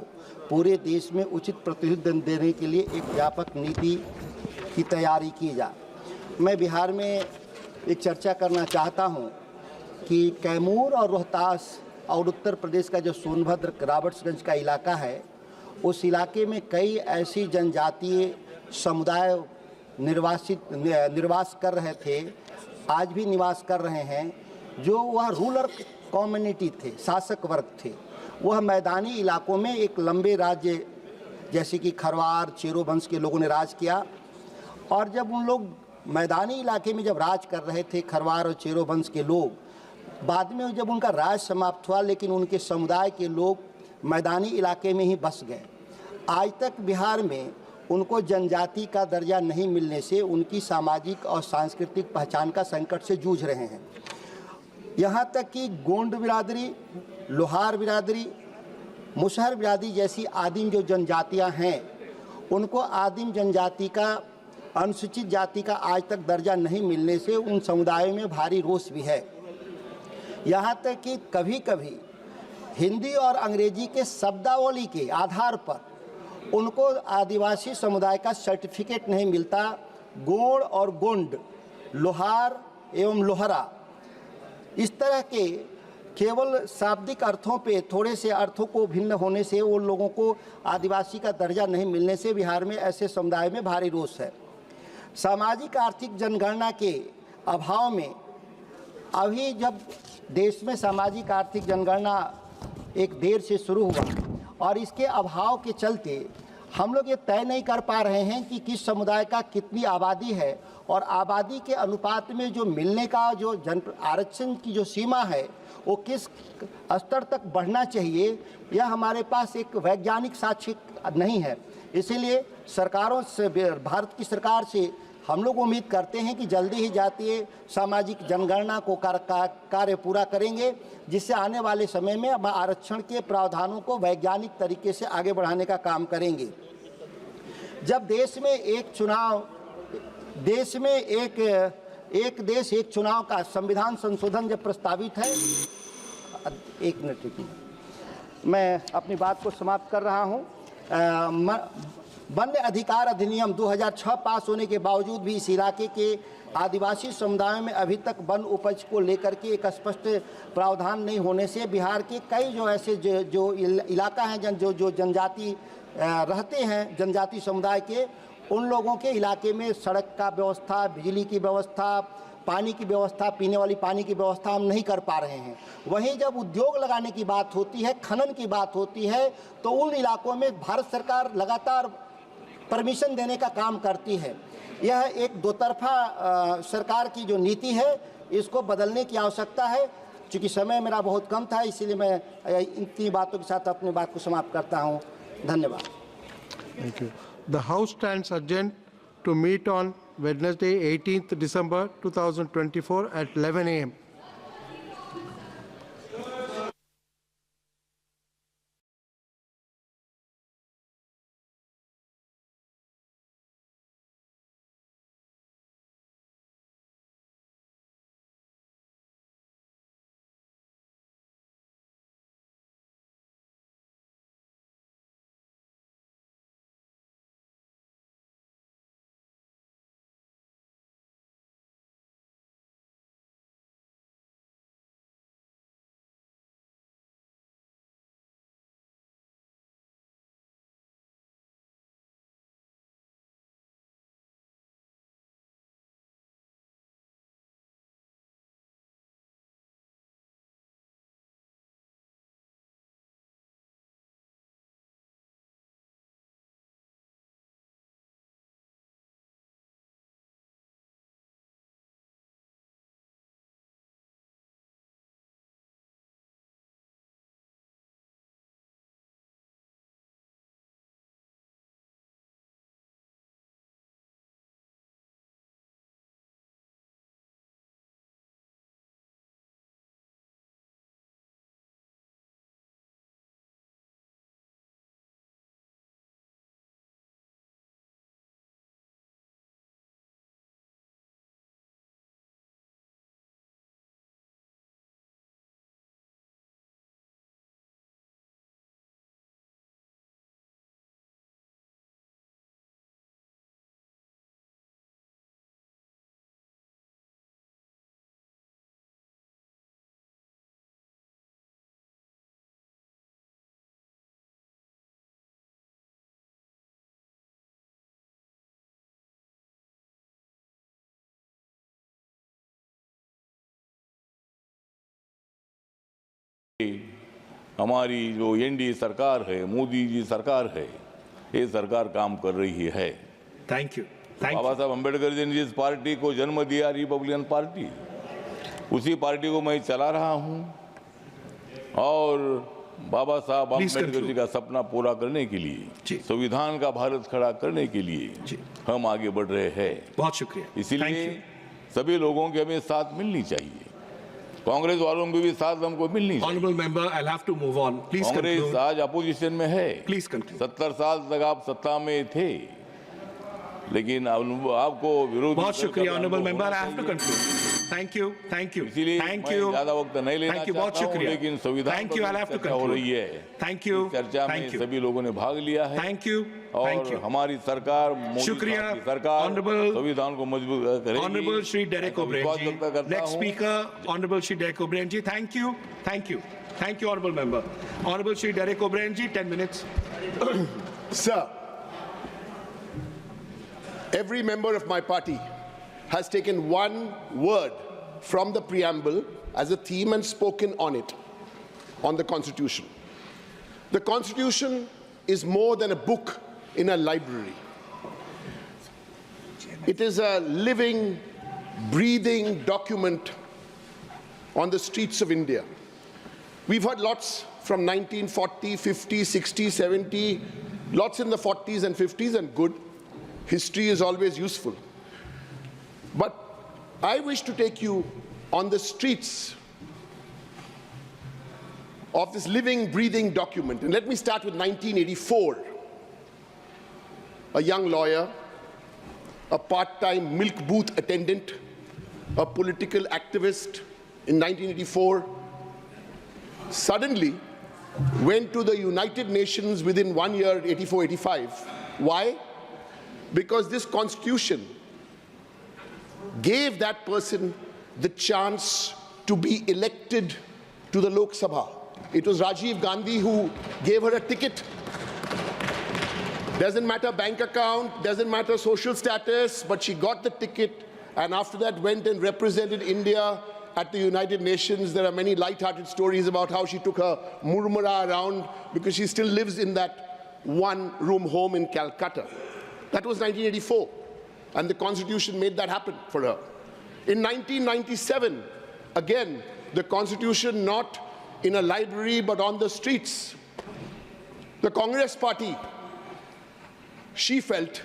पूरे देश में उचित प्रतिनिधित्व देने के लिए एक व्यापक नीति की तैयारी की जाए। मैं बिहार में एक चर्चा करना चाहता हूं कि कैमूर और रोहतास और उत्तर प्रदेश का जो सोनभद्र राबर्ट्सगंज का इलाका है, उस इलाके में कई ऐसी जनजातीय समुदाय निर्वास कर रहे थे, आज भी निवास कर रहे हैं, जो वह रूरल कम्युनिटी थे, शासक वर्ग थे। वह मैदानी इलाकों में एक लंबे राज्य जैसे कि खरवार, चेरो वंश के लोगों ने राज किया, और जब उन लोग मैदानी इलाके में जब राज कर रहे थे, खरवार और चेरो वंश के लोग, बाद में जब उनका राज समाप्त हुआ, लेकिन उनके समुदाय के लोग मैदानी इलाके में ही बस गए। आज तक बिहार में उनको जनजाति का दर्जा नहीं मिलने से उनकी सामाजिक और सांस्कृतिक पहचान का संकट से जूझ रहे हैं। यहाँ तक कि गोंड बिरादरी, लोहार बिरादरी, मुसहर बिरादरी जैसी आदिम जो जनजातियाँ हैं, उनको आदिम जनजाति का, अनुसूचित जाति का आज तक दर्जा नहीं मिलने से उन समुदायों में भारी रोष भी है। यहाँ तक कि कभी कभी हिंदी और अंग्रेजी के शब्दावली के आधार पर उनको आदिवासी समुदाय का सर्टिफिकेट नहीं मिलता। गोंड और गोंड, लोहार एवं लोहरा, इस तरह के केवल शाब्दिक अर्थों पे थोड़े से अर्थों को भिन्न होने से उन लोगों को आदिवासी का दर्जा नहीं मिलने से बिहार में ऐसे समुदाय में भारी रोष है। सामाजिक आर्थिक जनगणना के अभाव में अभी जब देश में सामाजिक आर्थिक जनगणना एक देर से शुरू हुआ और इसके अभाव के चलते हम लोग ये तय नहीं कर पा रहे हैं कि किस समुदाय का कितनी आबादी है और आबादी के अनुपात में जो मिलने का जो आरक्षण की जो सीमा है वो किस स्तर तक बढ़ना चाहिए, यह हमारे पास एक वैज्ञानिक साक्ष्य नहीं है। इसीलिए सरकारों से, भारत की सरकार से हम लोग उम्मीद करते हैं कि जल्दी ही जातीय सामाजिक जनगणना को कार्य पूरा करेंगे, जिससे आने वाले समय में हम आरक्षण के प्रावधानों को वैज्ञानिक तरीके से आगे बढ़ाने का काम करेंगे। जब देश में एक देश एक चुनाव का संविधान संशोधन जब प्रस्तावित है, एक मिनट रुकिए, मैं अपनी बात को समाप्त कर रहा हूँ। वन्य अधिकार अधिनियम 2006 पास होने के बावजूद भी इस इलाके के आदिवासी समुदायों में अभी तक वन उपज को लेकर के एक स्पष्ट प्रावधान नहीं होने से बिहार के कई जो ऐसे जो इलाका हैं जो जनजाति रहते हैं, जनजाति समुदाय के, उन लोगों के इलाके में सड़क का व्यवस्था, बिजली की व्यवस्था, पानी की व्यवस्था, पीने वाली पानी की व्यवस्था हम नहीं कर पा रहे हैं। वहीं जब उद्योग लगाने की बात होती है, खनन की बात होती है, तो उन इलाकों में भारत सरकार लगातार परमिशन देने का काम करती है। यह एक दो तरफा सरकार की जो नीति है, इसको बदलने की आवश्यकता है। चूँकि समय मेरा बहुत कम था, इसीलिए मैं इतनी बातों के साथ अपनी बात को समाप्त करता हूँ। धन्यवाद। Thank you. The House stands adjourned to meet on Wednesday, 18th December 2024 at 11 a.m. हमारी जो एनडीए सरकार है, मोदी जी सरकार है, ये सरकार काम कर रही है। Thank you. बाबा साहब अम्बेडकर जी ने जिस पार्टी को जन्म दिया, रिपब्लिकन पार्टी, उसी पार्टी को मैं चला रहा हूं और बाबा साहब अम्बेडकर जी का सपना पूरा करने के लिए, संविधान का भारत खड़ा करने के लिए हम आगे बढ़ रहे हैं। बहुत शुक्रिया। इसलिए सभी लोगों के हमें साथ मिलनी चाहिए, कांग्रेस वालों में भी साथ हमको मिलनी चाहिए। Honorable member, I'll have to move on. Please Congress conclude. आज अपोजिशन में है। Please conclude. 70 साल तक आप सत्ता में थे, लेकिन आपको विरोध। बहुत शुक्रिया honourable member, I have to conclude. Thank you, thank you, इसीलिए थैंक यू, ज्यादा वक्त नहीं लेना थैंक यू, बहुत चाहता हूं, शुक्रिया, लेकिन संविधान thank you, I have to चर्चा हो रही है। थैंक यू, चर्चा में सभी लोगों ने भाग लिया है। थैंक यू, और हमारी सरकार, शुक्रिया, सरकार ऑनरेबल संविधान को मजबूत करेगी। Honourable Shri Derek O'Brien ji, next speaker honourable Shri Derek O'Brien ji. Thank you, thank you, thank you honourable member. Honourable Shri Derek O'Brien ji, 10 minutes. Sir, every member of my party has taken one word from the preamble as a theme and spoken on it, on the Constitution. The Constitution is more than a book in a library. It is a living, breathing document on the streets of India. We've heard lots from 1940, 50, 60, 70, lots in the 40s and 50s, and good. History is always useful. But I wish to take you on the streets of this living, breathing document. And let me start with 1984. A young lawyer, a part-time milk booth attendant, a political activist in 1984, suddenly went to the United Nations within 1 year, 84-85. Why? Because this constitution gave that person the chance to be elected to the Lok Sabha. It was Rajiv Gandhi who gave her a ticket. Doesn't matter bank account, doesn't matter social status, but she got the ticket, and after that went and represented India at the United Nations. There are many light-hearted stories about how she took her murmura around because she still lives in that one-room home in Calcutta. That was 1984, and the Constitution made that happen for her. In 1997, again, the Constitution not in a library but on the streets. The Congress party, she felt,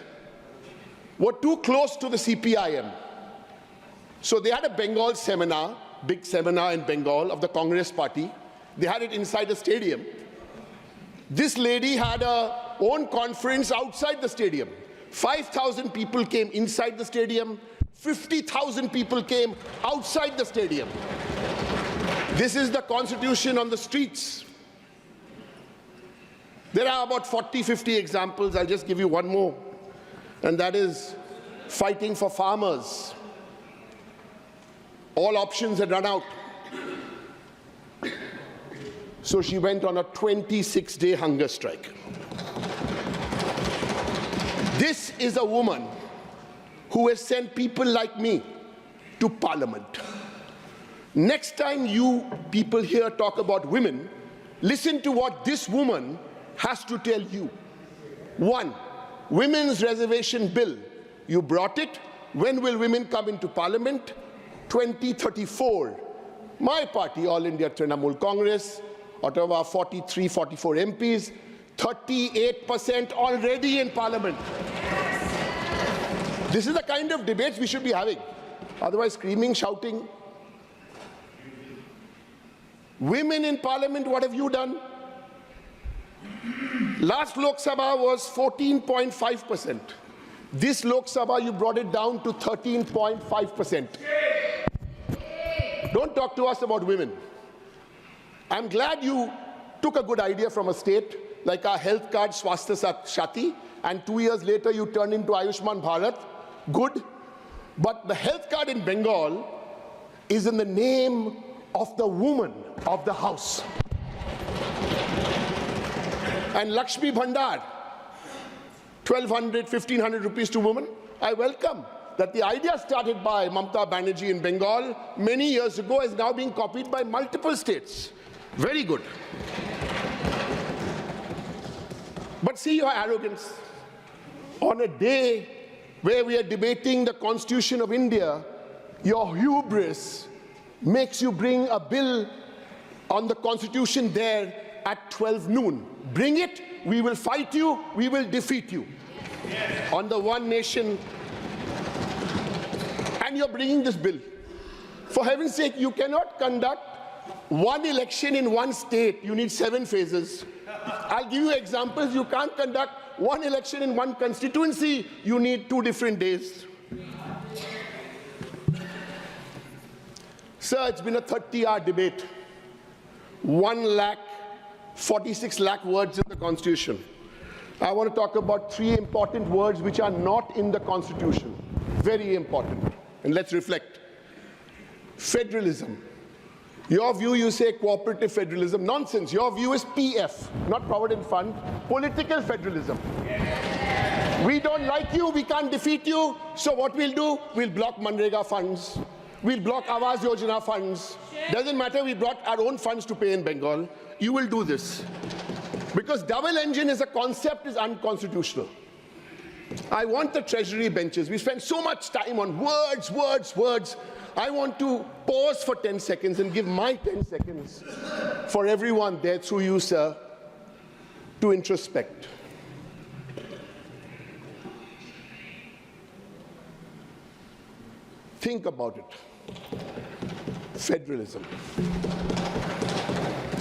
were too close to the CPIM. So they had a Bengal seminar, big seminar in Bengal of the Congress party. They had it inside a stadium. This lady had her own conference outside the stadium. 5,000 people came inside the stadium. 50,000 people came outside the stadium. This is the Constitution on the streets. There are about 40, 50 examples. I'll just give you one more, and that is fighting for farmers. All options had run out. So she went on a 26-day hunger strike. This is a woman who has sent people like me to Parliament. Next time you people here talk about women, listen to what this woman has to tell you. 1, Women's Reservation Bill. You brought it. When will women come into Parliament? 2034. My party, All India Trinamool Congress, out of our 43, 44 MPs, 38% already in Parliament. This is the kind of debates we should be having. Otherwise, screaming, shouting. Women in Parliament, what have you done? Last Lok Sabha was 14.5%. This Lok Sabha, you brought it down to 13.5%. Don't talk to us about women. I'm glad you took a good idea from a state like our health card, Swasthya Shati, and 2 years later you turned into Ayushman Bharat. Good. But the health card in Bengal is in the name of the woman of the house. And Lakshmi Bhandar, 1,200, 1,500 rupees to women. I welcome that the idea started by Mamata Banerjee in Bengal many years ago is now being copied by multiple states. Very good. But see your arrogance. On a day where we are debating the Constitution of India, your hubris makes you bring a bill on the Constitution there at 12 noon. Bring it, we will fight you, we will defeat you. On the one nation, and you're bringing this bill. For heaven's sake, you cannot conduct one election in one state. You need 7 phases. I'll give you examples. You can't conduct one election in one constituency. You need 2 different days. Sir, it's been a 30-hour debate. 1,46,000 words in the Constitution. I want to talk about 3 important words which are not in the Constitution. Very important. And let's reflect. Federalism. Your view, you say cooperative federalism. Nonsense. Your view is PF, not Provident Fund. Political federalism. We don't like you, we can't defeat you. So what we'll do, we'll block Manrega funds. We'll block Awas Yojana funds. Doesn't matter, we brought our own funds to pay in Bengal. You will do this. Because double engine as a concept is unconstitutional. I want the treasury benches. We spend so much time on words, words, words. I want to pause for 10 seconds and give my 10 seconds for everyone there, through you, sir, to introspect. Think about it. Federalism.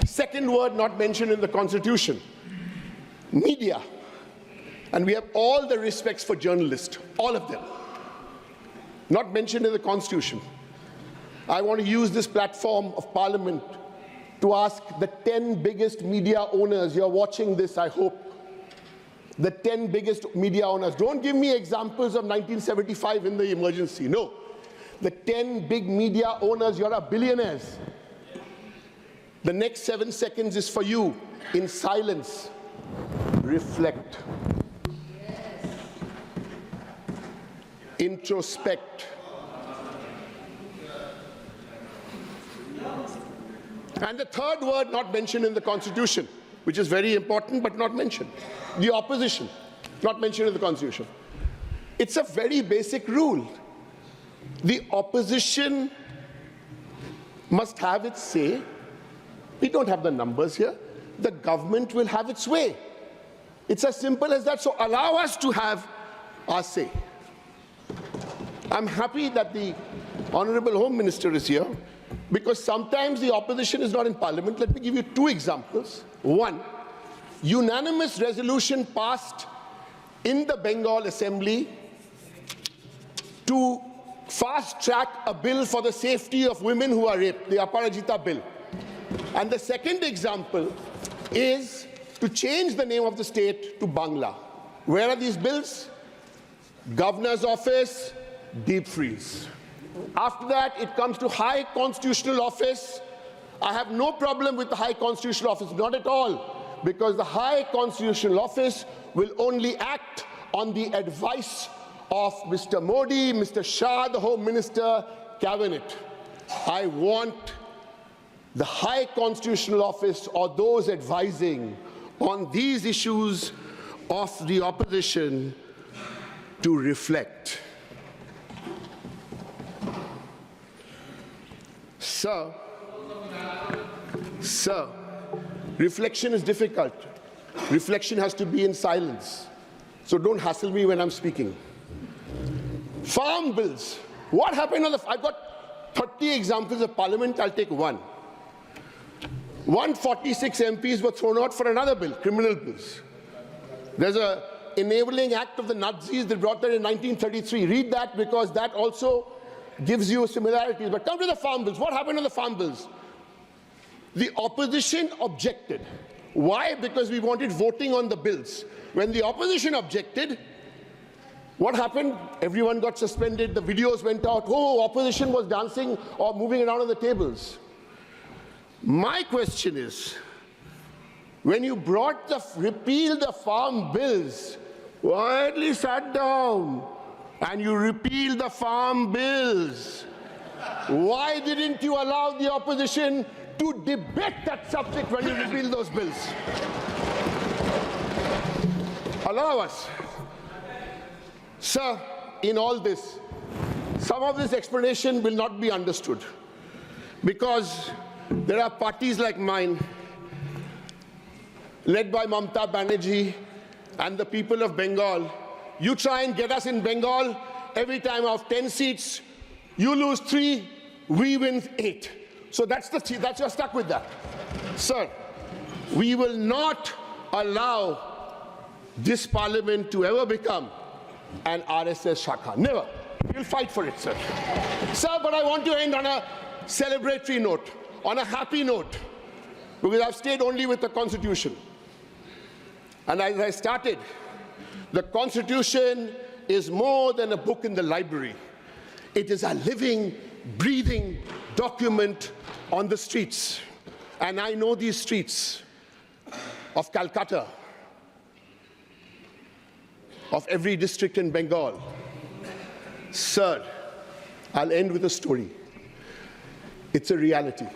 Second word not mentioned in the Constitution. Media. And we have all the respects for journalists, all of them. Not mentioned in the Constitution. I want to use this platform of Parliament to ask the 10 biggest media owners. You're watching this, I hope. The 10 biggest media owners. Don't give me examples of 1975 in the emergency. No. The 10 big media owners, you're billionaires. The next 7 seconds is for you. In silence, reflect. Introspect. And the third word not mentioned in the Constitution, which is very important but not mentioned. The opposition, not mentioned in the Constitution. It's a very basic rule. The opposition must have its say. We don't have the numbers here. The government will have its way. It's as simple as that. So allow us to have our say. I'm happy that the Honorable Home Minister is here, because sometimes the opposition is not in Parliament. Let me give you 2 examples. One, unanimous resolution passed in the Bengal Assembly to fast-track a bill for the safety of women who are raped, the Aparajita bill. And the second example is to change the name of the state to Bangla. Where are these bills? Governor's office, deep freeze. After that, it comes to High Constitutional Office. I have no problem with the High Constitutional Office, not at all, because the High Constitutional Office will only act on the advice of Mr. Modi, Mr. Shah, the Home Minister, Cabinet. I want the High Constitutional Office or those advising on these issues of the opposition to reflect. Sir, reflection is difficult. Reflection has to be in silence. So don't hassle me when I'm speaking. Farm bills. What happened on the... I've got 30 examples of Parliament. I'll take one. 146 MPs were thrown out for another bill, criminal bills. There's an enabling act of the Nazis that brought that in 1933. Read that, because that also gives you similarities. But come to the farm bills. What happened on the farm bills? The opposition objected. Why? Because we wanted voting on the bills. When the opposition objected, what happened? Everyone got suspended. The videos went out. Oh, opposition was dancing or moving around on the tables. My question is, when you brought repeal the farm bills, quietly sat down and you repealed the farm bills, why didn't you allow the opposition to debate that subject when you repealed those bills? allow us. Sir, in all this, some of this explanation will not be understood because there are parties like mine, led by Mamata Banerjee and the people of Bengal. You try and get us in Bengal, every time of 10 seats, you lose 3, we win 8. So that's you're stuck with that. Sir, we will not allow this parliament to ever become an RSS Shakha. Never. We'll fight for it, sir. Sir, but I want to end on a celebratory note, on a happy note, because I've stayed only with the Constitution. And as I started, the Constitution is more than a book in the library. It is a living, breathing document on the streets. And I know these streets of Calcutta, of every district in Bengal. Sir, I'll end with a story. It's a reality.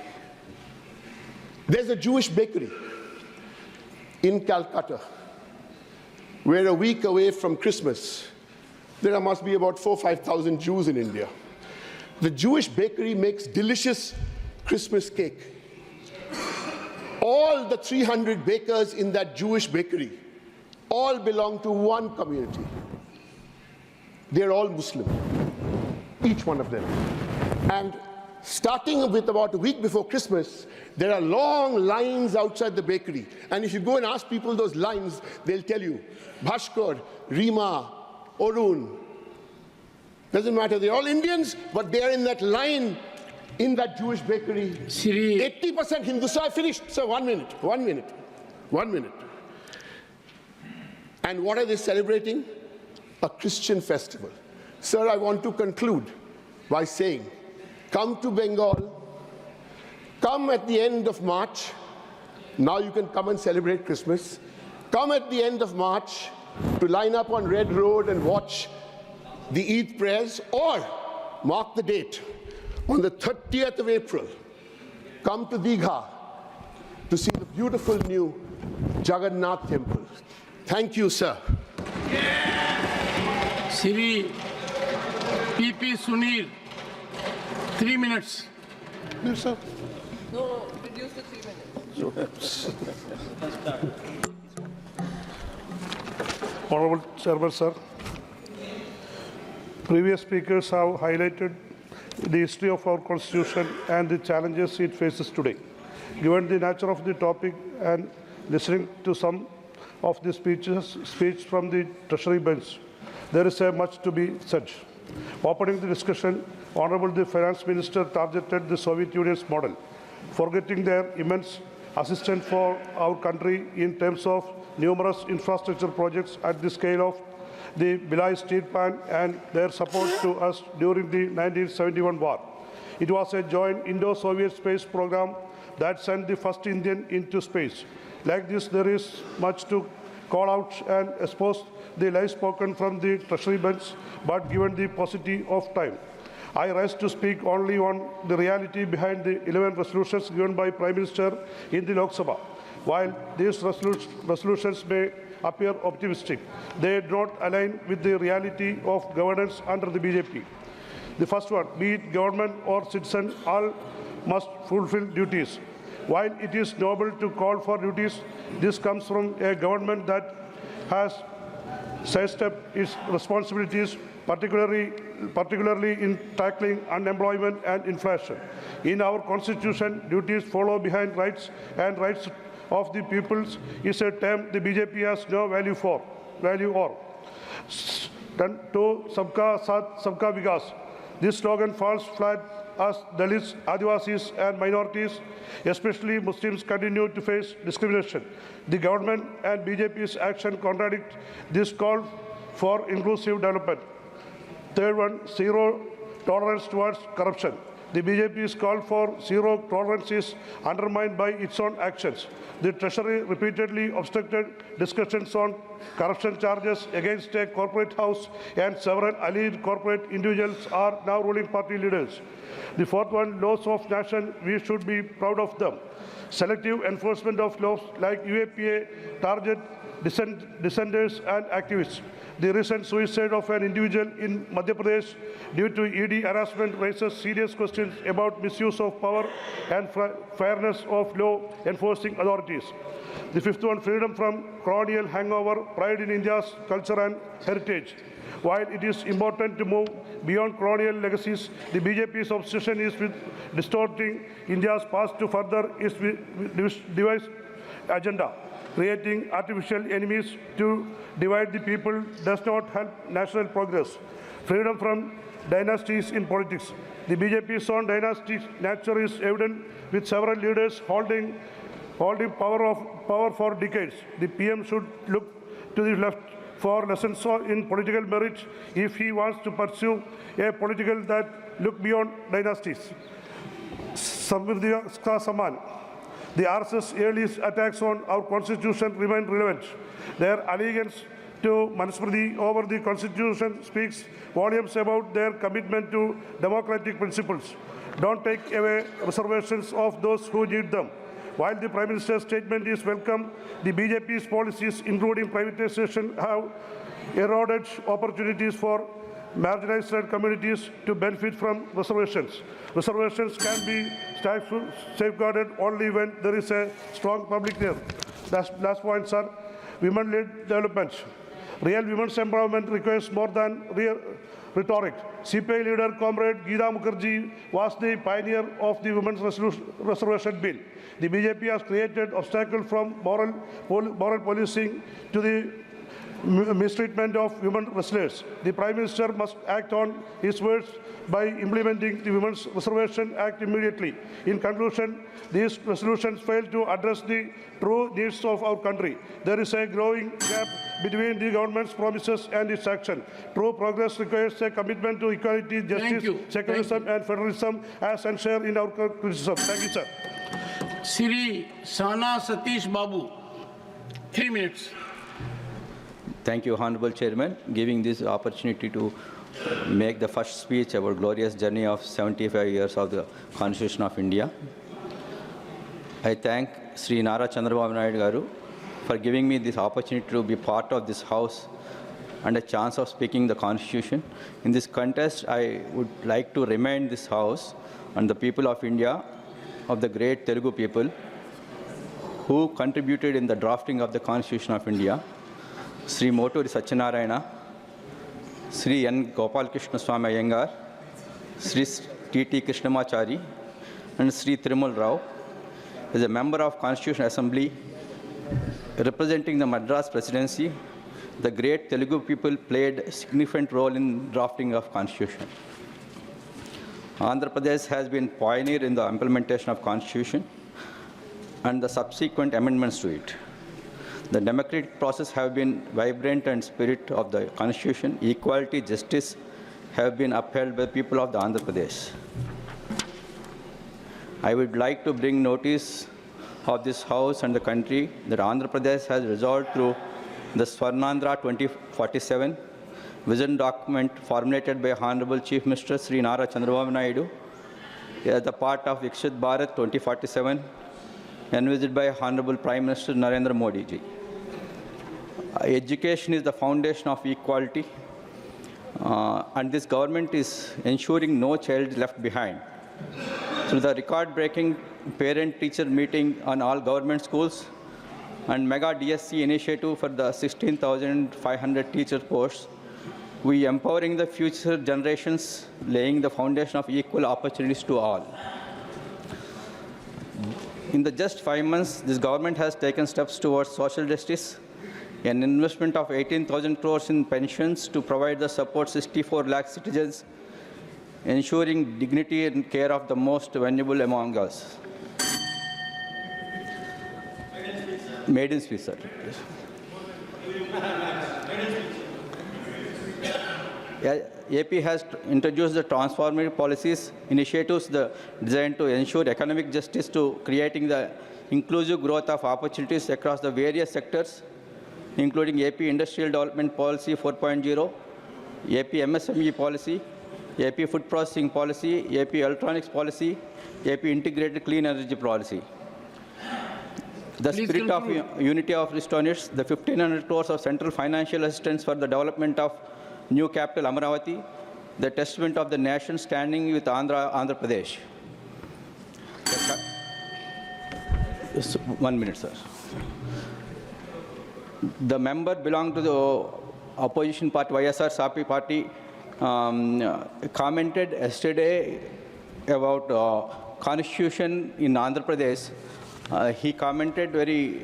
There's a Jewish bakery in Calcutta where a week away from Christmas, there must be about 4,000 or 5,000 Jews in India. The Jewish bakery makes delicious Christmas cake. All the 300 bakers in that Jewish bakery all belong to one community. They're all Muslim, each one of them. And starting with about a week before Christmas, there are long lines outside the bakery. And if you go and ask people those lines, they'll tell you, Bhaskar, Rima, Orun, doesn't matter, they're all Indians, but they're in that line in that Jewish bakery. 80% Hindus. So I finished, sir, 1 minute. And what are they celebrating? A Christian festival. Sir, I want to conclude by saying, come to Bengal, come at the end of March. Now you can come and celebrate Christmas. Come at the end of March to line up on Red Road and watch the Eid prayers, or mark the date, on the 30th of April, come to Digha to see the beautiful new Jagannath temple. Thank you, sir. Sri P.P. Sunil, 3 minutes. Yes, sir. No, reduce to 3 minutes. Honorable Chairman, sir. Previous speakers have highlighted the history of our Constitution and the challenges it faces today. Given the nature of the topic and listening to some of the speech from the Treasury bench, there is much to be said. Opening the discussion, Honorable the Finance Minister targeted the Soviet Union's model, forgetting their immense assistance for our country in terms of numerous infrastructure projects at the scale of the Bilai Steel Plant and their support to us during the 1971 war. It was a joint Indo-Soviet space program that sent the first Indian into space. Like this, there is much to call out and expose the lies spoken from the Treasury bench, but given the paucity of time, I rise to speak only on the reality behind the 11 resolutions given by Prime Minister in the Lok Sabha. While these resolutions may appear optimistic, they do not align with the reality of governance under the BJP. The first one, be it government or citizen, all must fulfill duties. While it is noble to call for duties, this comes from a government that has sidestepped its responsibilities, particularly in tackling unemployment and inflation. In our Constitution, duties follow behind rights, and rights of the peoples is a term the BJP has no value or. To Sabka Saath, Sabka Vikas. This slogan falls flat as Dalits, Adivasis and minorities, especially Muslims, continue to face discrimination. The government and BJP's action contradict this call for inclusive development. Third one, zero tolerance towards corruption. The BJP's call for zero tolerance is undermined by its own actions. The Treasury repeatedly obstructed discussions on corruption charges against a corporate house, and several alleged corporate individuals are now ruling party leaders. The fourth one, laws of nation, we should be proud of them. Selective enforcement of laws like UAPA target dissenters and activists. The recent suicide of an individual in Madhya Pradesh due to ED harassment raises serious questions about misuse of power and fairness of law enforcing authorities. The fifth one, freedom from colonial hangover, pride in India's culture and heritage. While it is important to move beyond colonial legacies, the BJP's obsession is with distorting India's past to further its device agenda. Creating artificial enemies to divide the people does not help national progress. Freedom from dynasties in politics. The BJP's own dynastic nature is evident with several leaders holding power for decades. The PM should look to the left for lessons in political merit if he wants to pursue a political that look beyond dynasties. Samvidhi Ka Saman. The RSS early attacks on our constitution remain relevant. Their allegiance to Manusmriti over the constitution speaks volumes about their commitment to democratic principles. Don't take away reservations of those who need them. While the Prime Minister's statement is welcome, the BJP's policies, including privatization, have eroded opportunities for marginalized communities to benefit from reservations. Reservations can be safeguarded only when there is a strong public need. Last point, sir. Women-led development. Real women's empowerment requires more than rhetoric. CPI leader, Comrade Geeta Mukherjee, was the pioneer of the Women's Reservation Bill. The BJP has created obstacles from moral policing to the mistreatment of women wrestlers. The Prime Minister must act on his words by implementing the Women's Reservation Act immediately. In conclusion, these resolutions fail to address the true needs of our country. There is a growing gap between the government's promises and its action. True progress requires a commitment to equality, justice, secularism, and federalism as enshrined in our criticism. Thank you, sir. Sri Sana Satish Babu, 3 minutes. Thank you, Honorable Chairman, giving this opportunity to make the first speech about glorious journey of 75 years of the Constitution of India. I thank Sri Nara Chandrababu Naidu Garu for giving me this opportunity to be part of this House and a chance of speaking the Constitution. In this contest, I would like to remind this House and the people of India of the great Telugu people who contributed in the drafting of the Constitution of India. Sri Moturi Satyanarayana, Sri N. Gopal Krishna Swami Iyengar, Sri T.T. Krishnamachari, and Sri Thirumal Rao. As a member of Constitutional Assembly representing the Madras Presidency, the great Telugu people played a significant role in drafting of Constitution. Andhra Pradesh has been pioneer in the implementation of Constitution and the subsequent amendments to it. The democratic process have been vibrant and spirit of the Constitution. Equality, justice have been upheld by the people of the Andhra Pradesh. I would like to bring notice of this House and the country that Andhra Pradesh has resolved through the Swarnandhra 2047 vision document formulated by Honorable Chief Minister Sri Nara Chandrababu Naidu as the part of Viksit Bharat 2047 envisaged by Honorable Prime Minister Narendra Modi ji. Education is the foundation of equality, and this government is ensuring no child is left behind. Through the record-breaking parent-teacher meeting on all government schools and mega DSC initiative for the 16,500 teacher posts, we empowering the future generations, laying the foundation of equal opportunities to all. In the just 5 months, this government has taken steps towards social justice, an investment of 18,000 crores in pensions to provide the support 64 lakh citizens, ensuring dignity and care of the most vulnerable among us. Maiden speech, sir. AP has introduced the transformative policies initiatives designed to ensure economic justice to creating the inclusive growth of opportunities across the various sectors, including AP Industrial Development Policy 4.0, AP MSME Policy, AP Food Processing Policy, AP Electronics Policy, AP Integrated Clean Energy Policy. The spirit of unity of Estonians, the 1,500 crores of central financial assistance for the development of new capital Amaravati, the testament of the nation standing with Andhra Pradesh. Just 1 minute, sir. The member belonged to the opposition party, YSR Sapi party, commented yesterday about constitution in Andhra Pradesh. He commented very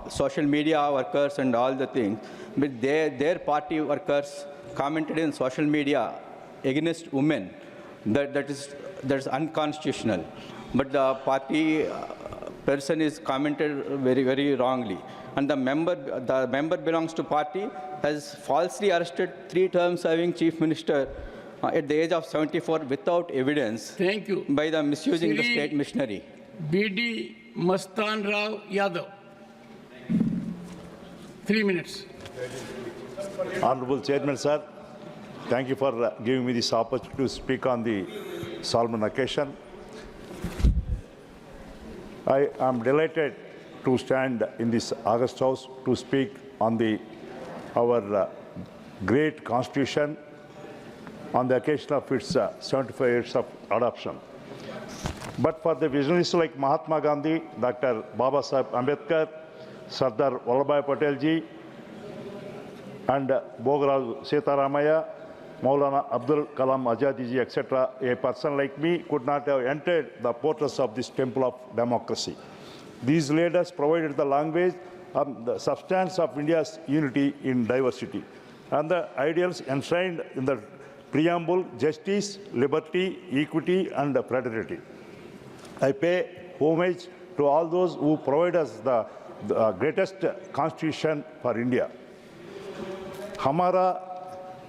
social media workers and all the things, but their party workers commented in social media against women. That's unconstitutional. But the party person is commented very wrongly. And the member belongs to party has falsely arrested 3 term serving chief minister at the age of 74 without evidence. Thank you. By the misusing the state machinery. B.D. Mastan Rao Yadav. 3 minutes. Honorable Chairman, sir, thank you for giving me this opportunity to speak on the solemn occasion. I am delighted to stand in this August House to speak on our great Constitution on the occasion of its 75 years of adoption. But for the visionaries like Mahatma Gandhi, Dr. Baba Sahib Ambedkar, Sardar Vallabhbhai Patel ji, and Bhogaraj Sitaramaya, Maulana Abdul Kalam Azadi ji, etc., a person like me could not have entered the portals of this temple of democracy. These leaders provided the language, the substance of India's unity in diversity, and the ideals enshrined in the preamble: justice, liberty, equity, and fraternity. I pay homage to all those who provide us the greatest constitution for India. Hamara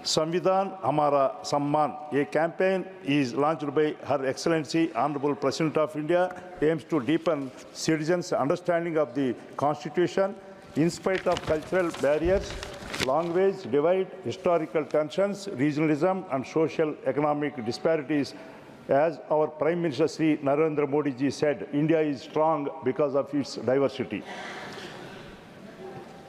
Samvidhan, Hamara Samman, a campaign is launched by Her Excellency Honorable President of India, aims to deepen citizens' understanding of the Constitution in spite of cultural barriers, language divide, historical tensions, regionalism, and social economic disparities. As our Prime Minister Sri Narendra Modi ji said, India is strong because of its diversity.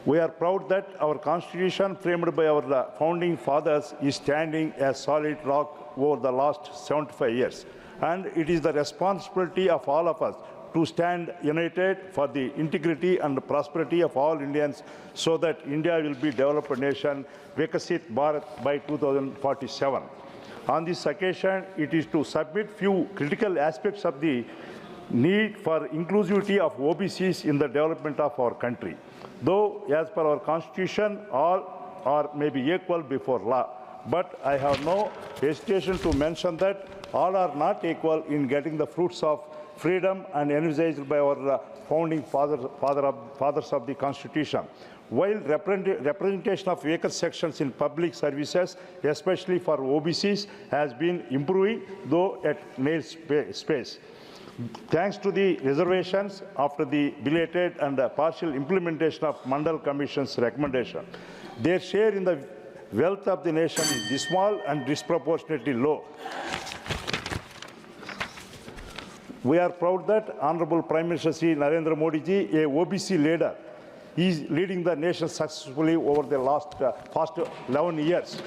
We are proud that our Constitution, framed by our founding fathers, is standing as solid rock over the last 75 years. And it is the responsibility of all of us to stand united for the integrity and prosperity of all Indians, so that India will be a developed nation, Vikasit Bharat, by 2047. On this occasion, it is to submit few critical aspects of the need for inclusivity of OBCs in the development of our country. Though, as per our Constitution, all are maybe equal before law. But I have no hesitation to mention that all are not equal in getting the fruits of freedom and envisaged by our founding fathers of the Constitution. While representation of weaker sections in public services, especially for OBCs, has been improving, though at nail space. Thanks to the reservations after the belated and partial implementation of Mandal Commission's recommendation, their share in the wealth of the nation is dismal and disproportionately low. We are proud that Honorable Prime Minister Sri Narendra Modi ji, a OBC leader, is leading the nation successfully over the past 11 years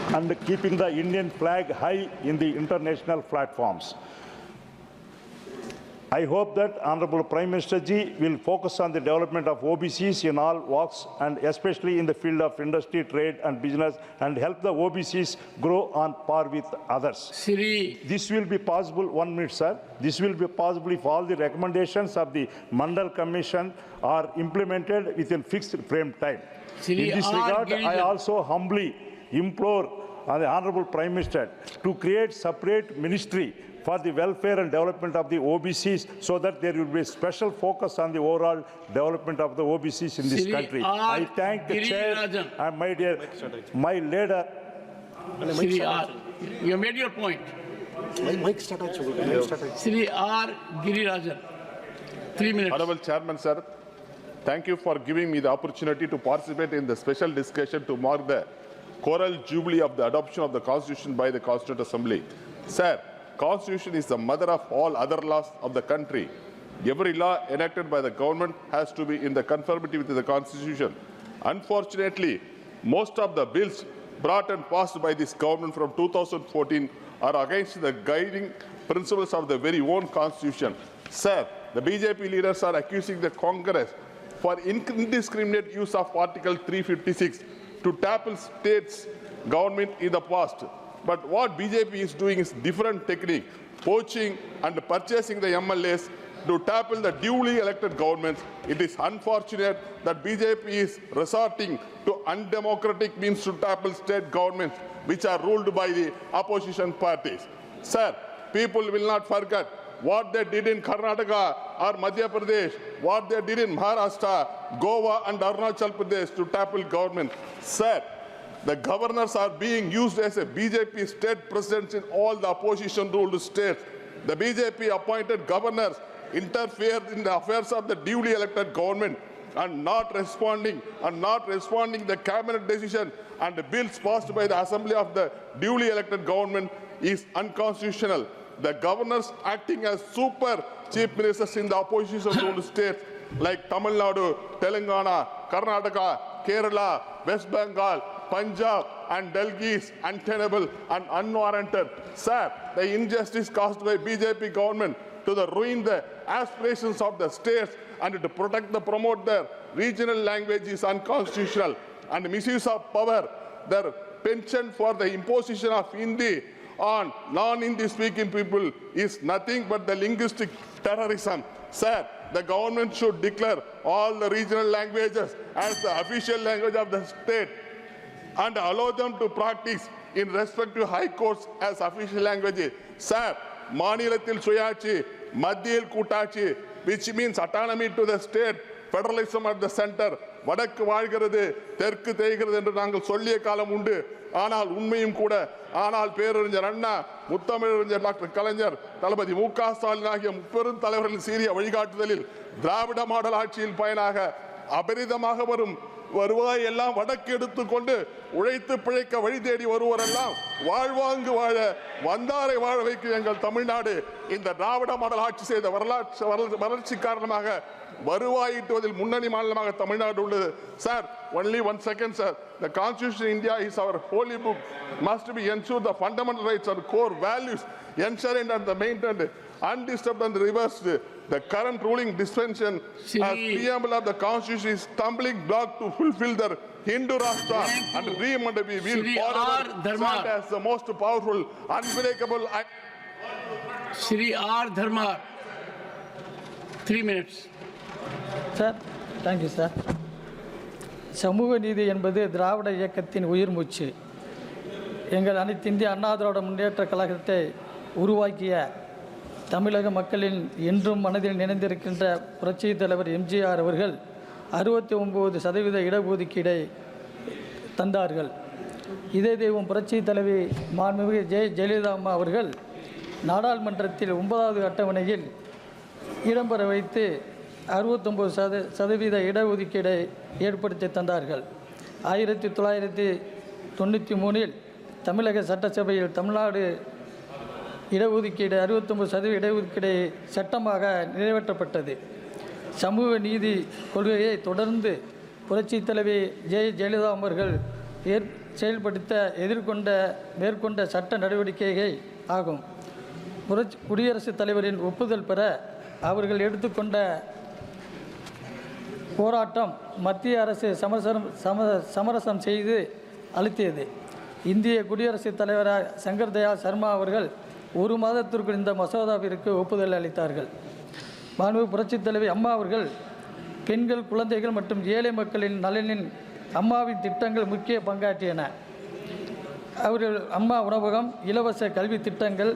and keeping the Indian flag high in the international platforms. I hope that Honorable Prime Minister ji will focus on the development of OBCs in all walks, and especially in the field of industry, trade and business, and help the OBCs grow on par with others. This will be possible, 1 minute, sir. This will be possible if all the recommendations of the Mandal Commission are implemented within fixed frame time. In this regard, I also humbly implore the Honorable Prime Minister to create separate ministry for the welfare and development of the OBCs, so that there will be a special focus on the overall development of the OBCs in this country. I thank the chair and my leader. You made your point. Sri R. Girirajan. 3 minutes. Honorable Chairman, sir, thank you for giving me the opportunity to participate in the special discussion to mark the choral jubilee of the adoption of the Constitution by the Constituent Assembly. Sir, Constitution is the mother of all other laws of the country. Every law enacted by the government has to be in the conformity with the Constitution. Unfortunately, most of the bills brought and passed by this government from 2014 are against the guiding principles of the very own Constitution. Sir, the BJP leaders are accusing the Congress for indiscriminate use of Article 356 to tackle states' government in the past. But what BJP is doing is different technique, poaching and purchasing the MLAs to tackle the duly elected governments. It is unfortunate that BJP is resorting to undemocratic means to tackle state governments which are ruled by the opposition parties. Sir, people will not forget what they did in Karnataka or Madhya Pradesh, what they did in Maharashtra, Goa and Arunachal Pradesh to tackle government. Sir, the governors are being used as a BJP state presidents in all the opposition-ruled states. The BJP appointed governors interfere in the affairs of the duly elected government and not responding the cabinet decision and the bills passed by the assembly of the duly elected government is unconstitutional. The governors acting as super chief ministers in the opposition-ruled states like Tamil Nadu, Telangana, Karnataka, Kerala, West Bengal, Punjab and Delhi is untenable and unwarranted. Sir, the injustice caused by BJP government to ruin the aspirations of the states and to promote their regional language is unconstitutional. And misuse of power, their penchant for the imposition of Hindi on non-Hindi speaking people is nothing but the linguistic terrorism. Sir, the government should declare all the regional languages as the official language of the state and allow them to practice in respective high courts as official languages. Sir, Manilatil Suyachi, Madhil Kutachi, which means autonomy to the state, federalism at the center, வடக்கு வாழ்கிறது தெற்கு தேய்கிறது என்று நாங்கள் சொல்லிய காலம் உண்டு. ஆனால் உண்மையும் கூட. ஆனால் பேரறிஞர் அண்ணா, முத்தமிழறிஞர் டாக்டர் கலைஞர், தளபதி மு.க. ஸ்டாலின் ஆகிய முப்பெரும் தலைவர்களின் சீரிய வழிகாட்டுதலில் திராவிட மாடல் ஆட்சியில் பயனாக அபரிதமாக வரும் வருவாய் எல்லாம் வடக்கு எடுத்துக்கொண்டு உழைத்து பிழைக்க வழி தேடி வருவோரெல்லாம் வாழ்வாங்கு வாழ வந்தாரை வாழ வைக்கும் எங்கள் தமிழ்நாடு இந்த திராவிட மாடல் ஆட்சி செய்த வளர்ச்சி காரணமாக வருவாய் ஈட்டுவதில் முன்னணி மாநிலமாக தமிழ்நாடு உள்ளது. Sir, only 1 second, sir. The Constitution of India is our holy book. Must be ensured the fundamental rights and core values enshrined and maintained, undisturbed and reversed. The current ruling dispensation as preamble of the Constitution is stumbling block to fulfill their Hindu Rashtra and dream and we will forever stand as the most powerful, unbreakable. Shri R. Dharma, 3 minutes. Sir, thank you sir. சமூக நீதி என்பது திராவிட இயக்கத்தின் உயிர் மூச்சு. எங்கள் அனைத்து இந்திய அண்ணா திராவிட முன்னேற்ற கழகத்தை உருவாக்கிய தமிழக மக்களின் என்றும் மனதில் நினைந்திருக்கின்ற புரட்சி தலைவர் எம்ஜிஆர் அவர்கள் 69% இடஒதுக்கீடை தந்தார்கள். இதே தெய்வம் புரட்சி தலைவி மாண்புமிகு ஜெயலலிதா அம்மா அவர்கள் நாடாளுமன்றத்தில் 9வது அட்டவணையில் இடம்பெற வைத்து 69% இடஒதுக்கீடை ஏற்படுத்தி தந்தார்கள். 1993 தமிழக சட்டசபையில் தமிழ்நாடு இடஒதுக்கீடு 69% இடஒதுக்கீடை சட்டமாக நிறைவேற்றப்பட்டது. சமூக நீதி கொள்கையை தொடர்ந்து புரட்சி தலைவி ஜெயலலிதா அவர்கள் செயல்படுத்த மேற்கொண்ட சட்ட நடவடிக்கைகள் ஆகும். குடியரசுத் தலைவரின் ஒப்புதல் பெற அவர்கள் எடுத்துக்கொண்ட போராட்டம் மத்திய அரசு சமரசம் செய்து அளித்தது. இந்திய குடியரசுத் தலைவர் சங்கர் தயாள் சர்மா அவர்கள் 1 மாதத்திற்குள் இந்த மசோதாவிற்கு ஒப்புதல் அளித்தார்கள். மாண்புமிகு புரட்சித் தலைவி அம்மா அவர்கள் பெண்கள், குழந்தைகள் மற்றும் ஏழை மக்களின் நலனின் அம்மாவின் திட்டங்கள் முக்கிய பங்காற்றியன. அவர்கள் அம்மா உணவகம், இலவச கல்வி திட்டங்கள்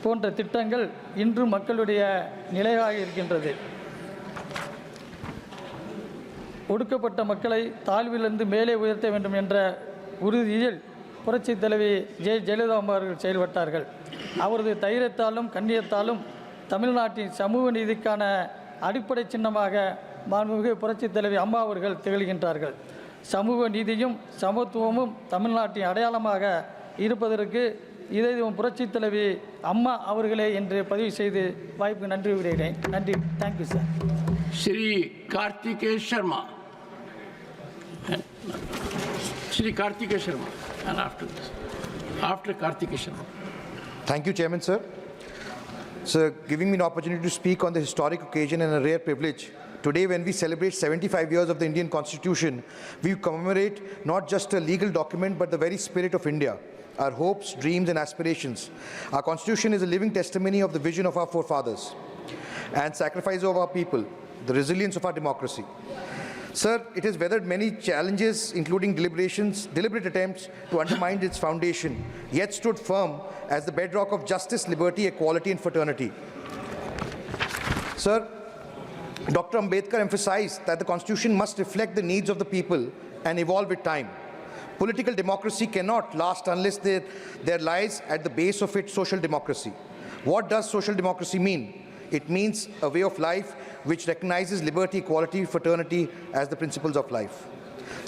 போன்ற திட்டங்கள் இன்று மக்களுடைய நிலையாக இருக்கின்றது. ஒடுக்கப்பட்ட மக்களை தாழ்விலிருந்து மேலே உயர்த்த வேண்டும் என்ற உறுதியில் புரட்சி தலைவி ஜெயலலிதா அவர்கள் செயல்பட்டார்கள். அவரது தைரியத்தாலும் கண்ணியத்தாலும் தமிழ்நாட்டின் சமூக நீதிக்கான அடிப்படை சின்னமாக மாண்புமிகு புரட்சி தலைவி அம்மா அவர்கள் திகழ்கின்றார்கள். சமூக நீதியும் சமத்துவமும் தமிழ்நாட்டின் அடையாளமாக இருப்பதற்கு இதயம் புரட்சி தலைவி அம்மா அவர்களே என்று பதிவு செய்து வாய்ப்புக்கு நன்றி கூறுகிறேன். நன்றி. Thank you sir. Shri Kartikeya Sharma. Shri Kartikeya Sharma. And after this, after Kartikeya Sharma. Thank you, Chairman, sir. Sir, giving me an opportunity to speak on the historic occasion and a rare privilege. Today, when we celebrate 75 years of the Indian Constitution, we commemorate not just a legal document, but the very spirit of India, our hopes, dreams, and aspirations. Our Constitution is a living testimony of the vision of our forefathers and sacrifice of our people, the resilience of our democracy. Sir, it has weathered many challenges, including deliberate attempts to undermine its foundation, yet stood firm as the bedrock of justice, liberty, equality, and fraternity. Sir, Dr. Ambedkar emphasized that the Constitution must reflect the needs of the people and evolve with time. Political democracy cannot last unless there lies at the base of it social democracy. What does social democracy mean? It means a way of life which recognizes liberty, equality, fraternity as the principles of life.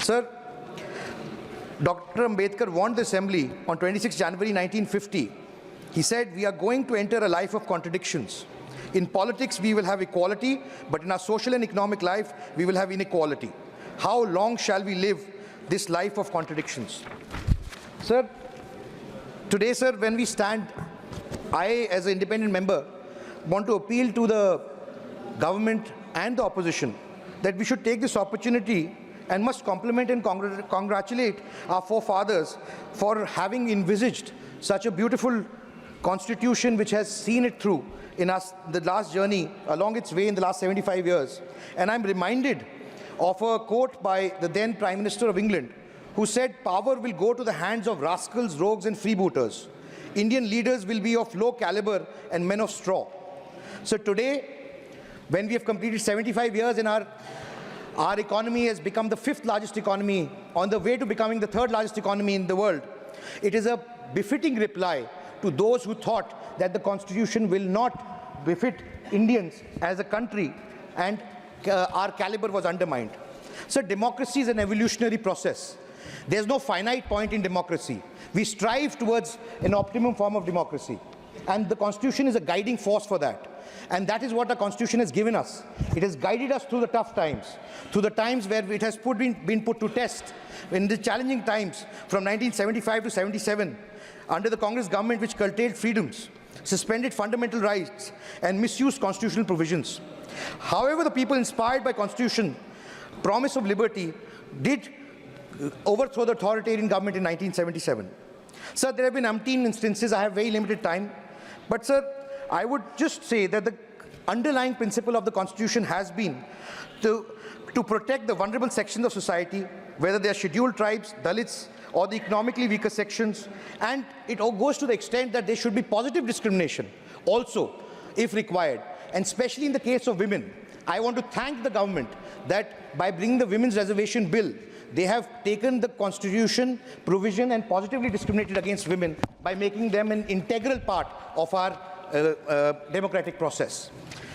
Sir, Dr. Ambedkar warned the Assembly on 26 January 1950. He said, "We are going to enter a life of contradictions. In politics, we will have equality, but in our social and economic life, we will have inequality. How long shall we live this life of contradictions?" Sir, today, sir, when we stand, I, as an independent member, want to appeal to the government and the opposition that we should take this opportunity and must compliment and congratulate our forefathers for having envisaged such a beautiful constitution which has seen it through in the last journey along its way in the last 75 years. And I'm reminded of a quote by the then Prime Minister of England, who said, "Power will go to the hands of rascals, rogues, and freebooters. Indian leaders will be of low caliber and men of straw." So today, when we have completed 75 years and our economy has become the 5th largest economy, on the way to becoming the 3rd largest economy in the world, it is a befitting reply to those who thought that the Constitution will not befit Indians as a country and our caliber was undermined. So democracy is an evolutionary process. There's no finite point in democracy. We strive towards an optimum form of democracy. And the Constitution is a guiding force for that. And that is what the Constitution has given us. It has guided us through the tough times, through the times where it has been put to test. In the challenging times from 1975 to 77, under the Congress government which curtailed freedoms, suspended fundamental rights, and misused constitutional provisions. However, the people inspired by Constitution, promise of liberty, did overthrow the authoritarian government in 1977. Sir, there have been umpteen instances. I have very limited time. But, sir, I would just say that the underlying principle of the Constitution has been to protect the vulnerable sections of society, whether they are scheduled tribes, Dalits, or the economically weaker sections, and it goes to the extent that there should be positive discrimination also, if required, and especially in the case of women. I want to thank the government that by bringing the Women's Reservation Bill, they have taken the Constitution provision and positively discriminated against women by making them an integral part of our democratic process.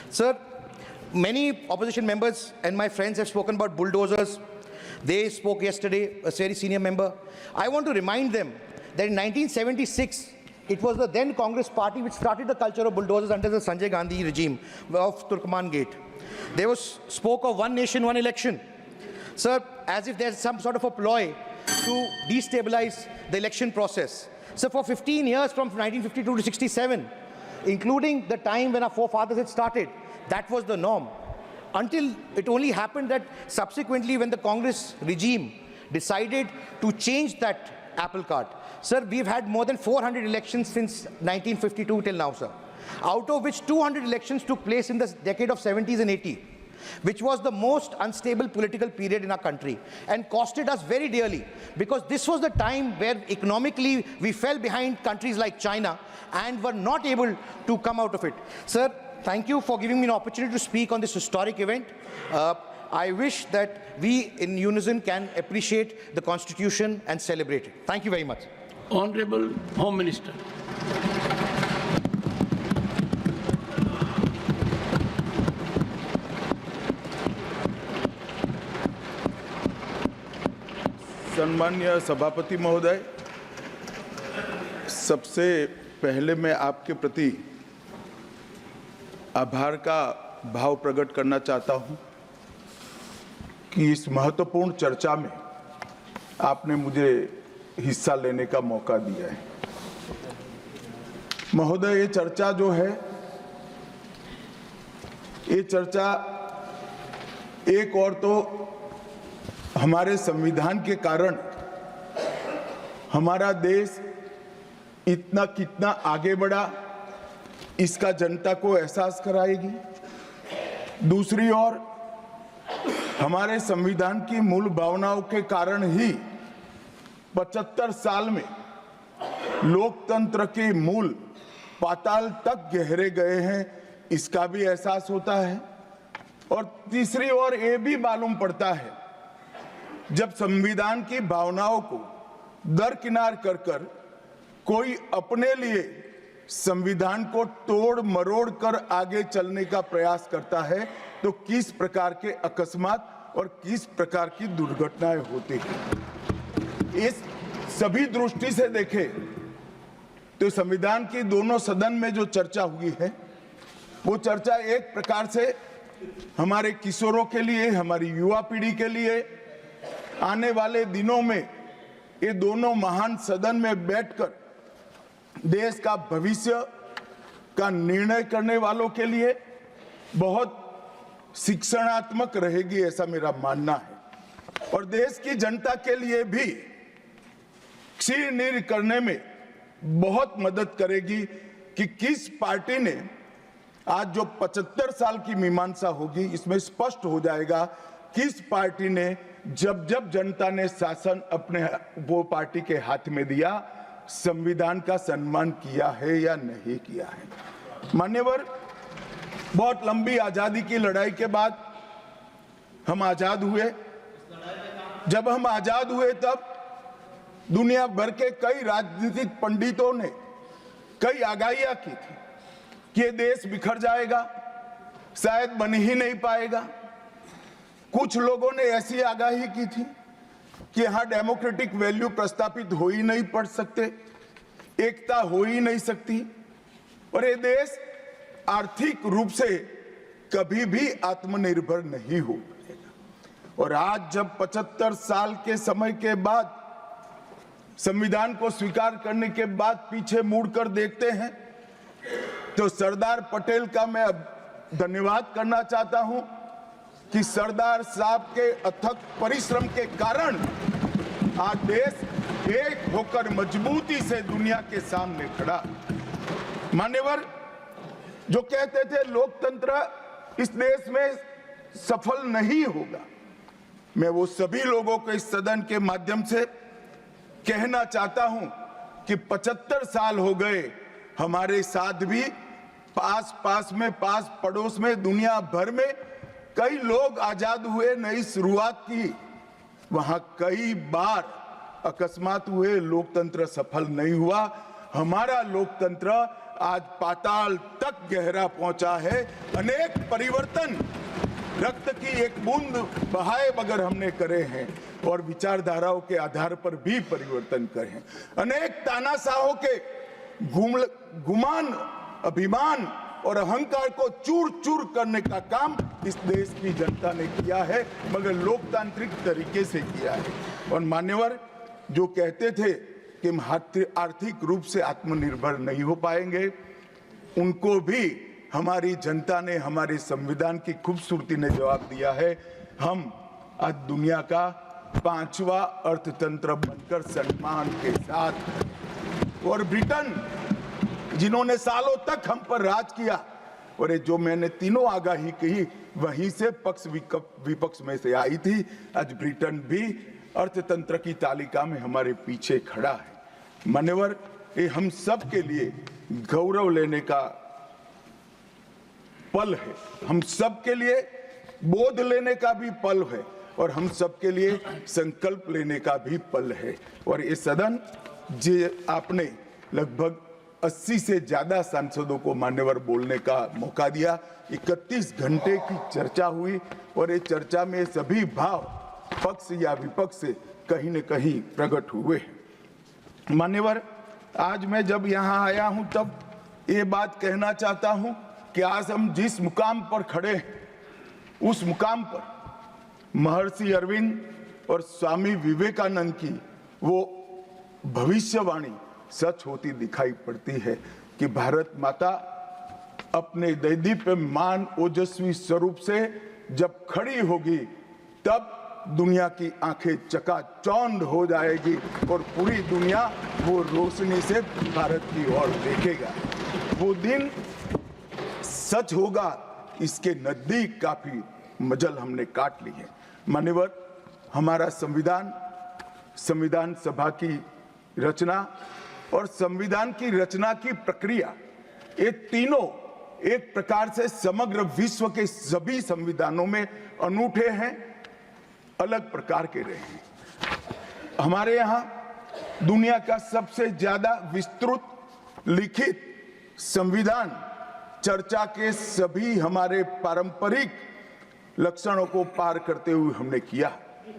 Sir, many opposition members and my friends have spoken about bulldozers. They spoke yesterday, a very senior member. I want to remind them that in 1976, it was the then Congress party which started the culture of bulldozers under the Sanjay Gandhi regime of Turkman Gate. There was spoke of one nation, one election. Sir, as if there's some sort of a ploy to destabilize the election process. So for 15 years, from 1952 to 67, including the time when our forefathers had started, that was the norm. Until it only happened that subsequently when the Congress regime decided to change that apple cart. Sir, we've had more than 400 elections since 1952 till now, sir. Out of which 200 elections took place in the decade of 70s and 80s, which was the most unstable political period in our country and costed us very dearly, because this was the time where economically we fell behind countries like China and were not able to come out of it. Sir, thank you for giving me an opportunity to speak on this historic event. I wish that we in unison can appreciate the Constitution and celebrate it. Thank you very much. Honorable Home Minister. सम्मान्य सभापति महोदय, सबसे पहले मैं आपके प्रति आभार का भाव प्रकट करना चाहता हूं कि इस महत्वपूर्ण चर्चा में आपने मुझे हिस्सा लेने का मौका दिया है। महोदय, ये चर्चा जो है, ये चर्चा एक और तो हमारे संविधान के कारण हमारा देश इतना कितना आगे बढ़ा इसका जनता को एहसास कराएगी। दूसरी ओर हमारे संविधान की मूल भावनाओं के कारण ही 75 साल में लोकतंत्र के मूल पाताल तक गहरे गए हैं, इसका भी एहसास होता है। और तीसरी ओर ये भी मालूम पड़ता है जब संविधान की भावनाओं को दरकिनार कर कर कोई अपने लिए संविधान को तोड़ मरोड़ कर आगे चलने का प्रयास करता है तो किस प्रकार के अकस्मात और किस प्रकार की दुर्घटनाएं होती हैं। इस सभी दृष्टि से देखें तो संविधान की दोनों सदन में जो चर्चा हुई है वो चर्चा एक प्रकार से हमारे किशोरों के लिए, हमारी युवा पीढ़ी के लिए आने वाले दिनों में ये दोनों महान सदन में बैठकर देश का भविष्य का निर्णय करने वालों के लिए बहुत शिक्षणात्मक रहेगी, ऐसा मेरा मानना है। और देश की जनता के लिए भी क्षीण करने में बहुत मदद करेगी कि किस पार्टी ने आज जो 75 साल की मीमांसा होगी इसमें स्पष्ट हो जाएगा किस पार्टी ने जब जब जनता ने शासन अपने वो पार्टी के हाथ में दिया संविधान का सम्मान किया है या नहीं किया है। मान्यवर, बहुत लंबी आजादी की लड़ाई के बाद हम आजाद हुए। जब हम आजाद हुए तब दुनिया भर के कई राजनीतिक पंडितों ने कई आगाहियां की थी कि ये देश बिखर जाएगा, शायद बन ही नहीं पाएगा। कुछ लोगों ने ऐसी आगाही की थी कि यहां डेमोक्रेटिक वैल्यू प्रस्तापित हो ही नहीं पड़ सकते, एकता हो ही नहीं सकती और ये देश आर्थिक रूप से कभी भी आत्मनिर्भर नहीं हो पाएगा। और आज जब 75 साल के समय के बाद संविधान को स्वीकार करने के बाद पीछे मुड़कर देखते हैं तो सरदार पटेल का मैं अब धन्यवाद करना चाहता हूं कि सरदार साहब के अथक परिश्रम के कारण आज देश एक होकर मजबूती से दुनिया के सामने खड़ा। मान्यवर, जो कहते थे लोकतंत्र इस देश में सफल नहीं होगा, मैं वो सभी लोगों को इस सदन के माध्यम से कहना चाहता हूं कि 75 साल हो गए हमारे साथ भी पास पड़ोस में दुनिया भर में कई लोग आजाद हुए, नई शुरुआत की, वहां कई बार अकस्मात हुए, लोकतंत्र सफल नहीं हुआ। हमारा लोकतंत्र आज पाताल तक गहरा पहुंचा है। अनेक परिवर्तन रक्त की एक बूंद बहाए बगैर हमने करे हैं और विचारधाराओं के आधार पर भी परिवर्तन करे हैं। अनेक तानाशाहों के गुमान, अभिमान और अहंकार को चूर चूर करने का काम इस देश की जनता ने किया है, मगर लोकतांत्रिक तरीके से किया है। और मान्यवर, जो कहते थे कि हम आर्थिक रूप से आत्मनिर्भर नहीं हो पाएंगे, उनको भी हमारी जनता ने, हमारे संविधान की खूबसूरती ने जवाब दिया है। हम आज दुनिया का 5वां अर्थतंत्र बनकर सम्मान के साथ, और ब्रिटेन जिन्होंने सालों तक हम पर राज किया, और जो मैंने तीनों आगाही कही वहीं से पक्ष विपक्ष में से आई थी, आज ब्रिटेन भी अर्थतंत्र की तालिका में हमारे पीछे खड़ा है। मान्यवर, ये हम सब के लिए गौरव लेने का पल है, हम सब के लिए बोध लेने का भी पल है और हम सब के लिए संकल्प लेने का भी पल है। और ये सदन जे आपने लगभग 80 से ज्यादा सांसदों को मान्यवर बोलने का मौका दिया, 31 घंटे की चर्चा हुई और ये चर्चा में सभी भाव पक्ष या विपक्ष से कहीं न कहीं प्रकट हुए। मान्यवर, आज मैं जब यहाँ आया हूँ तब ये बात कहना चाहता हूँ कि आज हम जिस मुकाम पर खड़े हैं उस मुकाम पर महर्षि अरविंद और स्वामी विवेकानंद की वो भविष्यवाणी सच होती दिखाई पड़ती है कि भारत माता अपने दैदीप्यमान ओजस्वी स्वरूप से जब खड़ी होगी तब दुनिया की आंखें चकाचौंध हो जाएगी और पूरी दुनिया वो रोशनी से भारत की ओर देखेगा। वो दिन सच होगा, इसके नजदीक काफी मजल हमने काट ली है। मान्यवर, हमारा संविधान सभा की रचना और संविधान की रचना की प्रक्रिया, ये तीनों एक प्रकार से समग्र विश्व के सभी संविधानों में अनूठे हैं, अलग प्रकार के रहे हैं। हमारे यहाँ दुनिया का सबसे ज्यादा विस्तृत लिखित संविधान चर्चा के सभी हमारे पारंपरिक लक्षणों को पार करते हुए हमने किया।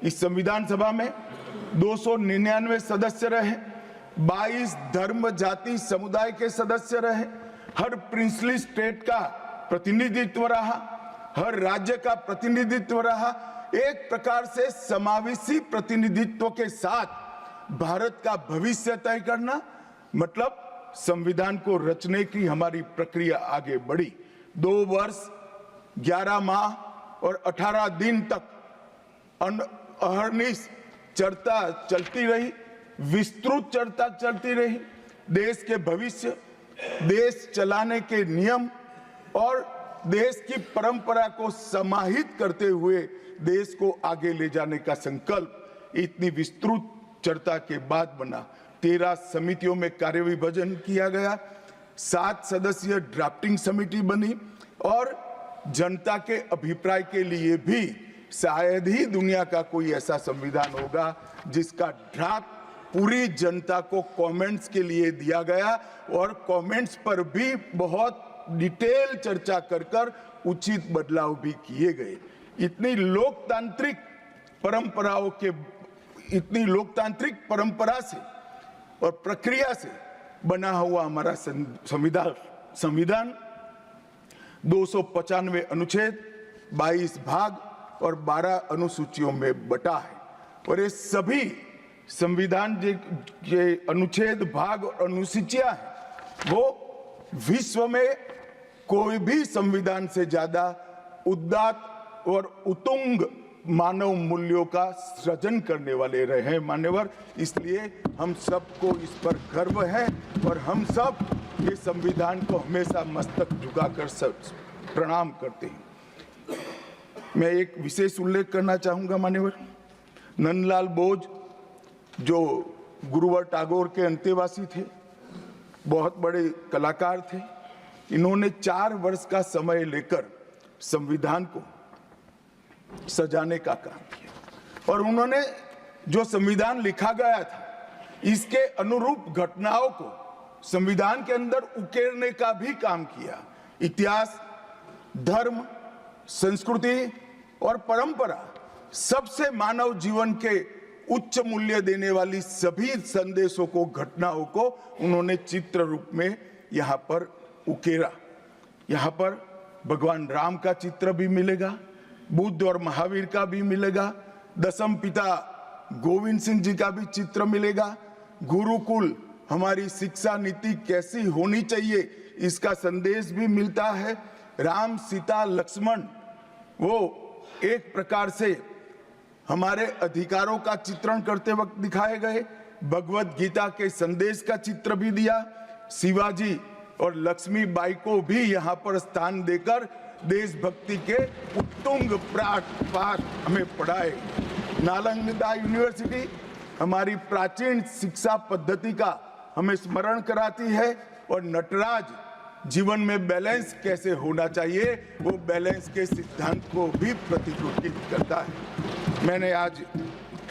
इस संविधान सभा में 299 सदस्य रहे, 22 धर्म जाति समुदाय के सदस्य रहे, हर प्रिंसली स्टेट का प्रतिनिधित्व रहा, हर राज्य का प्रतिनिधित्व रहा। एक प्रकार से समावेशी प्रतिनिधित्व के साथ भारत का भविष्य तय करना, मतलब संविधान को रचने की हमारी प्रक्रिया आगे बढ़ी। 2 वर्ष 11 माह और 18 दिन तक अहर्निश चर्चा चलती रही, विस्तृत चर्चा चलती रही। देश के भविष्य, देश चलाने के नियम और देश की परंपरा को समाहित करते हुए देश को आगे ले जाने का संकल्प इतनी विस्तृत चर्चा के बाद बना। 13 समितियों में कार्यविभाजन किया गया, 7 सदस्यीय ड्राफ्टिंग समिति बनी और जनता के अभिप्राय के लिए भी शायद ही दुनिया का कोई ऐसा संविधान होगा जिसका ड्राफ्ट पूरी जनता को कमेंट्स के लिए दिया गया और कमेंट्स पर भी बहुत डिटेल चर्चा कर उचित बदलाव भी किए गए। इतनी लोकतांत्रिक परंपरा से और प्रक्रिया से बना हुआ हमारा संविधान 295 अनुच्छेद, 22 भाग और 12 अनुसूचियों में बटा है और ये सभी संविधान के अनुच्छेद, भाग और अनुसूचियां हैं वो विश्व में कोई भी संविधान से ज्यादा उदात्त और उत्तुंग मानव मूल्यों का सृजन करने वाले रहे हैं। मान्यवर, इसलिए हम सबको इस पर गर्व है और हम सब ये संविधान को हमेशा मस्तक झुकाकर प्रणाम करते हैं। मैं एक विशेष उल्लेख करना चाहूंगा मान्यवर, नंदलाल बोस जो गुरुवर टैगोर के अंतेवासी थे, बहुत बड़े कलाकार थे, इन्होंने 4 वर्ष का समय लेकर संविधान को सजाने का काम किया और उन्होंने जो संविधान लिखा गया था इसके अनुरूप घटनाओं को संविधान के अंदर उकेरने का भी काम किया। इतिहास, धर्म, संस्कृति और परंपरा, सबसे मानव जीवन के उच्च मूल्य देने वाली सभी संदेशों को, घटनाओं को उन्होंने चित्र रूप में यहाँ पर उकेरा। यहाँ पर भगवान राम का चित्र भी मिलेगा, बुद्ध और महावीर का भी मिलेगा, दशम पिता गोविंद सिंह जी का भी चित्र मिलेगा, गुरुकुल, हमारी शिक्षा नीति कैसी होनी चाहिए इसका संदेश भी मिलता है, राम सीता लक्ष्मण वो एक प्रकार से हमारे अधिकारों का चित्रण करते वक्त दिखाए गए, भगवत गीता के संदेश का चित्र भी दिया, शिवाजी और लक्ष्मीबाई को भी यहाँ पर स्थान देकर देशभक्ति के उत्तुंग पाठ हमें पढ़ाए। नालंदा यूनिवर्सिटी हमारी प्राचीन शिक्षा पद्धति का हमें स्मरण कराती है और नटराज जीवन में बैलेंस कैसे होना चाहिए वो बैलेंस के सिद्धांत को भी प्रतिरूपित करता है। मैंने आज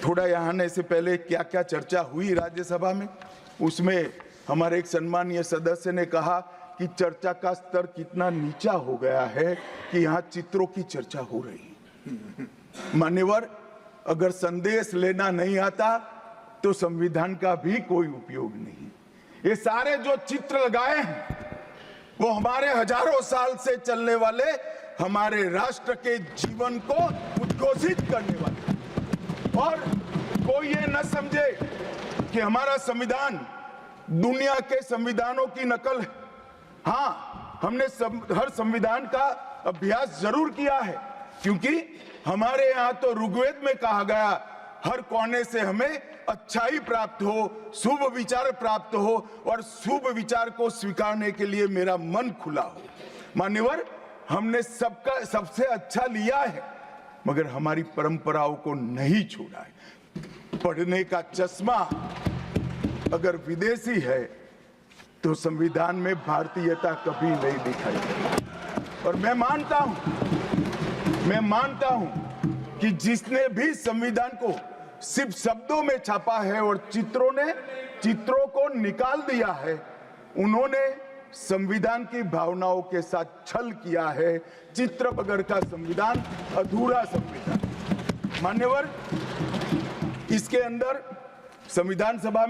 थोड़ा यहाँ आने से पहले क्या क्या चर्चा हुई राज्यसभा में, उसमें हमारे एक सम्मानीय सदस्य ने कहा कि चर्चा का स्तर कितना नीचा हो गया है कि यहाँ चित्रों की चर्चा हो रही है। मान्यवर, अगर संदेश लेना नहीं आता तो संविधान का भी कोई उपयोग नहीं। ये सारे जो चित्र लगाए हैं वो हमारे हजारों साल से चलने वाले हमारे राष्ट्र के जीवन को उद्घोषित करने वाले। और कोई ये न समझे कि हमारा संविधान दुनिया के संविधानों की नकल है। हाँ, हमने हर संविधान का अभ्यास जरूर किया है, क्योंकि हमारे यहाँ तो ऋग्वेद में कहा गया हर कोने से हमें अच्छाई प्राप्त हो, शुभ विचार प्राप्त हो और शुभ विचार को स्वीकारने के लिए मेरा मन खुला हो। मान्यवर, हमने सबसे अच्छा लिया है, मगर हमारी परंपराओं को नहीं छोड़ा है। पढ़ने का चश्मा अगर विदेशी है तो संविधान में भारतीयता कभी नहीं दिखाई देती। और मैं मानता हूं कि जिसने भी संविधान को सिर्फ शब्दों में छापा है और चित्रों को निकाल दिया है, उन्होंने संविधान की भावनाओं के साथ छल किया है। चित्र बगैर का संविधान अधूरा संविधान। मान्यवर, इसके अंदर संविधान सभा